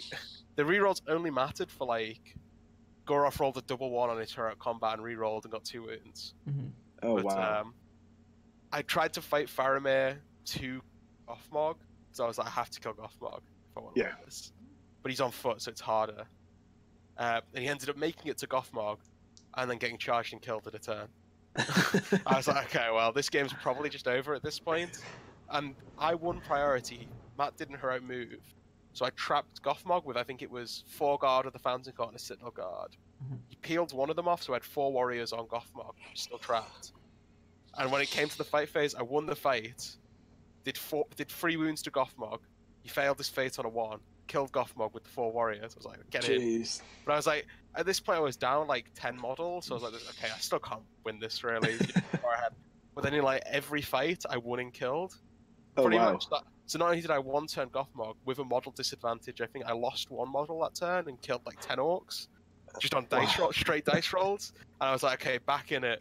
Speaker 3: the rerolls only mattered for Goroth rolled a double 1 on his turret combat and re-rolled and got 2 wounds.
Speaker 1: Mm-hmm.
Speaker 2: Oh, wow.
Speaker 3: I tried to fight Faramir to Gothmog, so I was like, I have to kill Gothmog if I want to win this. But he's on foot, so it's harder. And he ended up making it to Gothmog and then getting charged and killed at a turn. I was like, okay, well, this game's probably just over at this point. And I won priority. Matt didn't heroic move. So I trapped Gothmog with, I think it was 4 Guard of the Fountain Court and a Citadel Guard.
Speaker 1: Mm-hmm.
Speaker 3: He peeled one of them off, so I had 4 warriors on Gothmog, still trapped. And when it came to the fight phase, I won the fight, did 3 wounds to Gothmog. He failed his fate on a 1, killed Gothmog with the 4 warriors. I was like, get in. But I was like, at this point I was down 10 models, so I was like, okay, I still can't win this really. But then in every fight, I won and killed. Pretty much that. So not only did I 1-turn Gothmog with a model disadvantage, I think I lost 1 model that turn and killed 10 orcs. Just on straight dice rolls. And I was like, okay, back in the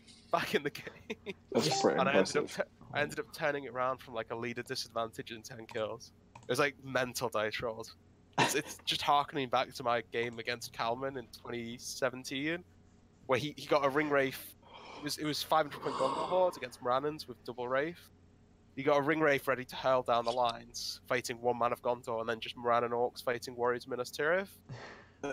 Speaker 3: game.
Speaker 2: That's pretty
Speaker 3: and
Speaker 2: impressive.
Speaker 3: I ended up turning it around from a leader disadvantage and 10 kills. It was like mental dice rolls. It's just harkening back to my game against Kalman in 2017, where he got a ring wraith. It was 500 point Gondor hordes against Morannons with double wraith. He got a ring wraith ready to hurl down the lines, fighting one man of Gondor, and then just Morannon orcs fighting warriors Minas Tirith.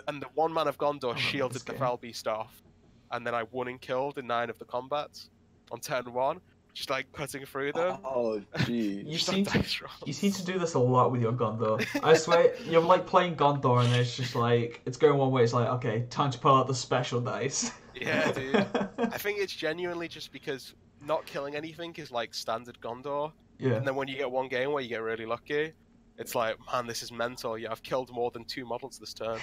Speaker 3: And the one man of Gondor shielded the Fell Beast off, and then I won and killed in 9 of the combats on turn 1. Just like cutting through them.
Speaker 2: Oh, gee.
Speaker 1: You seem to do this a lot with your Gondor. I swear, you're like playing Gondor and it's just like, it's going one way, it's like, okay, time to pull out the special dice.
Speaker 3: Yeah, dude. I think it's genuinely just because not killing anything is like standard Gondor.
Speaker 1: Yeah.
Speaker 3: And then when you get one game where you get really lucky, it's like, man, this is mental. Yeah, I've killed more than 2 models this turn.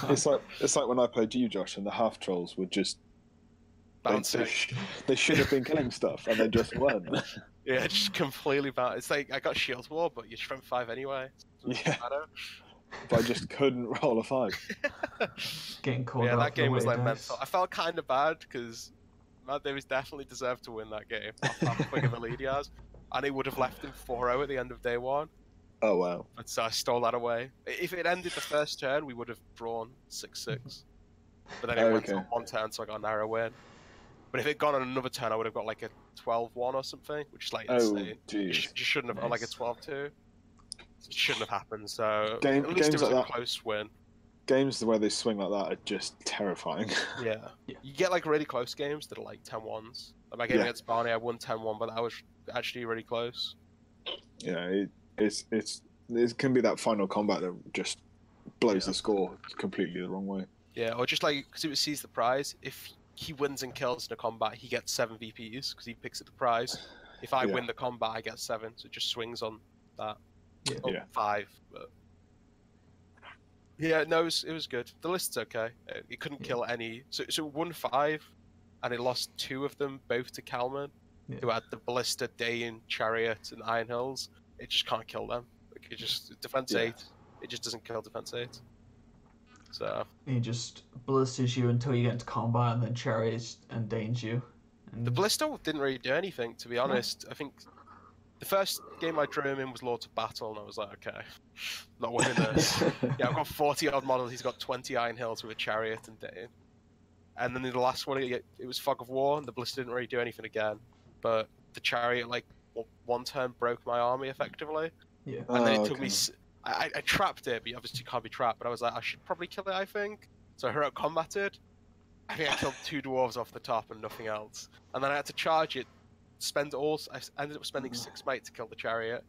Speaker 2: It's like when I played you, Josh, and the half trolls would just they should have been killing stuff, and they just weren't.
Speaker 3: Yeah, just completely bad. It's like I got shield wall, but you're strength 5 anyway.
Speaker 2: Yeah. But I just couldn't roll a 5.
Speaker 1: Getting caught.
Speaker 3: Yeah, that game was like mental. I felt kind of bad because Matt Davies definitely deserved to win that game. How quick of a lead he has, and he would have left him 4-0 at the end of day 1.
Speaker 2: Oh wow!
Speaker 3: But so I stole that away. If it ended the first turn, we would have drawn 6-6. But then it went on 1 turn, so I got a narrow win. But if it had gone on another turn, I would have got like a 12-1 or something, which is like insane. You shouldn't have, or like a 12-2. It shouldn't have happened. So at least it was a close win.
Speaker 2: Games where they swing like that are just terrifying.
Speaker 3: Yeah. You get like really close games that are like 10-1s. Like my game against Barney, I won 10-1, but that was actually really close.
Speaker 2: Yeah, it can be that final combat that just blows the score completely the wrong way.
Speaker 3: Yeah, or just like because it sees the prize. If he wins and kills in a combat, he gets 7 VPs because he picks at the prize. If I win the combat, I get 7, so it just swings on that. Yeah. 5. But... Yeah, no, it was good. The list's okay. It couldn't kill any. So it won 5, and it lost 2 of them, both to Kalman, who had the Ballista, Dane, Chariot, and Iron Hills. It just can't kill them. Like, it just defense 8. It just doesn't kill defense 8. So
Speaker 1: he just blisters you until you get into combat, and then Chariots and Danes you. And...
Speaker 3: The Ballista didn't really do anything, to be honest. I think the first game I drew him in was Lords of Battle, and I was like, okay, not winning this. Yeah, I've got 40 odd models. He's got 20 Iron Hills with a Chariot and Dane. And then in the last one, it was Fog of War, and the Ballista didn't really do anything again. But the Chariot, like, 1 turn broke my army effectively.
Speaker 1: Yeah.
Speaker 3: And then it took me... I trapped it, but you obviously can't be trapped. But I was like, I should probably kill it, I think. So I heroic combated. I think I killed 2 dwarves off the top and nothing else. And then I had to charge it, I ended up spending 6 might to kill the Chariot.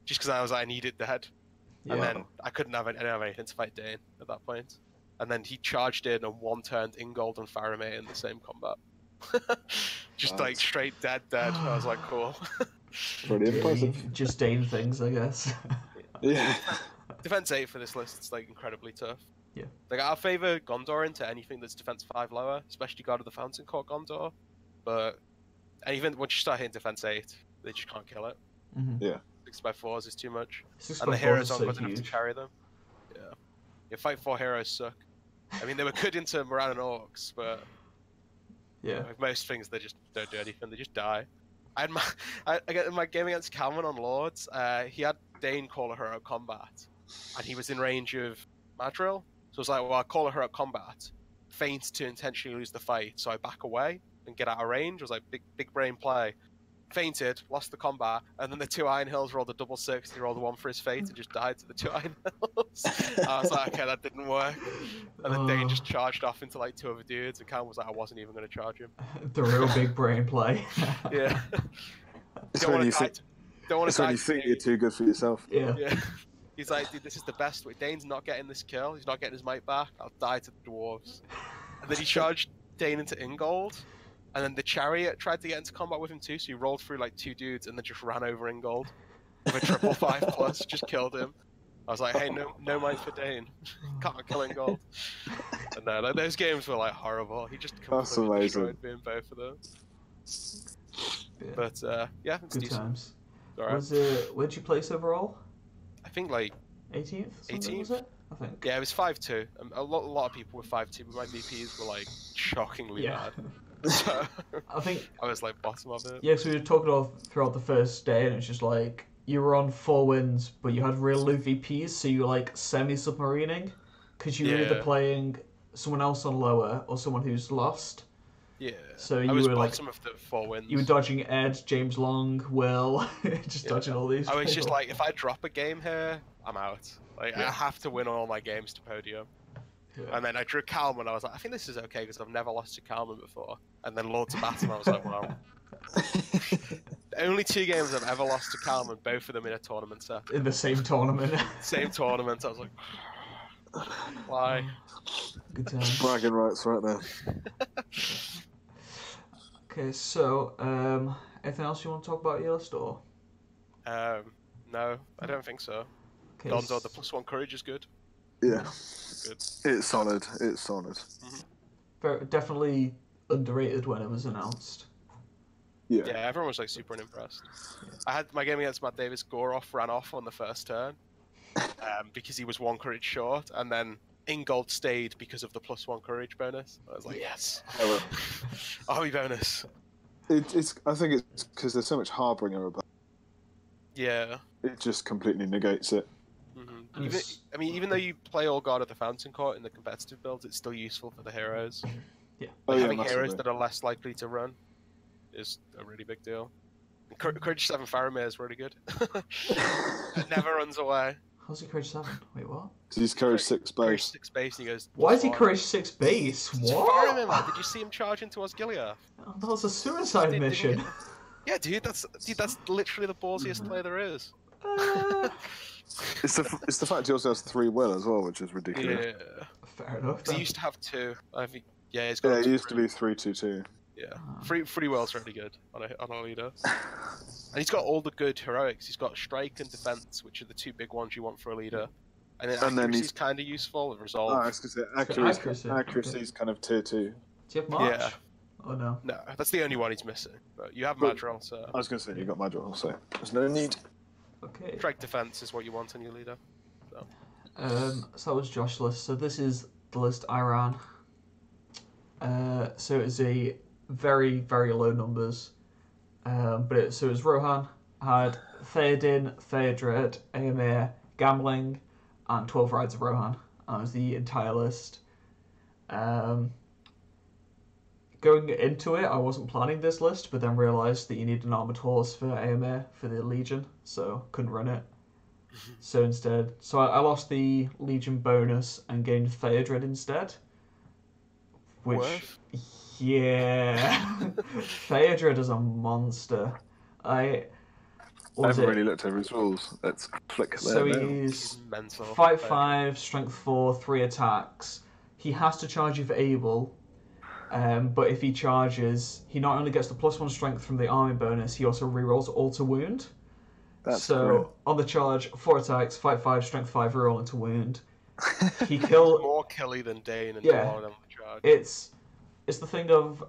Speaker 3: Just because I was like, I need it dead. Yeah. And then I didn't have anything to fight Dane at that point. And then he charged in and 1-turned Ingold and Faramir in the same combat. Just like straight dead. I was like, cool.
Speaker 2: Pretty impressive.
Speaker 1: Just Dane things, I guess.
Speaker 2: Yeah.
Speaker 3: Defense 8 for this list, it's like incredibly tough.
Speaker 1: Yeah.
Speaker 3: Like I'll favour Gondor into anything that's defense 5 lower, especially God of the Fountain Court Gondor. But even once you start hitting defense 8, they just can't kill it.
Speaker 1: Mm-hmm.
Speaker 2: Yeah.
Speaker 3: 6x4s is too much. And the heroes aren't good enough to carry them. Yeah. Your fight 4 heroes suck. I mean, they were good into Morannon Orcs, but with most things they just don't do anything. They just die. I had my game against Kalman on Lords. He had Dane call a hero combat, and he was in range of Madril. So I was like, well, I'll call a hero combat, feint to intentionally lose the fight, so I back away and get out of range. I was like, big brain play. Fainted, lost the combat, and then the 2 Iron Hills rolled a double 6. He rolled a 1 for his fate and just died to the 2 Iron Hills. I was like, okay, that didn't work. And then Dane just charged off into like 2 other dudes, and Cam was like, I wasn't even going to charge him.
Speaker 1: The real big brain play.
Speaker 3: Yeah.
Speaker 2: It's when you think you're too good for yourself.
Speaker 1: Yeah.
Speaker 3: He's like, dude, this is the best way. Dane's not getting this kill. He's not getting his might back. I'll die to the dwarves. And then he charged Dane into Ingold. And then the Chariot tried to get into combat with him too, so he rolled through like 2 dudes and then just ran over Ingold with a 5/5+, just killed him. I was like, hey, no might for Dane. Can't kill Ingold. And no, those games were like horrible. He just completely destroyed me in both of them.
Speaker 1: Yeah.
Speaker 3: But yeah, it's
Speaker 1: good
Speaker 3: decent.
Speaker 1: times.
Speaker 3: All right.
Speaker 1: Where'd you place overall?
Speaker 3: I think like
Speaker 1: 18th.
Speaker 3: 18th.
Speaker 1: Was it? I think.
Speaker 3: Yeah, it was 5-2. A lot of people were 5-2, but my VPs were like shockingly bad. So
Speaker 1: I think
Speaker 3: I was like bottom of it.
Speaker 1: Yeah, so we were talking all throughout the first day, and it's just like you were on 4 wins, but you had real low VPs, so you were like semi-submarining, because you were either playing someone else on lower or someone who's lost.
Speaker 3: Yeah.
Speaker 1: So
Speaker 3: I was bottom of the 4 wins.
Speaker 1: You were dodging Ed, James Long, Will, just dodging all these.
Speaker 3: I was just like, if I drop a game here, I'm out. Like I have to win all my games to podium. Yeah. And then I drew Kalman. I was like, I think this is okay because I've never lost to Kalman before. And then Lords of Baton, I was like, wow. The only 2 games I've ever lost to Kalman, both of them in a tournament set.
Speaker 1: In the same tournament.
Speaker 3: Same tournament. I was like, why?
Speaker 1: Good time.
Speaker 2: Bragging rights right there.
Speaker 1: Okay, so anything else you want to talk about your list, or?
Speaker 3: No, I don't think so. Okay. Gonzo, the +1 courage is good.
Speaker 2: Yeah.
Speaker 3: Good.
Speaker 2: It's solid. It's solid.
Speaker 1: Very, definitely underrated when it was announced.
Speaker 3: Yeah, everyone was like super unimpressed. I had my game against Matt Davis. Goroff ran off on the first turn because he was 1 courage short, and then Ingold stayed because of the +1 courage bonus. I was like, yes, army bonus.
Speaker 2: I think it's because there's so much Harbinger about.
Speaker 3: Yeah.
Speaker 2: It just completely negates it.
Speaker 3: Mm-hmm. Even though you play All God at the Fountain Court in the competitive builds, it's still useful for the heroes.
Speaker 1: Yeah.
Speaker 3: Having heroes that are less likely to run is a really big deal. Courage 7 Faramir is really good. It never runs away.
Speaker 1: How's he Courage 7? Wait, what?
Speaker 2: He's Courage 6 base.
Speaker 3: Courage 6 base, and he goes...
Speaker 1: Why is he Courage 6 base? What?
Speaker 3: Faramir, man. Did you see him charging towards Gilead?
Speaker 1: Oh, that was a suicide mission.
Speaker 3: Yeah, dude, that's literally the ballsiest play there is.
Speaker 2: It's the fact he also has 3 will as well, which is ridiculous.
Speaker 1: Yeah. Fair enough.
Speaker 3: He used to have 2. I think. Yeah, he's
Speaker 2: got. Yeah,
Speaker 3: it
Speaker 2: used to be 3-2-2.
Speaker 3: Yeah, free will's really good on a leader. And he's got all the good heroics. He's got strike and defense, which are the 2 big ones you want for a leader. And then accuracy's kind of useful. Resolve.
Speaker 2: Oh, I was going to say accuracy's kind of tier 2.
Speaker 1: Do you have March?
Speaker 3: Yeah.
Speaker 1: Oh no.
Speaker 3: No, that's the only one he's missing. But you have Madril, so.
Speaker 2: I was going to say you got Madril, so there's no need.
Speaker 1: Okay.
Speaker 3: Strike defense is what you want in your leader. So.
Speaker 1: So that was Josh's list. So this is the list I ran. So it's a very, very low numbers. But it was Rohan, had Theoden, Theodred, Aemir, Gambling, and 12 Rides of Rohan. That was the entire list. Going into it, I wasn't planning this list, but then realised that you need an armoured horse for Aemir for the Legion, so couldn't run it. So instead, I lost the Legion bonus and gained Theodred instead. Which, yeah, Theodred is a monster. I
Speaker 2: haven't really looked over his rules. Let's flick there.
Speaker 1: So he's 5/5, strength 4, 3 attacks. He has to charge you for able. But if he charges, he not only gets the +1 strength from the army bonus, he also rerolls all to wound.
Speaker 2: That's
Speaker 1: great. On the charge, 4 attacks, 5/5, strength 5, reroll into wound. He
Speaker 3: more killy than Dane and Dwalin on the charge.
Speaker 1: It's the thing of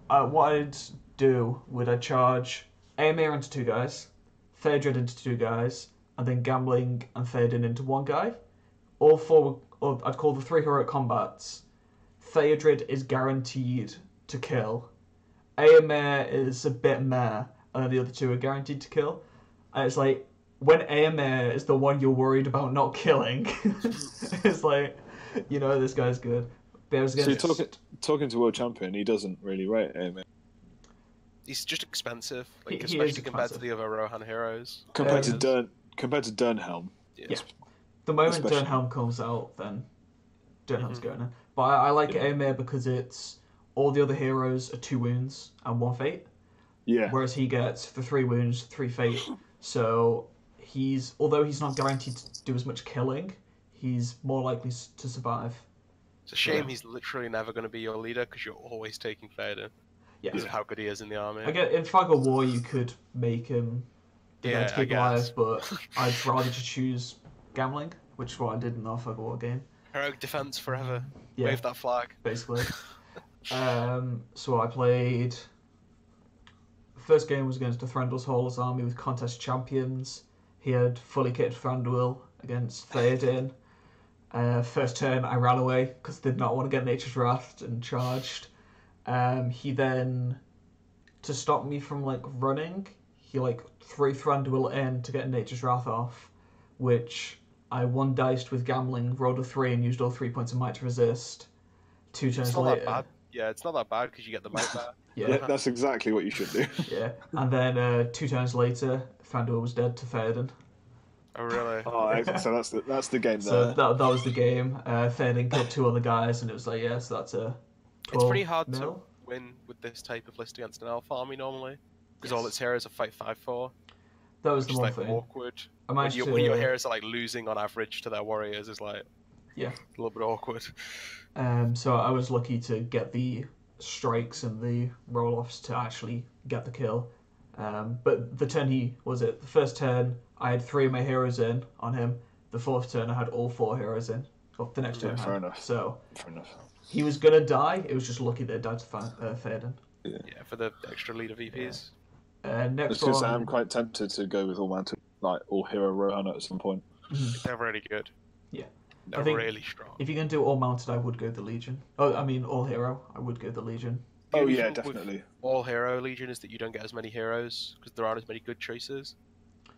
Speaker 1: what I'd do would I charge Aemir into 2 guys, Theodred into 2 guys, and then Gambling and Theoden into 1 guy. All 4, or I'd call the 3 heroic combats. Theodred is guaranteed to kill. Aemir is a bit meh, and then the other 2 are guaranteed to kill. And it's like, when Aemir is the one you're worried about not killing, it's like, this guy's good.
Speaker 2: So you're talking to World Champion, he doesn't really rate Aemir.
Speaker 3: He's just expensive, especially compared to the other Rohan heroes.
Speaker 2: Compared to Dernhelm.
Speaker 1: Yeah. The moment Dernhelm comes out, then Dernhelm's going in. But I like Aemir because it's all the other heroes are 2 wounds and 1 fate.
Speaker 2: Yeah.
Speaker 1: Whereas he gets the 3 wounds, 3 fate. So although he's not guaranteed to do as much killing, he's more likely to survive.
Speaker 3: It's a shame he's literally never going to be your leader because you're always taking Theoden. Yeah. Because of how good he is in the army.
Speaker 1: I get in Flag of War you could make him to keep alive, but I'd rather just choose Gambling, which is what I did in the Flag of War game.
Speaker 3: Heroic defense forever. Yeah, wave that flag.
Speaker 1: Basically. So I played. First game was against Thranduil's Hall's army with contest champions. He had fully kitted Thranduil against Theoden. First turn, I ran away because I did not want to get Nature's Wrath and charged. He then, to stop me from running, he like threw Thranduil in to get Nature's Wrath off, which I one-diced with gambling, rolled a 3 and used all 3 points of might to resist. 2 turns later.
Speaker 3: That bad. Yeah, it's not that bad because you get the might back.
Speaker 2: Yeah, that's exactly what you should do.
Speaker 1: Yeah, and then 2 turns later, Thranduil was dead to Theoden.
Speaker 3: Oh really?
Speaker 2: Oh, so that's the game there.
Speaker 1: So that was the game. Theoden killed 2 other guys, and it was like, yeah, so that's a 12
Speaker 3: It's pretty hard
Speaker 1: mil.
Speaker 3: to win with this type of list against an elf army normally, because all its heroes are fight 5/4.
Speaker 1: That was the one
Speaker 3: like
Speaker 1: thing.
Speaker 3: Awkward.
Speaker 1: When
Speaker 3: your heroes are like losing on average to their warriors is like
Speaker 1: a
Speaker 3: little bit awkward.
Speaker 1: So I was lucky to get the strikes and the roll-offs to actually get the kill. But the turn the first turn I had 3 of my heroes in on him. The 4th turn I had all 4 heroes in. Well, the next turn.
Speaker 2: Fair enough.
Speaker 1: So
Speaker 2: fair enough.
Speaker 1: He was gonna die. It was just lucky that it died to Theoden.
Speaker 3: Yeah, for the extra leader VPs.
Speaker 1: Next
Speaker 2: because
Speaker 1: one,
Speaker 2: I'm quite tempted to go with all mounted, like all hero Rohan at some point.
Speaker 3: They're really good.
Speaker 1: Yeah.
Speaker 3: They're really strong.
Speaker 1: If you're going to do all mounted, I would go the Legion. Oh, I mean all hero, I would go the Legion.
Speaker 2: Oh yeah, definitely.
Speaker 3: All hero Legion is that you don't get as many heroes because there aren't as many good choices.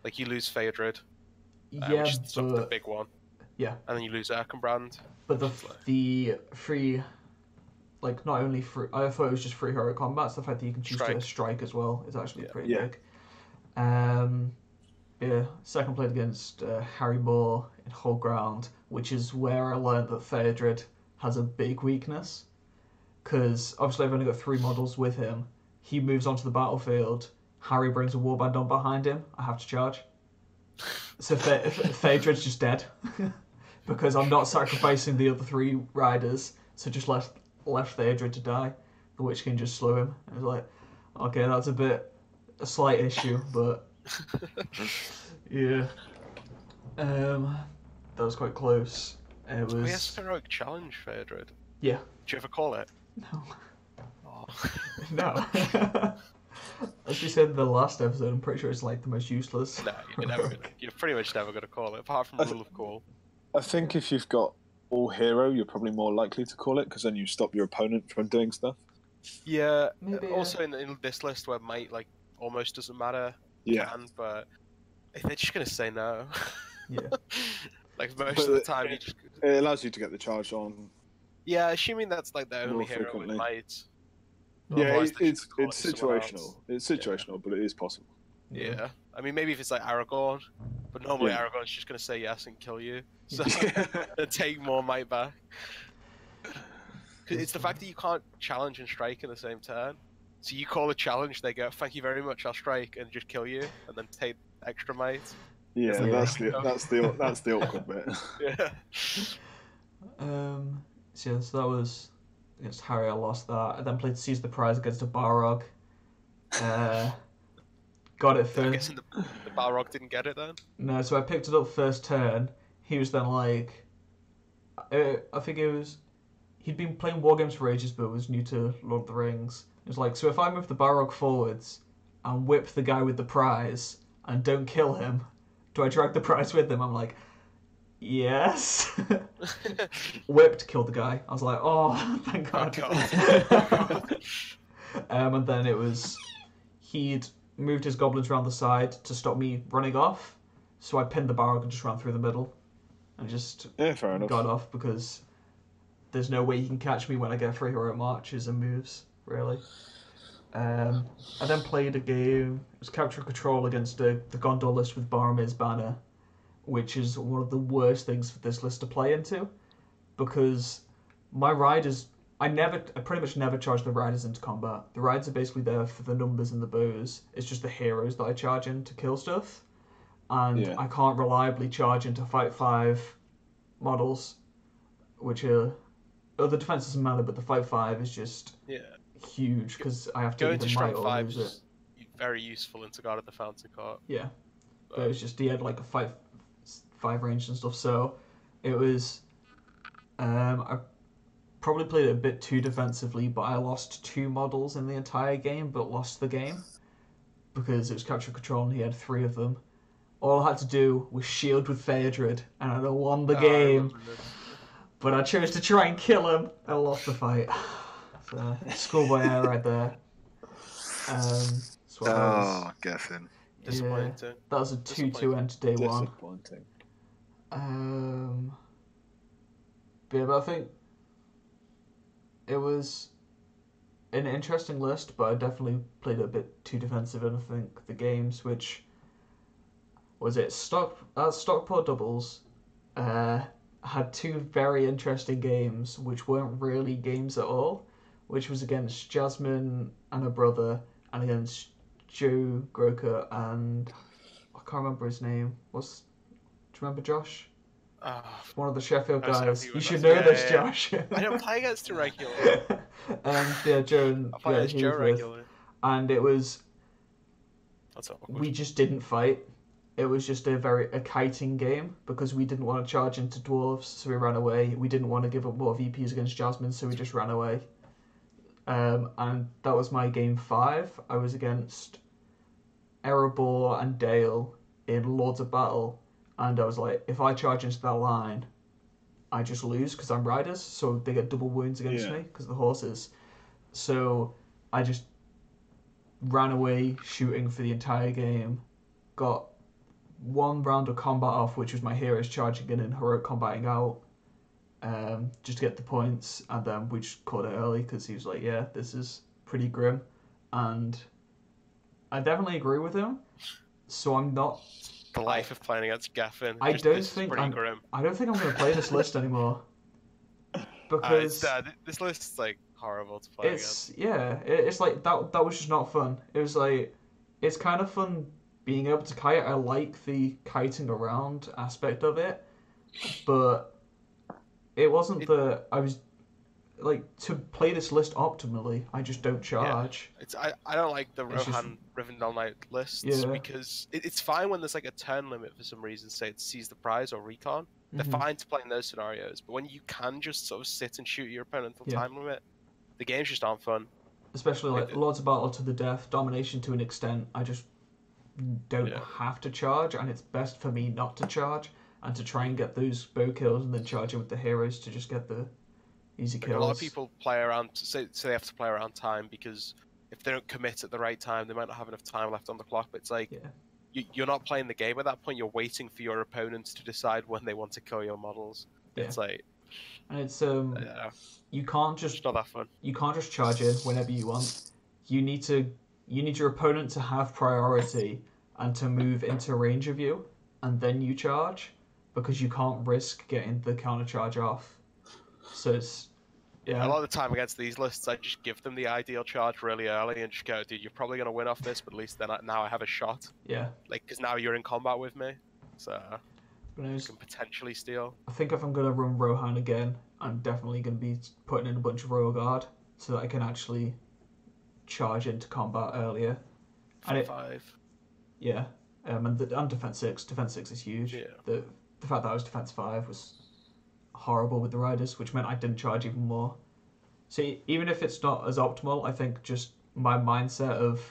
Speaker 3: Like you lose Phaedrid, which is sort of the big one.
Speaker 1: Yeah.
Speaker 3: And then you lose Erkenbrand.
Speaker 1: But the free, like not only free, I thought it was just free hero combat. So the fact that you can choose to strike as well is actually pretty big. Second played against Harry Moore in Hull Ground, which is where I learned that Phaedrid has a big weakness. Because obviously I've only got 3 models with him. He moves onto the battlefield. Harry brings a warband on behind him. I have to charge. So Phaedrid's just dead. Because I'm not sacrificing the other 3 riders. So just left Phaedrid to die. The Witch can just slow him. I was like, okay, that's a slight issue, but yeah. That was quite close. It was...
Speaker 3: We have heroic challenge, Phaedrid.
Speaker 1: Yeah.
Speaker 3: Did you ever call it?
Speaker 1: No.
Speaker 3: Oh.
Speaker 1: No. As we said in the last episode, I'm pretty sure it's like the most useless.
Speaker 3: No, you're pretty much never going to call it, apart from rule of call.
Speaker 2: I think if you've got all hero, you're probably more likely to call it, because then you stop your opponent from doing stuff.
Speaker 3: Yeah, maybe, also in this list where might like almost doesn't matter.
Speaker 2: Yeah.
Speaker 3: But they're just going to say no.
Speaker 1: Yeah.
Speaker 3: Like most of the time,
Speaker 2: it allows you to get the charge on.
Speaker 3: Yeah, assuming that's like the only hero with might.
Speaker 2: Yeah, it's situational. It's situational, but it is possible.
Speaker 3: Yeah. I mean, maybe if it's like Aragorn, but normally Aragorn's just going to say yes and kill you. So take more might back. It's the fact that you can't challenge and strike in the same turn. So you call a challenge, they go, "Thank you very much, I'll strike," and just kill you, and then take extra might.
Speaker 2: Yeah, that's the awkward bit.
Speaker 3: Yeah.
Speaker 1: So that was against Harry. I lost that. I then played Seize the Prize against a Balrog. Got it first.
Speaker 3: I'm guessing the Balrog didn't get it then?
Speaker 1: No, so I picked it up first turn. He was then like... I think it was... He'd been playing War Games for ages, but was new to Lord of the Rings. It was like, so if I move the Balrog forwards and whip the guy with the prize and don't kill him, do I drag the prize with him? I'm like, yes. Whipped, killed the guy. I was like, oh, thank God. And then it was... He'd moved his goblins around the side to stop me running off. So I pinned the Balrog and just ran through the middle. And just got off because there's no way he can catch me when I get 3 hero marches and moves, really. I then played a game, it was Capture Control against the Gondor list with Boromir's Banner, which is one of the worst things for this list to play into, because my riders, I pretty much never charge the riders into combat. The riders are basically there for the numbers and the bows. It's just the heroes that I charge in to kill stuff. And I can't reliably charge into fight 5 models, which are... the defense doesn't matter, but the fight 5 is just huge, because I have to
Speaker 3: either might or lose it. Very useful into Guard of the Fountain Court.
Speaker 1: Yeah. But it was just, he had like a 5 range and stuff, so it was... I probably played it a bit too defensively, but I lost 2 models in the entire game, but lost the game. Because it was Capture Control and he had 3 of them. All I had to do was shield with Phaedrid, and I'd have won the game. But I chose to try and kill him, and I lost the fight. So, schoolboy error right there.
Speaker 2: Gethin.
Speaker 3: Disappointing.
Speaker 1: Yeah, that was a 2-2 end day one.
Speaker 2: Disappointing.
Speaker 1: But I think it was an interesting list, but I definitely played a bit too defensive, and I think the games which was it Stockport doubles had two very interesting games which weren't really games at all, which was against Jasmine and her brother and against Joe Groker and I can't remember his name. Do you remember Josh? One of the Sheffield guys. You should know this, Josh.
Speaker 3: I don't play against him regularly.
Speaker 1: Yeah, Joe and
Speaker 3: I play against Joe regularly.
Speaker 1: And it was we just didn't fight. It was just a kiting game because we didn't want to charge into dwarves, so we ran away. We didn't want to give up more VPs against Jasmine, so we just ran away. And that was my game 5. I was against Erebor and Dale in Lords of Battle, and I was like, if I charge into that line, I just lose because I'm riders, so they get double wounds against me because of the horses. So I just ran away shooting for the entire game, got one round of combat off, which was my heroes charging in and heroic combating out, just to get the points, and then we just called it early because he was like, yeah, this is pretty grim, and I definitely agree with him. So I'm not
Speaker 3: the life of playing against Gethin.
Speaker 1: I don't think I'm going to play this list anymore because
Speaker 3: this list is like horrible to play against.
Speaker 1: It's like that was just not fun. It was like it's kind of fun being able to kite. I like the kiting around aspect of it, but it wasn't I was like to play this list optimally. I just don't charge.
Speaker 3: Yeah. I don't like the Rohan Rivendell Knight lists because it's fine when there's like a turn limit for some reason. Say it's Seize the Prize or Recon. They're fine to play in those scenarios, but when you can just sort of sit and shoot your opponent until time limit, the games just aren't fun.
Speaker 1: Especially like Lords of Battle to the death, Domination to an extent. I just don't have to charge, and it's best for me not to charge and to try and get those bow kills and then charge in with the heroes to just get the easy kills.
Speaker 3: A lot of people play around, so they have to play around time because if they don't commit at the right time, they might not have enough time left on the clock. But it's like you're not playing the game at that point. You're waiting for your opponents to decide when they want to kill your models. Yeah. It's like,
Speaker 1: and it's you can't just
Speaker 3: it's not that fun.
Speaker 1: You can't just charge in whenever you want. You need your opponent to have priority and to move into range of you, and then you charge, because you can't risk getting the counter charge off. So it's
Speaker 3: a lot of the time against these lists, I just give them the ideal charge really early and just go, dude, you're probably going to win off this, but at least then now I have a shot.
Speaker 1: Yeah.
Speaker 3: Like, because now you're in combat with me, so you can potentially steal.
Speaker 1: I think if I'm going to run Rohan again, I'm definitely going to be putting in a bunch of Royal Guard so that I can actually charge into combat earlier. And
Speaker 3: 5.
Speaker 1: Yeah. And Defense 6. Defense 6 is huge. Yeah. The fact that I was Defense 5 was horrible with the riders, which meant I didn't charge even more. So even if it's not as optimal, I think just my mindset of,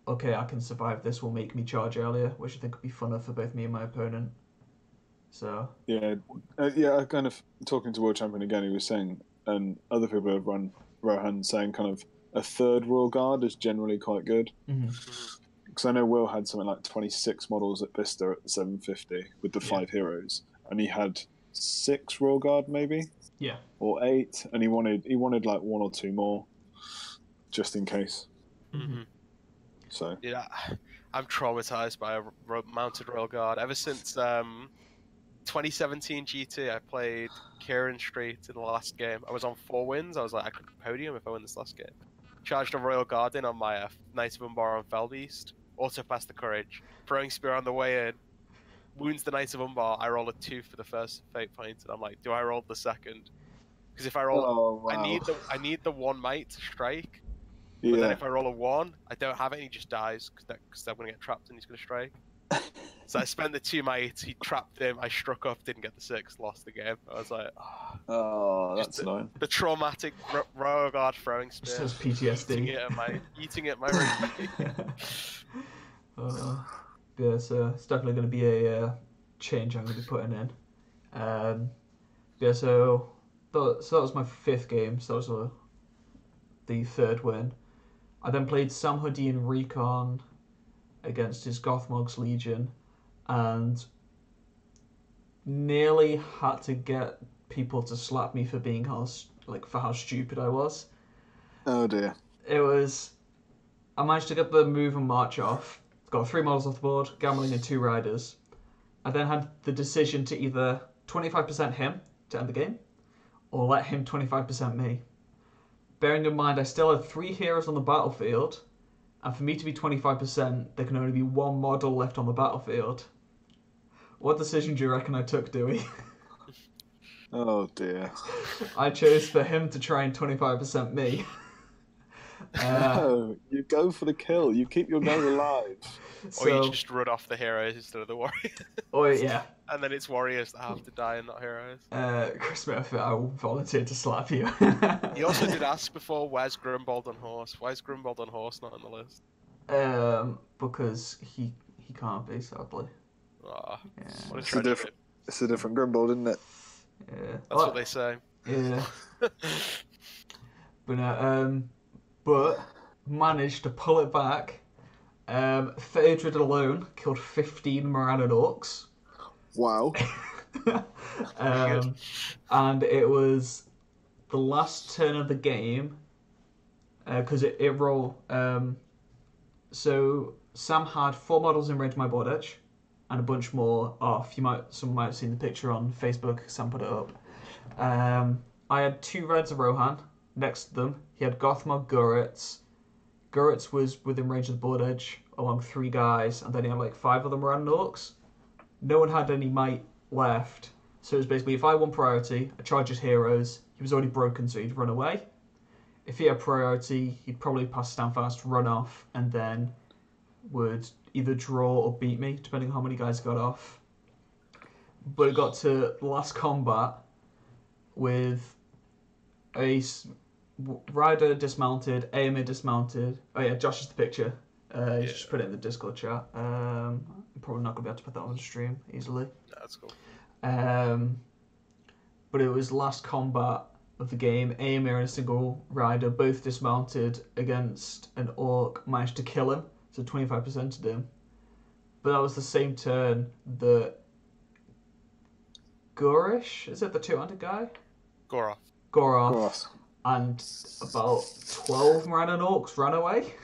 Speaker 1: okay, I can survive this will make me charge earlier, which I think would be funner for both me and my opponent. So
Speaker 2: I kind of talking to World Champion again, he was saying, and other people have run Rohan, saying kind of a third Royal Guard is generally quite good. Because I know Will had something like 26 models at Bicester at the 750 with the 5 heroes, and he had 6 Royal Guard maybe, or 8, and he wanted like 1 or 2 more, just in case. So
Speaker 3: I'm traumatized by a mounted Royal Guard ever since 2017 GT. I played Kieran Street in the last game. I was on 4 wins. I was like, I could podium if I win this last game. Charged a Royal Guard in on my Knight of Umbar on Felbeast. Also passed the Courage. Throwing Spear on the way in. Wounds the Knight of Umbar. I roll a 2 for the first fate point, and I'm like, do I roll the second? Because if I roll, I need the 1 might to strike. But then if I roll a 1, I don't have it, and he just dies because I'm gonna get trapped and he's gonna strike. So I spent the 2 might. He trapped him. I struck up, didn't get the 6, lost the game. I was like,
Speaker 2: that's annoying.
Speaker 3: The traumatic Royal Guard throwing spear.
Speaker 1: Just PTSD.
Speaker 3: Eating it at my ring.
Speaker 1: Yeah, so it's definitely going to be a change I'm going to be putting in. So that was my 5th game. So that was the 3rd win. I then played Sam Hoodie in Recon against his Gothmog's Legion, and nearly had to get people to slap me for being for how stupid I was.
Speaker 2: Oh dear.
Speaker 1: It was. I managed to get the move and march off. Got 3 models off the board, gambling and 2 riders. I then had the decision to either 25% him to end the game, or let him 25% me. Bearing in mind I still had 3 heroes on the battlefield, and for me to be 25%, there can only be 1 model left on the battlefield. What decision do you reckon I took, Dewi?
Speaker 2: Oh dear.
Speaker 1: I chose for him to try and 25% me.
Speaker 2: No, you go for the kill. You keep your guys alive.
Speaker 3: Or you just run off the heroes instead of the warriors.
Speaker 1: Oh yeah.
Speaker 3: And then it's warriors that have to die and not heroes.
Speaker 1: Chris Murphy, I will volunteer to slap you.
Speaker 3: He also did ask before, where's Grunwald on horse? Why is Grunwald on horse not on the list?
Speaker 1: Because he can't be, sadly.
Speaker 3: Oh,
Speaker 1: Yeah.
Speaker 2: It's a different Grunwald, isn't it?
Speaker 1: Yeah.
Speaker 3: That's what they say.
Speaker 1: Yeah. But no, but managed to pull it back. Phaedrid alone killed 15 Morannon Orcs.
Speaker 2: Wow.
Speaker 1: And it was the last turn of the game, because it rolled. So Sam had 4 models in range of my board edge, and a bunch more off. Someone might have seen the picture on Facebook. Sam put it up. I had 2 reds of Rohan next to them. He had Gothmog Gurritz. Gurritz was within range of the board edge along 3 guys, and then he had like 5 of them Morannon Orcs. No one had any might left, so it was basically if I won priority, I charged his heroes. He was already broken, so he'd run away. If he had priority, he'd probably pass stand fast, run off, and then would either draw or beat me, depending on how many guys got off. But it got to the last combat with a rider dismounted, AMA dismounted. Oh yeah, Josh is the picture. Just put it in the Discord chat. I'm probably not going to be able to put that on the stream easily.
Speaker 3: That's cool.
Speaker 1: But it was last combat of the game. AMA and a single rider, both dismounted against an orc, managed to kill him, so 25%ed him. But that was the same turn that Gorish, is it the 200 guy? Goroth. And about 12 Morannon Orcs ran away.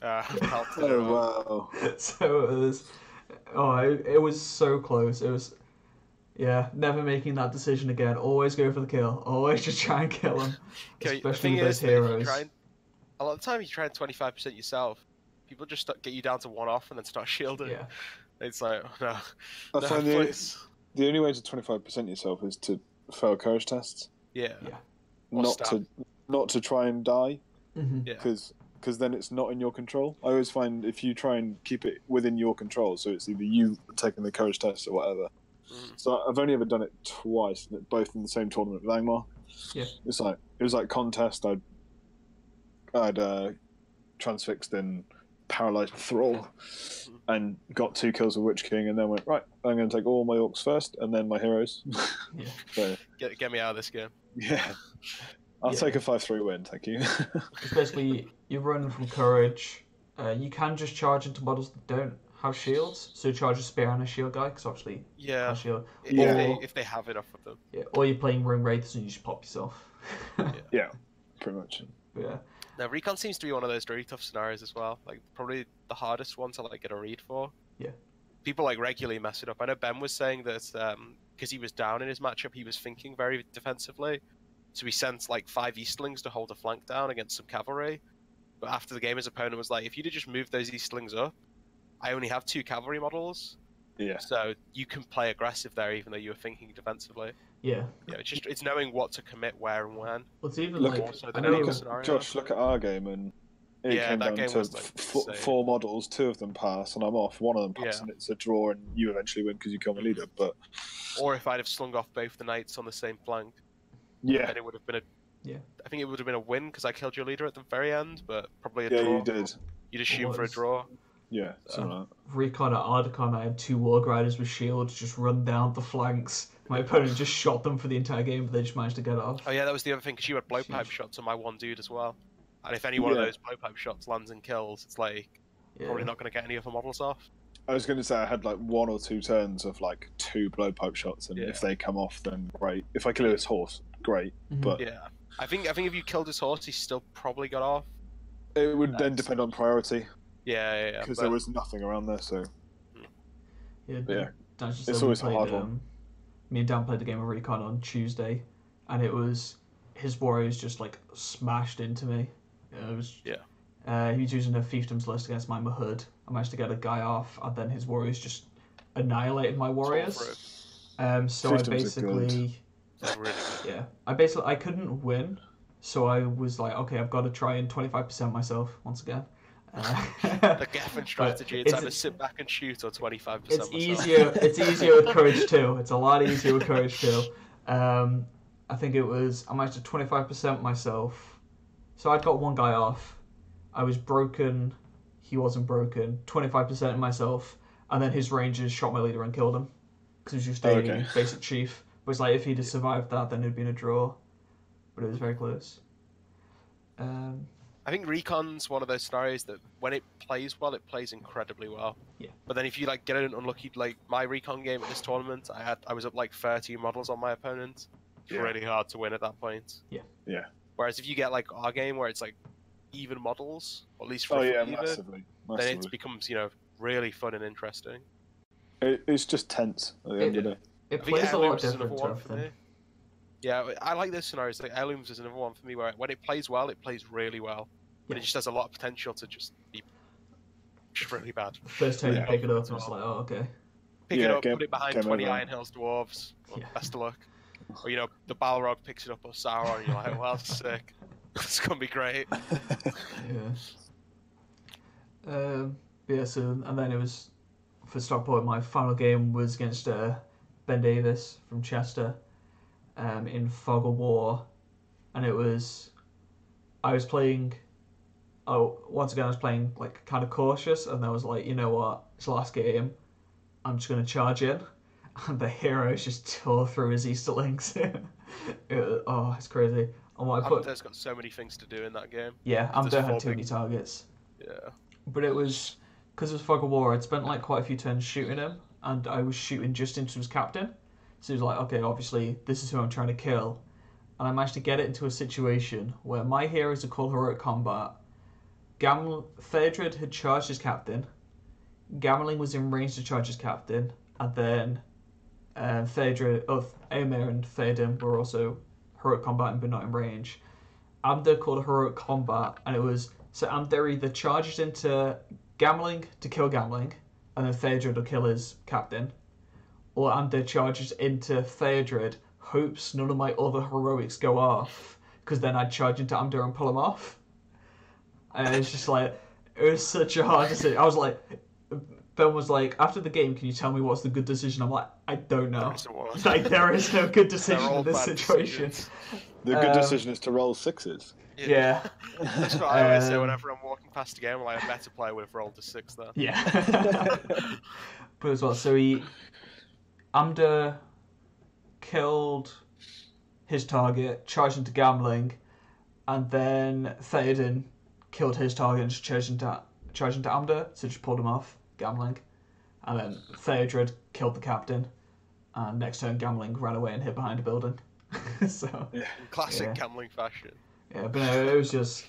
Speaker 2: Oh wow!
Speaker 1: So it was so close. It was, never making that decision again. Always go for the kill. Always just try and kill them. Especially with those heroes.
Speaker 3: A lot of the time, you try and 25% yourself. People just get you down to 1 off and then start shielding.
Speaker 1: Yeah.
Speaker 3: It's like, no.
Speaker 2: I find the only way to 25% yourself is to fail courage tests.
Speaker 3: Yeah.
Speaker 2: Not to try and die.
Speaker 1: Mm-hmm.
Speaker 3: Yeah.
Speaker 2: Because then it's not in your control. I always find if you try and keep it within your control, so it's either you taking the courage test or whatever. So I've only ever done it twice, both in the same tournament with Angmar.
Speaker 1: Yeah.
Speaker 2: It was like contest. I'd transfixed and paralysed Thrall, and got 2 kills with Witch King, and then went right. I'm going to take all my orcs first, and then my heroes.
Speaker 1: Yeah.
Speaker 3: So, get me out of this game.
Speaker 2: Yeah. I'll take a 5-3 win, thank you.
Speaker 1: Especially you run from courage. You can just charge into models that don't have shields, so charge a spear and a shield guy, because obviously has shield.
Speaker 3: If they have enough of them.
Speaker 1: Yeah, or you're playing Ring Wraiths and you just pop yourself.
Speaker 2: Yeah, pretty much.
Speaker 1: Yeah.
Speaker 3: Now Recon seems to be one of those really tough scenarios as well. Like probably the hardest one to like get a read for.
Speaker 1: Yeah.
Speaker 3: People like regularly mess it up. I know Ben was saying that because he was down in his matchup, he was thinking very defensively. So he sent like 5 Eastlings to hold a flank down against some cavalry. But after the game, his opponent was like, if you'd have just moved those Eastlings up, I only have 2 cavalry models.
Speaker 2: Yeah.
Speaker 3: So you can play aggressive there, even though you were thinking defensively.
Speaker 1: Yeah.
Speaker 3: Yeah. It's knowing what to commit where and when.
Speaker 1: Well, it's even
Speaker 2: Josh, look at our game, and it came down to 4 models. 2 of them pass, and I'm off. 1 of them pass, and it's a draw, and you eventually win because you kill my leader. But
Speaker 3: or if I'd have slung off both the knights on the same flank.
Speaker 2: Yeah.
Speaker 3: Then it would have been I think it would have been a win because I killed your leader at the very end, but probably a draw.
Speaker 2: Yeah, you did.
Speaker 3: You'd assume for a draw.
Speaker 2: Yeah,
Speaker 1: Recon at Ardacon, I had 2 Warg Riders with shields just run down the flanks. My opponent just shot them for the entire game, but they just managed to get off.
Speaker 3: Oh yeah, that was the other thing, because you had blowpipe shots on my 1 dude as well. And if any one of those blowpipe shots lands and kills, it's like probably not going to get any other models off.
Speaker 2: I was going to say I had like 1 or 2 turns of like 2 blowpipe shots, and if they come off, then great. If I kill his horse, great. But
Speaker 3: yeah, I think if you killed his horse, he still probably got off.
Speaker 2: It would then depend on priority.
Speaker 3: Yeah.
Speaker 2: Because there was nothing around there, so.
Speaker 1: Yeah.
Speaker 2: It's always a hard one.
Speaker 1: Me and Dan played the game of Recon on Tuesday, and it was his warriors just like smashed into me. It was he was using a fiefdom's list against my Mahud. I managed to get a guy off, and then his warriors just annihilated my warriors. So I basically, I couldn't win. So I was like, okay, I've got to try and 25% myself once again.
Speaker 3: The Gethin strategy, it's either sit back and shoot or 25%.
Speaker 1: It's easier. It's easier with Courage 2. It's a lot easier with Courage 2. I think it was I managed to 25% myself. So I'd got one guy off. I was broken. He wasn't broken. 25% myself, and then his rangers shot my leader and killed him because he was just a basic chief. But it's like if he'd have survived that, then it'd been a draw. But it was very close.
Speaker 3: I think Recon's one of those scenarios that when it plays well, it plays incredibly well.
Speaker 1: Yeah.
Speaker 3: But then if you like get an unlucky, like my Recon game at this tournament, I was up like 30 models on my opponent. It's really hard to win at that point.
Speaker 2: Yeah.
Speaker 3: Whereas if you get like our game where it's like even models, or at least for
Speaker 2: massively.
Speaker 3: Then it becomes really fun and interesting.
Speaker 2: It's just tense at the end of the day.
Speaker 1: It plays a lot different to everything.
Speaker 3: Yeah, I like those scenarios. Like Heirlooms is another one for me where when it plays well, it plays really well. But it just has a lot of potential to just be just really bad.
Speaker 1: First time you pick it up, and it's like, oh, okay.
Speaker 3: Pick it up, put it behind 20 Iron Hills Dwarves. Well, best of luck. Or, the Balrog picks it up or Sauron, and you're like, well, that's sick. It's going to be great.
Speaker 1: So, and then it was, for Stockport, my final game was against Ben Davis from Chester. In Fog of War, and I was playing like kind of cautious, and I was like, you know what, it's the last game, I'm just going to charge in, and the heroes just tore through his Easterlings. It's crazy. And
Speaker 3: Amder's got so many things to do in that game.
Speaker 1: Yeah, Amder had too many targets.
Speaker 3: Yeah.
Speaker 1: But it was, because it was Fog of War, I'd spent like quite a few turns shooting him, and I was shooting just into his captain. So he was like, okay, obviously, this is who I'm trying to kill. And I managed to get it into a situation where my heroes are called Heroic Combat. Theodred had charged his captain. Gamelin was in range to charge his captain. And then Eomer and Theoden were also Heroic Combat but not in range. Amder called Heroic Combat, and it was... So Amder either charges into Gamelin to kill Gamelin, and then Theodred will kill his captain. Or Amder charges into Theodred, hopes none of my other heroics go off, because then I'd charge into Amder and pull him off. And it's just like, it was such a hard decision. I was like, Ben was like, after the game, can you tell me what's the good decision? I'm like, I don't know. There is no good decision in this situation.
Speaker 2: The good decision is to roll 6s.
Speaker 1: Yeah.
Speaker 3: That's what I always say whenever I'm walking past a game. I'm like, a better player would have rolled a 6 there.
Speaker 1: Yeah. But as well, so Amder killed his target, charged into Gamelin, and then Theoden killed his target and just charged into Amder, so just pulled him off, Gamelin. And then Theodred killed the captain, and next turn Gamelin ran away and hid behind a building. So
Speaker 3: classic Gamelin fashion.
Speaker 1: Yeah, but no, it was just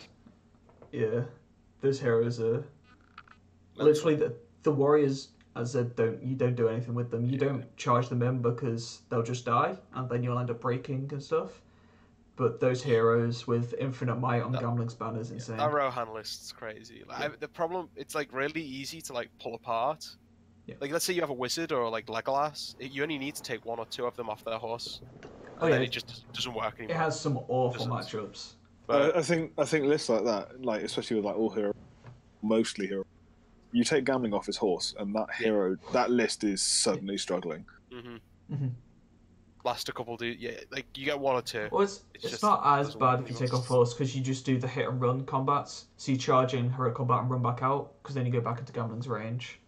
Speaker 1: those heroes are literally the warriors. As I said, you don't do anything with them. You don't charge them in because they'll just die, and then you'll end up breaking and stuff. But those heroes with infinite might on Gamelin's banner is insane.
Speaker 3: That Rohan list's crazy. The problem, it's like really easy to like pull apart. Yeah. Like let's say you have a wizard or like Legolas, you only need to take 1 or 2 of them off their horse, and then it just doesn't work anymore.
Speaker 1: It has some awful matchups.
Speaker 2: But I think lists like that, like especially with like all hero, mostly hero. You take Gamelin off his horse, and that hero, that list is suddenly struggling.
Speaker 3: Last a couple, like you get 1 or 2.
Speaker 1: Well, it's not as bad if you take off horse because you just do the hit and run combats. So you charge in heroic combat and run back out because then you go back into Gamelin's range.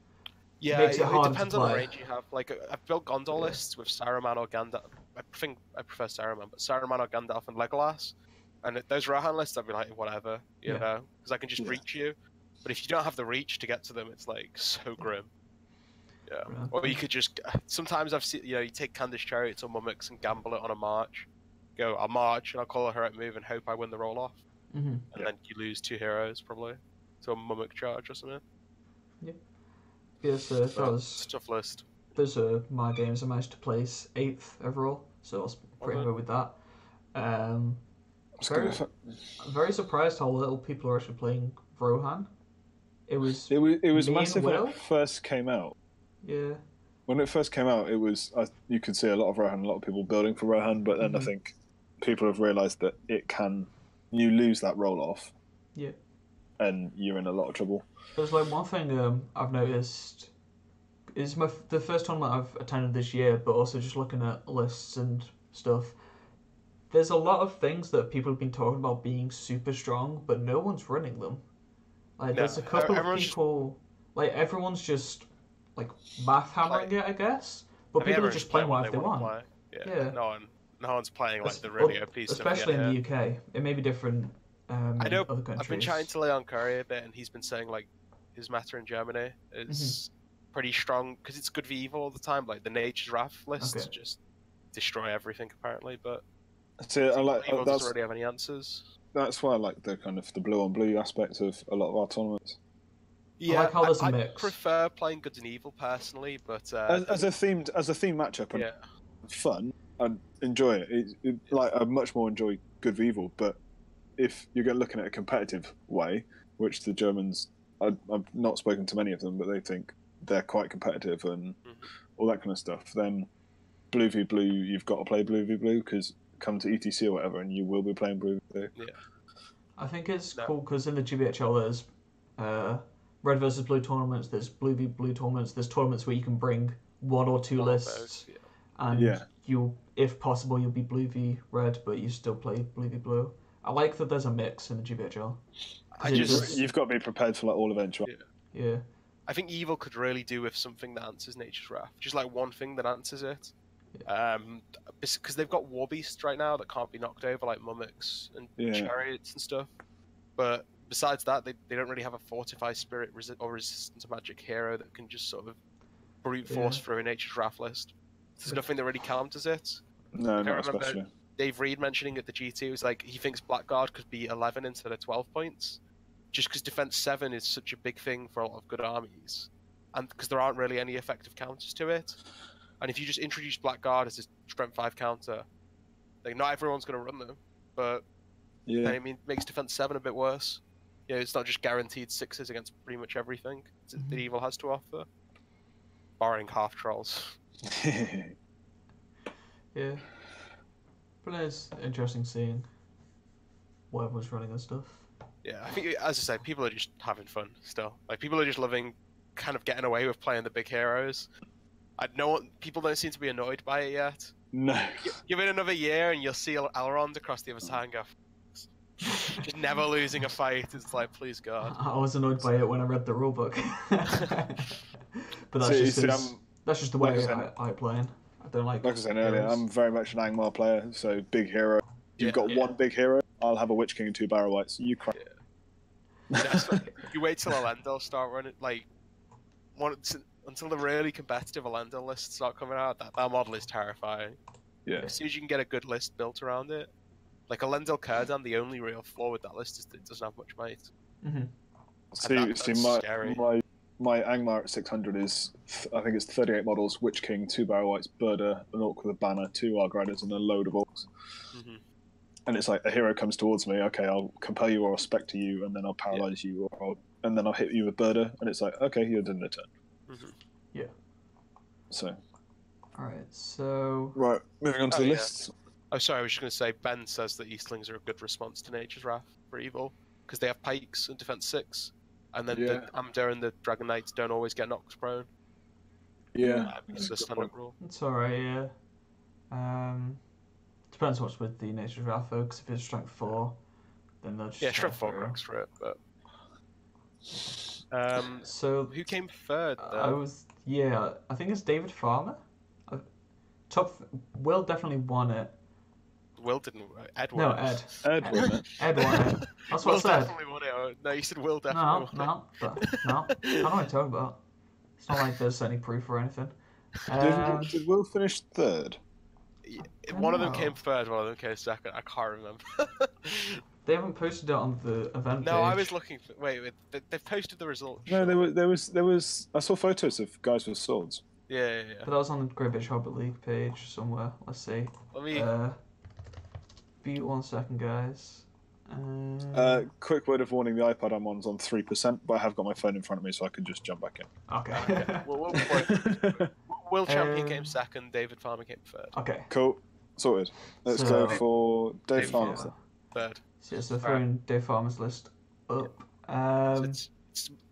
Speaker 3: Yeah, it depends on the range you have. Like I've built Gondor lists with Saruman or Gandalf. I think I prefer Saruman, but Saruman or Gandalf and Legolas. And those Rohan lists, I'd be like, whatever, you know, because I can just reach you. But if you don't have the reach to get to them, it's like so grim. Yeah.
Speaker 1: Right.
Speaker 3: Or you could just sometimes I've seen you take Candice Chariots or Mummix and gamble it on a march. Go, I'll march and I'll call a heroic move and hope I win the roll off. And then you lose 2 heroes probably to a Mummic charge or something.
Speaker 1: Yep. Yeah, so that was
Speaker 3: a tough list.
Speaker 1: Those are my games. I managed to place 8th overall, so I was pretty happy with that. Very surprised how little people are actually playing Rohan. It was
Speaker 2: massive when it first came out.
Speaker 1: Yeah.
Speaker 2: When it first came out, it was you could see a lot of Rohan, a lot of people building for Rohan, but then I think people have realised that you lose that roll off.
Speaker 1: Yeah.
Speaker 2: And you're in a lot of trouble.
Speaker 1: There's like one thing I've noticed is the first tournament I've attended this year, but also just looking at lists and stuff. There's a lot of things that people have been talking about being super strong, but no one's running them. Like there's a couple of people, like everyone's just like math hammering it, I guess. But people are just playing whatever they want.
Speaker 3: Yeah. No one's playing like the really OP stuff.
Speaker 1: Especially in the UK. It may be different.
Speaker 3: I know.
Speaker 1: Other countries.
Speaker 3: I've been chatting to Leon Curry a bit, and he's been saying like his meta in Germany is pretty strong because it's good v evil all the time. Like the Nature's Wrath lists just destroy everything apparently, but
Speaker 2: I like
Speaker 3: evil doesn't really have any answers.
Speaker 2: That's why I like the kind of the blue on blue aspect of a lot of our tournaments.
Speaker 3: Yeah,
Speaker 1: I like how there's a mix.
Speaker 3: I prefer playing good and evil personally, but
Speaker 2: as a themed matchup and fun, I enjoy it. I much more enjoy good v evil, but if you're looking at a competitive way, which the Germans, I've not spoken to many of them, but they think they're quite competitive and all that kind of stuff, then blue v blue, you've got to play blue v blue because come to ETC or whatever and you will be playing blue v blue.
Speaker 3: Yeah.
Speaker 1: I think it's cool because in the GBHL there's red versus blue tournaments, there's blue v blue tournaments, there's tournaments where you can bring 1 or 2 lists and if possible you'll be blue v red, but you still play blue v blue. I like that there's a mix in the GBHL.
Speaker 2: You've got to be prepared for all events, right?
Speaker 1: Yeah.
Speaker 3: I think evil could really do with something that answers Nature's Wrath. Just like one thing that answers it. Because they've got War Beasts right now that can't be knocked over, like Mummix and Chariots and stuff. But besides that, they don't really have a Fortify Spirit or Resistant to Magic hero that can just sort of brute force through a Nature's Wrath list. There's nothing that really counters it.
Speaker 2: No, not especially.
Speaker 3: Dave Reed mentioning at the GT was like he thinks Blackguard could be 11 instead of 12 points, just because defense 7 is such a big thing for a lot of good armies, and because there aren't really any effective counters to it. And if you just introduce Blackguard as a strength 5 counter, like not everyone's going to run them, but I mean, it makes defense 7 a bit worse. It's not just guaranteed 6s against pretty much everything that evil has to offer, barring half trolls.
Speaker 1: Yeah. But it's interesting seeing what everyone's running and stuff.
Speaker 3: Yeah, I think, as I say, people are just having fun still. Like, people are just loving kind of getting away with playing the big heroes. People don't seem to be annoyed by it yet.
Speaker 2: No.
Speaker 3: Give it another year and you'll see Elrond across the other side and go, just never losing a fight. It's like, please God.
Speaker 1: I was annoyed by it when I read the rulebook. But that's just the way I play. I don't like.
Speaker 2: Like I said earlier, I'm very much an Angmar player, so big hero. You've got one big hero. I'll have a Witch King and 2 Barrow Whites. You cry.
Speaker 3: You wait till Elendil start running, until the really competitive Elendil lists start coming out. That model is terrifying.
Speaker 2: Yeah.
Speaker 3: As soon as you can get a good list built around it, like Elendil Kurdan, the only real flaw with that list is that it doesn't have much might.
Speaker 2: My Angmar at 600 is, I think it's 38 models, Witch King, 2 Barrow Whites, Birder, an Orc with a banner, 2 Arg Riders, and a load of Orcs. And it's like, a hero comes towards me, okay, I'll compel you or I'll spectre you, and then I'll paralyze you, and then I'll hit you with Birder, and it's like, okay, you're done in a turn.
Speaker 1: Yeah.
Speaker 2: So.
Speaker 1: Alright, so...
Speaker 2: Right, moving on to the lists.
Speaker 3: Oh, sorry, I was just going to say, Ben says that Eastlings are a good response to Nature's Wrath for evil, because they have pikes and defense 6. And then the Amda and the Dragon Knights don't always get knocked prone.
Speaker 2: Yeah.
Speaker 3: It's the standard rule.
Speaker 1: It's alright, yeah. Depends what's with the Nature's Wrath though, because if it's strength 4, then they'll just...
Speaker 3: Yeah, strength 4 works for it, but...
Speaker 1: so...
Speaker 3: Who came third, though?
Speaker 1: I think it's David Farmer. Will definitely won it.
Speaker 3: Will didn't. Ed won.
Speaker 1: No, Ed.
Speaker 2: Ed won it.
Speaker 1: Ed won it. That's what
Speaker 3: Will
Speaker 1: I said.
Speaker 3: definitely won it. No, you said Will definitely won it.
Speaker 1: No. What am I talking about? It's not like there's any proof or anything.
Speaker 2: Did Will finish third?
Speaker 3: One of them came third, one of them came second. I can't remember.
Speaker 1: They haven't posted it on the event page.
Speaker 3: No, I was looking for. Wait. They've posted the results.
Speaker 2: No, there was. I saw photos of guys with swords.
Speaker 3: Yeah.
Speaker 1: But that was on the Great British Hobbit League page somewhere. Let's see.
Speaker 3: Let me.
Speaker 1: Be 1 second, guys.
Speaker 2: Quick word of warning: the iPad I'm on's on 3%, but I have got my phone in front of me, so I can just jump back in.
Speaker 1: Okay.
Speaker 3: Will Champion came second. David Farmer came third.
Speaker 1: Okay.
Speaker 2: Cool. Sorted. Let's go for Dave Farmer.
Speaker 3: Third.
Speaker 1: So throwing Dave Farmer's list up.
Speaker 3: So it's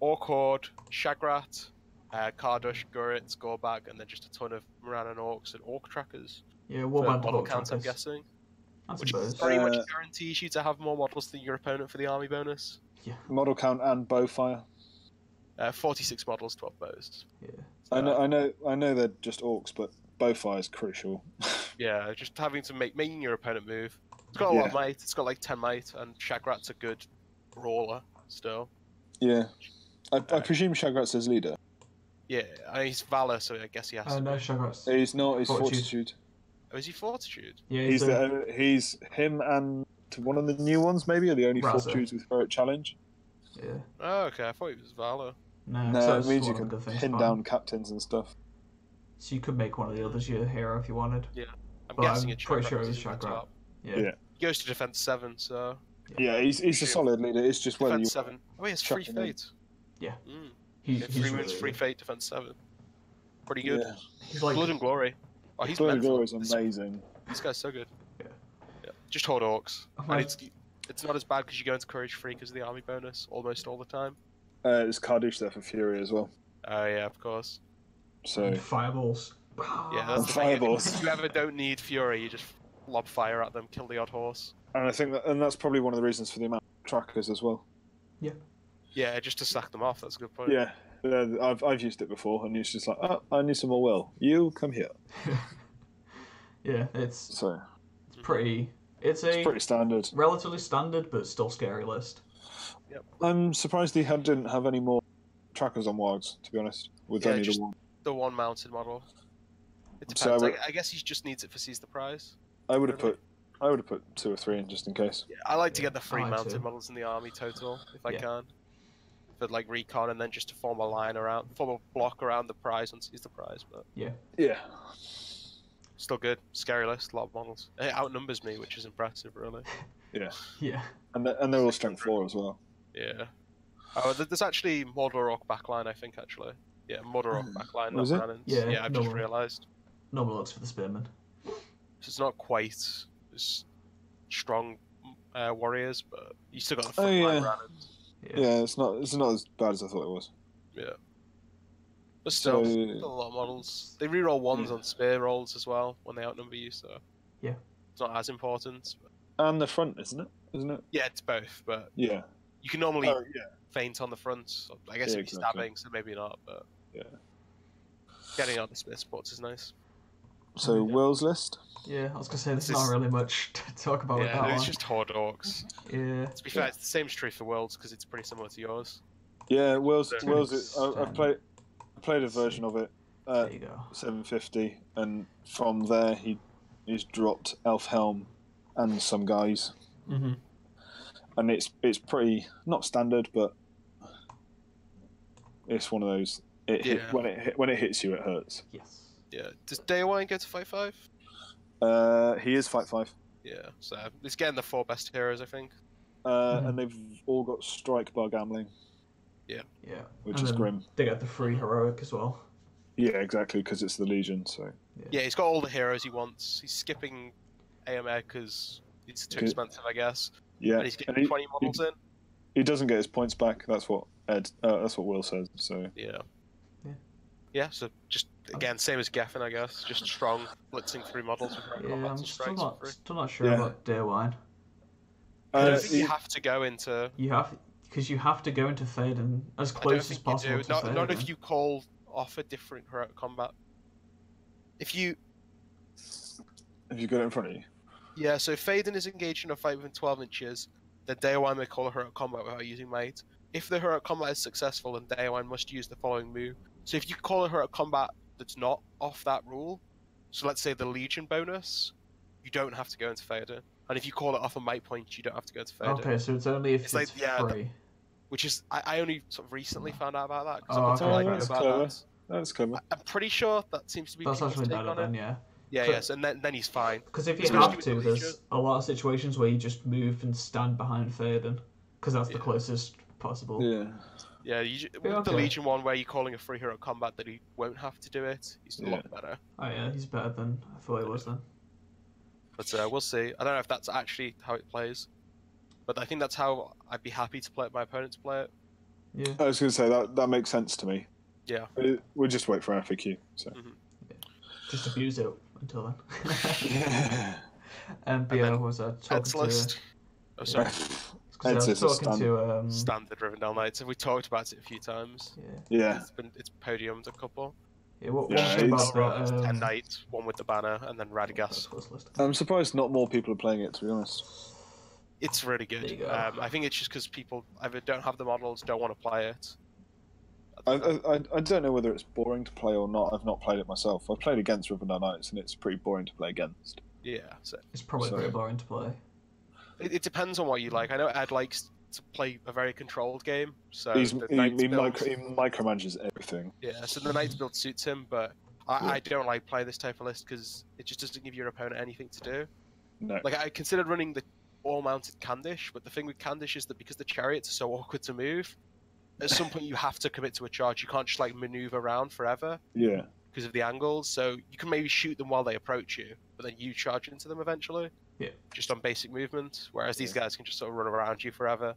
Speaker 3: Orchard, Shagrat, Kardush, Gurrit, Gorbag, and then just a ton of Moran and Orcs and Orc trackers.
Speaker 1: Yeah, warband
Speaker 3: model
Speaker 1: Orc
Speaker 3: count,
Speaker 1: trackers.
Speaker 3: I'm guessing.
Speaker 1: Which
Speaker 3: pretty much guarantees you to have more models than your opponent for the army bonus.
Speaker 1: Yeah.
Speaker 2: Model count and bow fire.
Speaker 3: 46 models, 12 bows.
Speaker 1: Yeah.
Speaker 2: So, I know they're just orcs, but bow fire is crucial.
Speaker 3: Yeah, just having to making your opponent move. It's got a lot of might. It's got like 10 might, and Shagrat's a good brawler still.
Speaker 2: Yeah, I presume Shagrat's his leader.
Speaker 3: Yeah, he's valor, so I guess he has.
Speaker 1: No, Shagrat's.
Speaker 2: He's not. He's fortitude.
Speaker 3: Oh, is he fortitude?
Speaker 1: Yeah,
Speaker 2: he's him and one of the new ones maybe are the only fortitudes with heroic challenge.
Speaker 3: Yeah. Oh, okay. I thought he was valor.
Speaker 2: No, it means you can pin down captains and stuff.
Speaker 1: So you could make one of the others your hero if you wanted.
Speaker 3: Yeah, I'm guessing it's
Speaker 1: pretty sure it's Shagrat.
Speaker 2: Yeah.
Speaker 3: He goes to defense 7, so.
Speaker 2: Yeah, he's a solid leader. It's just whether you.
Speaker 3: Defense 7. Oh, he has 3 fate.
Speaker 1: Yeah.
Speaker 3: He's 3 moves, 3 fate, defense 7. Pretty good.
Speaker 2: Yeah.
Speaker 1: He's like
Speaker 3: Blood and Glory. Oh, he's
Speaker 2: Blood and Glory is amazing.
Speaker 3: This guy's so good.
Speaker 1: Yeah.
Speaker 3: Just hold Orcs. And it's not as bad because you go into Courage Free because of the army bonus almost all the time.
Speaker 2: There's Kardush there for Fury as well.
Speaker 3: Oh, yeah, of course.
Speaker 2: So
Speaker 1: and fireballs.
Speaker 3: Yeah, that's the
Speaker 2: fireballs.
Speaker 3: Thing. If you ever don't need Fury, you just lob fire at them, kill the odd horse.
Speaker 2: And I think that's probably one of the reasons for the amount of trackers as well.
Speaker 1: Yeah.
Speaker 3: Yeah, just to sack them off. That's a good point.
Speaker 2: Yeah, I've used it before, and it's just like, oh, I need some more will. You come here.
Speaker 1: Yeah, it's
Speaker 2: pretty standard.
Speaker 1: Relatively standard, but still scary list.
Speaker 3: Yep.
Speaker 2: I'm surprised he didn't have any more trackers on wargs, to be honest, with only the one.
Speaker 3: The one mounted model. It depends. So I guess he just needs it for Seize the Prize.
Speaker 2: I would have put 2 or 3 in just in case.
Speaker 3: Yeah, I like to get the 3 mounted models in the army total if I can. For like recon, and then just to form a block around the prize and Seize the Prize. But
Speaker 2: yeah.
Speaker 3: Still good. Scary list, a lot of models. It outnumbers me, which is impressive, really.
Speaker 1: Yeah.
Speaker 2: And they're all strength 4 as well.
Speaker 3: Yeah. Oh, there's actually Mordor Orc backline, I think, actually. Yeah, Mordor Orc backline, not Brannon's. Yeah, I've just realised.
Speaker 1: Normal looks for the Spearman.
Speaker 3: So it's not quite as strong warriors, but you still got the front line Brannons.
Speaker 2: Yeah, it's not as bad as I thought it was.
Speaker 3: Yeah. But still a lot of models. They reroll 1s on spear rolls as well when they outnumber you, so it's not as important.
Speaker 2: And the front, isn't it?
Speaker 3: Yeah, it's both, but
Speaker 2: you
Speaker 3: can normally feint on the front. So I guess if you're stabbing, so maybe not, but getting on the spear supports is nice.
Speaker 2: So Will's list?
Speaker 1: Yeah, I was gonna say there's not really much to talk about with that
Speaker 3: it's
Speaker 1: one.
Speaker 3: just Horde Orcs.
Speaker 1: Yeah.
Speaker 3: To be fair, it's the same tree for Worlds because it's pretty similar to yours.
Speaker 2: Yeah, Will's I've played a version of it at 750, and from there he's dropped Elf Helm and some guys.
Speaker 1: Mm-hmm.
Speaker 2: And it's pretty not standard, but it's one of those. When it hits you, it hurts.
Speaker 1: Yes.
Speaker 3: Yeah. Does Dewi go to fight 5?
Speaker 2: He is fight 5.
Speaker 3: Yeah. So it's getting the 4 best heroes, I think.
Speaker 2: And they've all got strike bar gambling.
Speaker 3: Yeah.
Speaker 2: Which is grim.
Speaker 1: They get the free heroic as well.
Speaker 2: Yeah, exactly, because it's the Legion. So.
Speaker 3: Yeah, he's got all the heroes he wants. He's skipping AMA because it's too expensive, I guess.
Speaker 2: Yeah.
Speaker 3: And he's getting 20 models in.
Speaker 2: He doesn't get his points back. That's what that's what Will says. So.
Speaker 3: Yeah. So just again, same as Gethin, I guess. Just strong blitzing 3 models with
Speaker 1: I'm still not sure about Dewi.
Speaker 3: I don't think you have to go into.
Speaker 1: Because you have to go into Théoden as close as possible to Théoden.
Speaker 3: Not if you call off a different heroic combat. If you
Speaker 2: got it in front of you.
Speaker 3: Yeah, so Faden is engaged in a fight within 12 inches. Then Dewi may call a heroic combat without using might. If the heroic combat is successful, then Dewi must use the following move. So if you call a heroic combat that's not off that rule, so let's say the Legion bonus, you don't have to go into Faden. And if you call it off a might point, you don't have to go into Faden.
Speaker 1: Okay, so it's only if it's
Speaker 3: like,
Speaker 1: free.
Speaker 3: Which is, I only sort of recently found out about that.
Speaker 2: That's clever. That's clever.
Speaker 3: I'm pretty sure that seems to be
Speaker 1: That's actually
Speaker 3: take
Speaker 1: better
Speaker 3: on
Speaker 1: then,
Speaker 3: it.
Speaker 1: yeah.
Speaker 3: Yeah, yes, and then he's fine.
Speaker 1: Because if you have to, there's a lot of situations where you just move and stand behind Faden, because that's the closest possible.
Speaker 2: Yeah.
Speaker 3: Yeah, with the Legion one where you're calling a free hero combat that he won't have to do it, he's a lot better.
Speaker 1: Oh yeah, he's better than I thought he was then.
Speaker 3: But we'll see. I don't know if that's actually how it plays, but I think that's how I'd be happy to play it, my opponent to play it.
Speaker 1: Yeah.
Speaker 2: I was going to say that makes sense to me.
Speaker 3: Yeah.
Speaker 2: We'll just wait for FAQ. So.
Speaker 1: Yeah. Just abuse it until then.
Speaker 3: And
Speaker 1: yeah, was I talking
Speaker 3: to? Oh, sorry.
Speaker 1: I was talking to
Speaker 3: standard Rivendell Knights. Have we talked about it a few times?
Speaker 2: Yeah.
Speaker 3: It's podiumed a couple.
Speaker 1: Yeah, what about
Speaker 3: 10 Knights, one with the banner, and then Radagast.
Speaker 2: I'm surprised not more people are playing it, to be honest.
Speaker 3: It's really good. I think it's just because people either don't have the models, don't want to play it.
Speaker 2: I don't know whether it's boring to play or not. I've not played it myself. I've played against Rivendell Knights, and it's pretty boring to play against.
Speaker 3: Yeah, so
Speaker 1: it's probably very boring to play.
Speaker 3: It depends on what you like. I know Ed likes to play a very controlled game, so
Speaker 2: he micromanages everything.
Speaker 3: Yeah, so the Knight's build suits him, but I don't like playing this type of list because it just doesn't give your opponent anything to do.
Speaker 2: No.
Speaker 3: Like, I considered running the all-mounted Candish, but the thing with Candish is that because the chariots are so awkward to move, at some point you have to commit to a charge. You can't just like maneuver around forever.
Speaker 2: Yeah.
Speaker 3: Because of the angles, so you can maybe shoot them while they approach you, but then you charge into them eventually.
Speaker 1: Yeah.
Speaker 3: Just on basic movement, whereas these guys can just sort of run around you forever,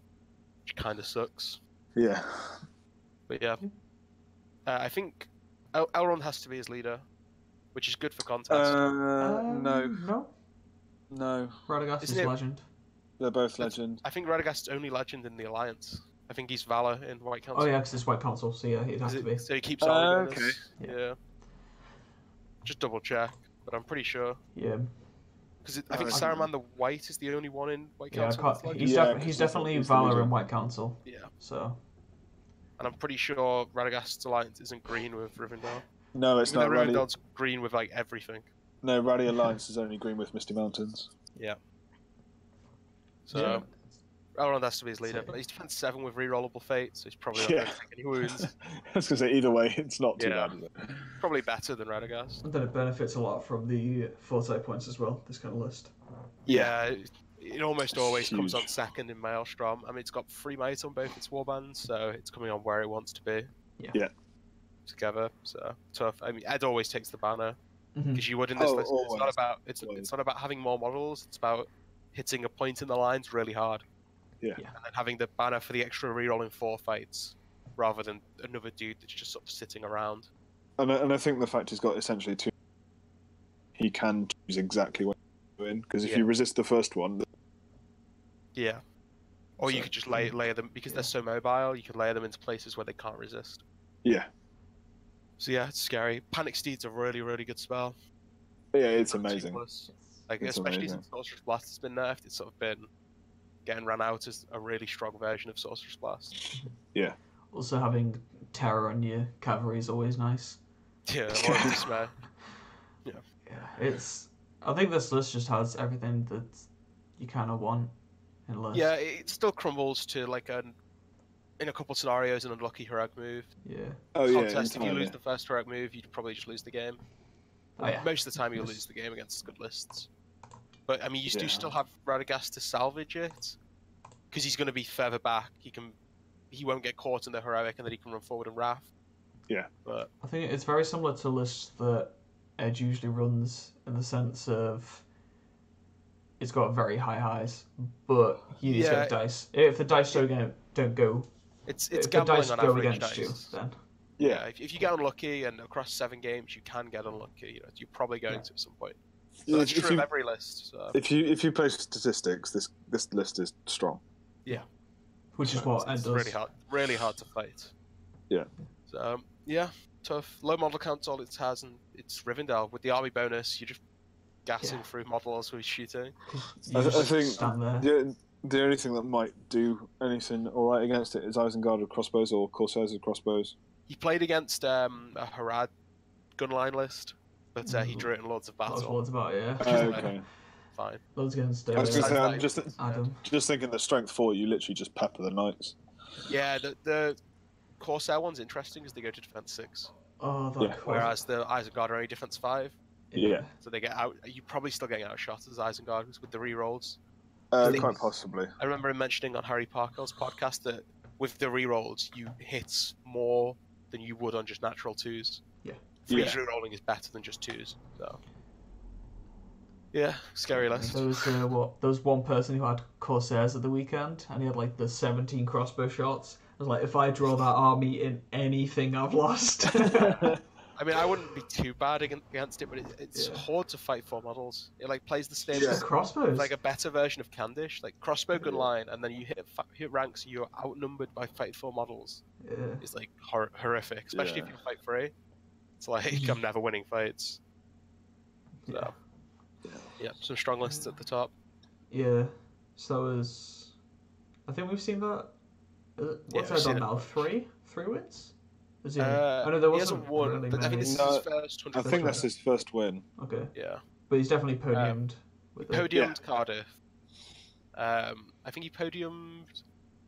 Speaker 3: which kind of sucks.
Speaker 2: Yeah.
Speaker 3: But yeah, I think Elrond has to be his leader, which is good for contest.
Speaker 2: No.
Speaker 1: Radagast is legend.
Speaker 2: They're both legend.
Speaker 3: I think Radagast's only legend in the Alliance. I think he's Valor in White Council.
Speaker 1: Oh yeah, because it's White Council, so yeah, it has to be.
Speaker 3: So he keeps on.
Speaker 2: Okay.
Speaker 3: Yeah. Just double check, but I'm pretty sure.
Speaker 1: Yeah.
Speaker 3: Because I think Saruman the White is the only one in White
Speaker 1: Yeah,
Speaker 3: Council.
Speaker 1: he's definitely Valor in White Council.
Speaker 3: Yeah.
Speaker 1: So.
Speaker 3: And I'm pretty sure Radagast's Alliance isn't green with Rivendell.
Speaker 2: No, it's not.
Speaker 3: Rivendell's green with like everything.
Speaker 2: No, Rally Alliance is only green with Misty Mountains.
Speaker 3: Yeah. So, Elrond has to be his leader, but he's defense 7 with rerollable fate, so he's probably not going to take any wounds.
Speaker 2: I was going to say, either way, it's not too bad, is it?
Speaker 3: Probably better than Radagast.
Speaker 1: And then it benefits a lot from the foresight points as well, this kind of list.
Speaker 3: Yeah, it almost always comes on second in Maelstrom. I mean, it's got 3 might on both its warbands, so it's coming on where it wants to be.
Speaker 2: Yeah.
Speaker 3: Together, so tough. I mean, Ed always takes the banner, because you would in this list. It's not about having more models, it's about hitting a point in the lines really hard.
Speaker 2: Yeah.
Speaker 3: And then having the banner for the extra reroll in 4 fights, rather than another dude that's just sort of sitting around.
Speaker 2: And I think the fact he's got essentially 2, he can choose exactly what to win, because if you resist the first one...
Speaker 3: Yeah. Or you could just layer them, because they're so mobile, you could layer them into places where they can't resist.
Speaker 2: Yeah.
Speaker 3: So yeah, it's scary. Panic Steed's a really, really good spell.
Speaker 2: Yeah, it's amazing.
Speaker 3: Like, especially since Sorcerer's Blast has been nerfed, it's sort of been getting run out as a really strong version of Sorcerer's Blast.
Speaker 2: Yeah.
Speaker 1: Also having terror on your cavalry is always nice.
Speaker 3: Yeah, a lot of dismay. Yeah.
Speaker 1: Yeah, I think this list just has everything that you kind of want in a list.
Speaker 3: Yeah, it still crumbles to like in a couple scenarios an unlucky heroic move.
Speaker 1: Yeah.
Speaker 2: Oh
Speaker 3: Contest, if you lose the first heroic move, you'd probably just lose the game.
Speaker 1: Oh, yeah.
Speaker 3: Most of the time you'll lose the game against good lists. But I mean, you do still have Radagast to salvage it, because he's going to be further back. He won't get caught in the heroic, and then he can run forward and Wrath.
Speaker 2: Yeah.
Speaker 3: But
Speaker 1: I think it's very similar to lists that Edge usually runs, in the sense of it's got very high highs, but you need to get dice. If the dice don't go,
Speaker 3: it's gambling on average dice.
Speaker 1: You, then
Speaker 3: yeah, if you get unlucky and across 7 games you can get unlucky, you're probably going to at some point. So that's true of every list. So.
Speaker 2: If you play statistics, this list is strong.
Speaker 3: Yeah.
Speaker 1: Which is what Ed does.
Speaker 3: Really hard to fight.
Speaker 2: Yeah.
Speaker 3: So yeah, tough. Low model count's all it has, and it's Rivendell with the army bonus. gassing through models with shooting.
Speaker 2: I think the only thing that might do anything alright against it is Isengard with crossbows or Corsairs with crossbows.
Speaker 3: He played against a Harad gunline list, but he drew it in Lords of Battle.
Speaker 1: Lords of Battle, yeah.
Speaker 2: Okay.
Speaker 3: Fine.
Speaker 1: Lords against
Speaker 2: I was going to say, I'm
Speaker 1: Adam.
Speaker 2: just thinking the strength 4, you literally just pepper the knights.
Speaker 3: Yeah, the Corsair one's interesting because they go to defense 6.
Speaker 1: Oh,
Speaker 3: whereas the Isengard are only defense 5.
Speaker 2: Yeah.
Speaker 3: So they get out. You're probably still getting outshot as Isengard with the rerolls.
Speaker 2: Quite possibly.
Speaker 3: I remember him mentioning on Harry Parkell's podcast that with the rerolls, you hit more than you would on just natural 2s.
Speaker 1: Yeah.
Speaker 3: Freeze rerolling is better than just 2s. So. Yeah, scary list.
Speaker 1: There was one person who had Corsairs at the weekend, and he had like the 17 crossbow shots. I was like, if I draw that army in anything, I've lost.
Speaker 3: I mean, I wouldn't be too bad against it, but it's hard to fight 4 models. It like plays the same
Speaker 1: crossbows,
Speaker 3: like a better version of Candish, like crossbow gun line, and then you hit ranks, you're outnumbered by fight 4 models.
Speaker 1: Yeah.
Speaker 3: It's like horrific, especially if you fight 3. It's like I'm never winning fights. So, yeah, some strong lists at the top.
Speaker 1: Yeah, so that was. I think we've seen that. What's that done now? 3 wins.
Speaker 3: I know
Speaker 1: there
Speaker 3: he hasn't won,
Speaker 1: really
Speaker 3: but I think this is his first.
Speaker 2: I think that's his first win.
Speaker 1: Okay.
Speaker 3: Yeah.
Speaker 1: But he's definitely podiumed.
Speaker 3: Podiumed Cardiff. I think he podiumed.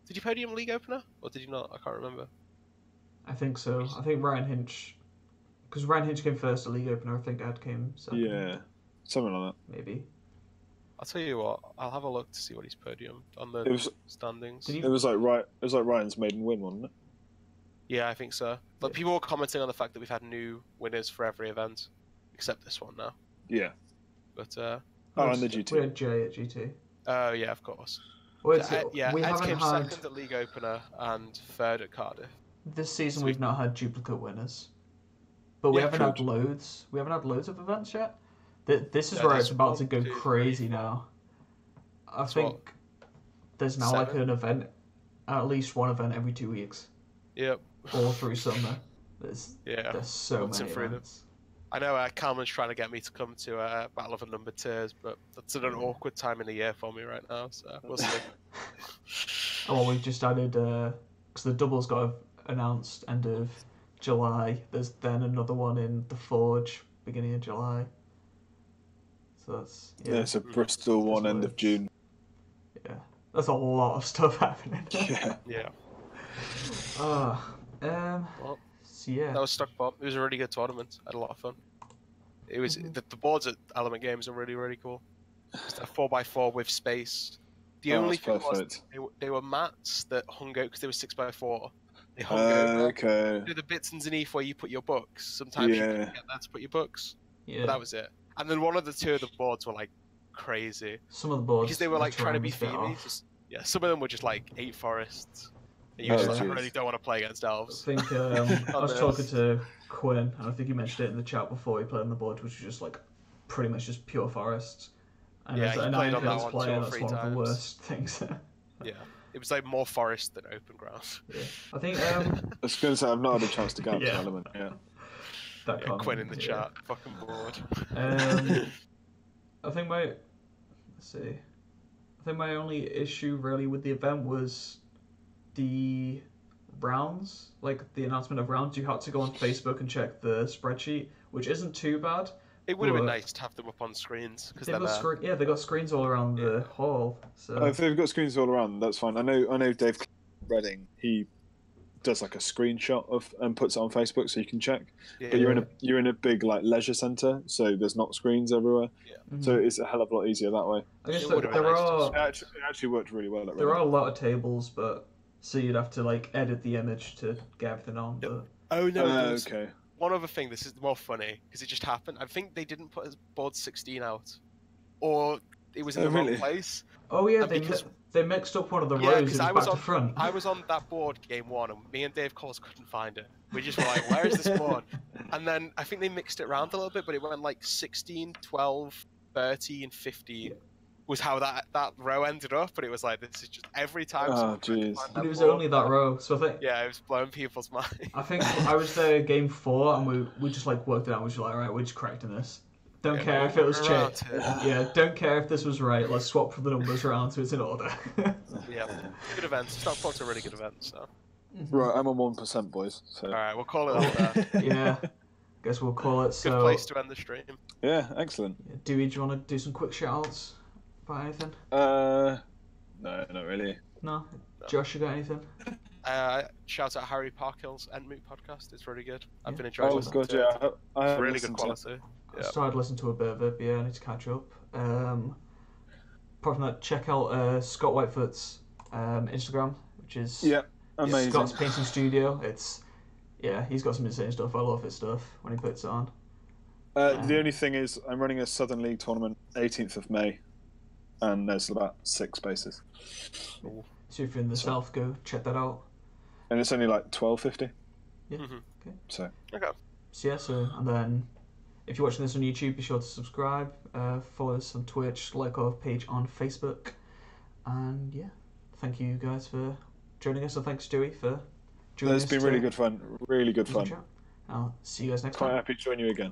Speaker 3: Did he podium league opener or did he not? I can't remember.
Speaker 1: I think so. I think Ryan Hinch, because Ryan Hinch came first at league opener. I think Ed came second.
Speaker 2: Yeah, something like that.
Speaker 1: Maybe.
Speaker 3: I'll tell you what. I'll have a look to see what he's podiumed on the standings.
Speaker 2: It was like Ryan's maiden win, wasn't it?
Speaker 3: Yeah, I think so. But people were commenting on the fact that we've had new winners for every event, except this one now.
Speaker 2: Yeah.
Speaker 3: But
Speaker 2: and the GT.
Speaker 1: We had Jay at GT.
Speaker 3: Oh yeah, of course.
Speaker 1: Well,
Speaker 3: we
Speaker 1: haven't
Speaker 3: came
Speaker 1: had
Speaker 3: second at league opener and third at Cardiff.
Speaker 1: This season. We've not had duplicate winners, but we haven't had loads. We haven't had loads of events yet. This is where it's about to go crazy now. I think there's now 7? Like an event, at least one event every 2 weeks.
Speaker 3: Yep.
Speaker 1: All through summer. There's so many events.
Speaker 3: I know Calman's trying to get me to come to Battle of the Number Tiers, but that's at an awkward time in the year for me right now, so we'll see.
Speaker 1: Well, we've just added, because the doubles got announced end of July. There's then another one in the Forge, beginning of July. So that's... Yeah,
Speaker 2: there's a Bristol one end of June.
Speaker 1: Yeah, there's a lot of stuff happening.
Speaker 3: Yeah.
Speaker 1: So yeah.
Speaker 3: That was Stockport. It was a really good tournament. I had a lot of fun. It was the boards at Element Games are really, really cool. It's a 4x4 with space. The only thing was they were mats that hung out because they were 6x4. They hung over.
Speaker 2: Okay.
Speaker 3: The bits underneath where you put your books. Sometimes you couldn't get there to put your books.
Speaker 1: Yeah.
Speaker 3: But that was it. And then one of the 2 of the boards were like crazy.
Speaker 1: Some of the boards
Speaker 3: because they were like trying to be themey. Some of them were just like 8 forests. You just really don't want to play against elves.
Speaker 1: I think I was talking to Quinn, and I think he mentioned it in the chat before he played on the board, which was just like pretty much just pure forests. And as a 9-pins player, that's one of the worst things.
Speaker 3: Yeah, it was like more forest than open ground.
Speaker 1: Yeah. I think
Speaker 2: I was going to say I've not had a chance to go out to Element.
Speaker 3: Quinn in the chat, fucking bored.
Speaker 1: I think my only issue really with the event was the rounds, like the announcement of rounds. You had to go on Facebook and check the spreadsheet, which isn't too bad.
Speaker 3: It would have been nice to have them up on screens because
Speaker 1: they got screens all around the hall. So
Speaker 2: if they've got screens all around, that's fine. I know Dave Redding, he does like a screenshot of and puts it on Facebook so you can check. Yeah, but you're in a big like leisure centre, so there's not screens everywhere. Yeah. Mm-hmm. So it's a hell of a lot easier that way.
Speaker 1: I guess
Speaker 2: it actually worked really well.
Speaker 1: There are a lot of tables, but so you'd have to like edit the image to get everything on. But...
Speaker 3: Oh no!
Speaker 2: Okay.
Speaker 3: One other thing, this is more funny because it just happened. I think they didn't put board 16 out, or it was in the wrong place.
Speaker 1: Oh yeah, they mixed up one of the rows and back to front.
Speaker 3: I was on that board game 1, and me and Dave Coles couldn't find it. We just were like, "Where is this board?" And then I think they mixed it around a little bit, but it went like 16, 12, 13, 15. Was how that row ended up, but it was like this is just every time.
Speaker 2: Oh jeez!
Speaker 1: But it was only that row, so I think.
Speaker 3: Yeah, it was blowing people's minds.
Speaker 1: I think I was there game 4, and we just like worked it out. We were like, all right, we're just correcting this. Don't care if it was changed. Yeah, don't care if this was right. Let's swap the numbers around so it's in order.
Speaker 3: Yeah, good events. Stockport's a really good event. So.
Speaker 2: Right, I'm on 1%, boys. So.
Speaker 3: All right, we'll call it there.
Speaker 1: Yeah, guess we'll call it.
Speaker 3: Good place to end the stream.
Speaker 2: Yeah, excellent.
Speaker 1: Dewey, do you want to do some quick shout-outs about anything?
Speaker 2: No, not really.
Speaker 1: No? Josh, you got anything?
Speaker 3: Shout out Harry Parkhill's Endmoot podcast. It's really good. I've been enjoying listening to
Speaker 2: it.
Speaker 3: It's really good quality.
Speaker 1: I started listening to a bit of it, but yeah, I need to catch up. Apart from that, check out Scott Whitefoot's Instagram, which is
Speaker 2: amazing.
Speaker 1: Scott's Painting Studio. He's got some insane stuff. I love his stuff when he puts it on.
Speaker 2: The only thing is, I'm running a Southern League tournament 18th of May, and there's about 6 spaces.
Speaker 1: Cool. So if you're in the south, go check that out.
Speaker 2: And it's only like $12.50.
Speaker 1: Yeah.
Speaker 3: Mm-hmm.
Speaker 1: Okay.
Speaker 2: So
Speaker 1: and then if you're watching this on YouTube, be sure to subscribe, follow us on Twitch, like our page on Facebook, and thank you guys for joining us. And thanks Dewi for joining us.
Speaker 2: It's been really good fun. Really good fun.
Speaker 1: I'll see you guys next
Speaker 2: time.
Speaker 1: time.
Speaker 2: Quite happy to join you again.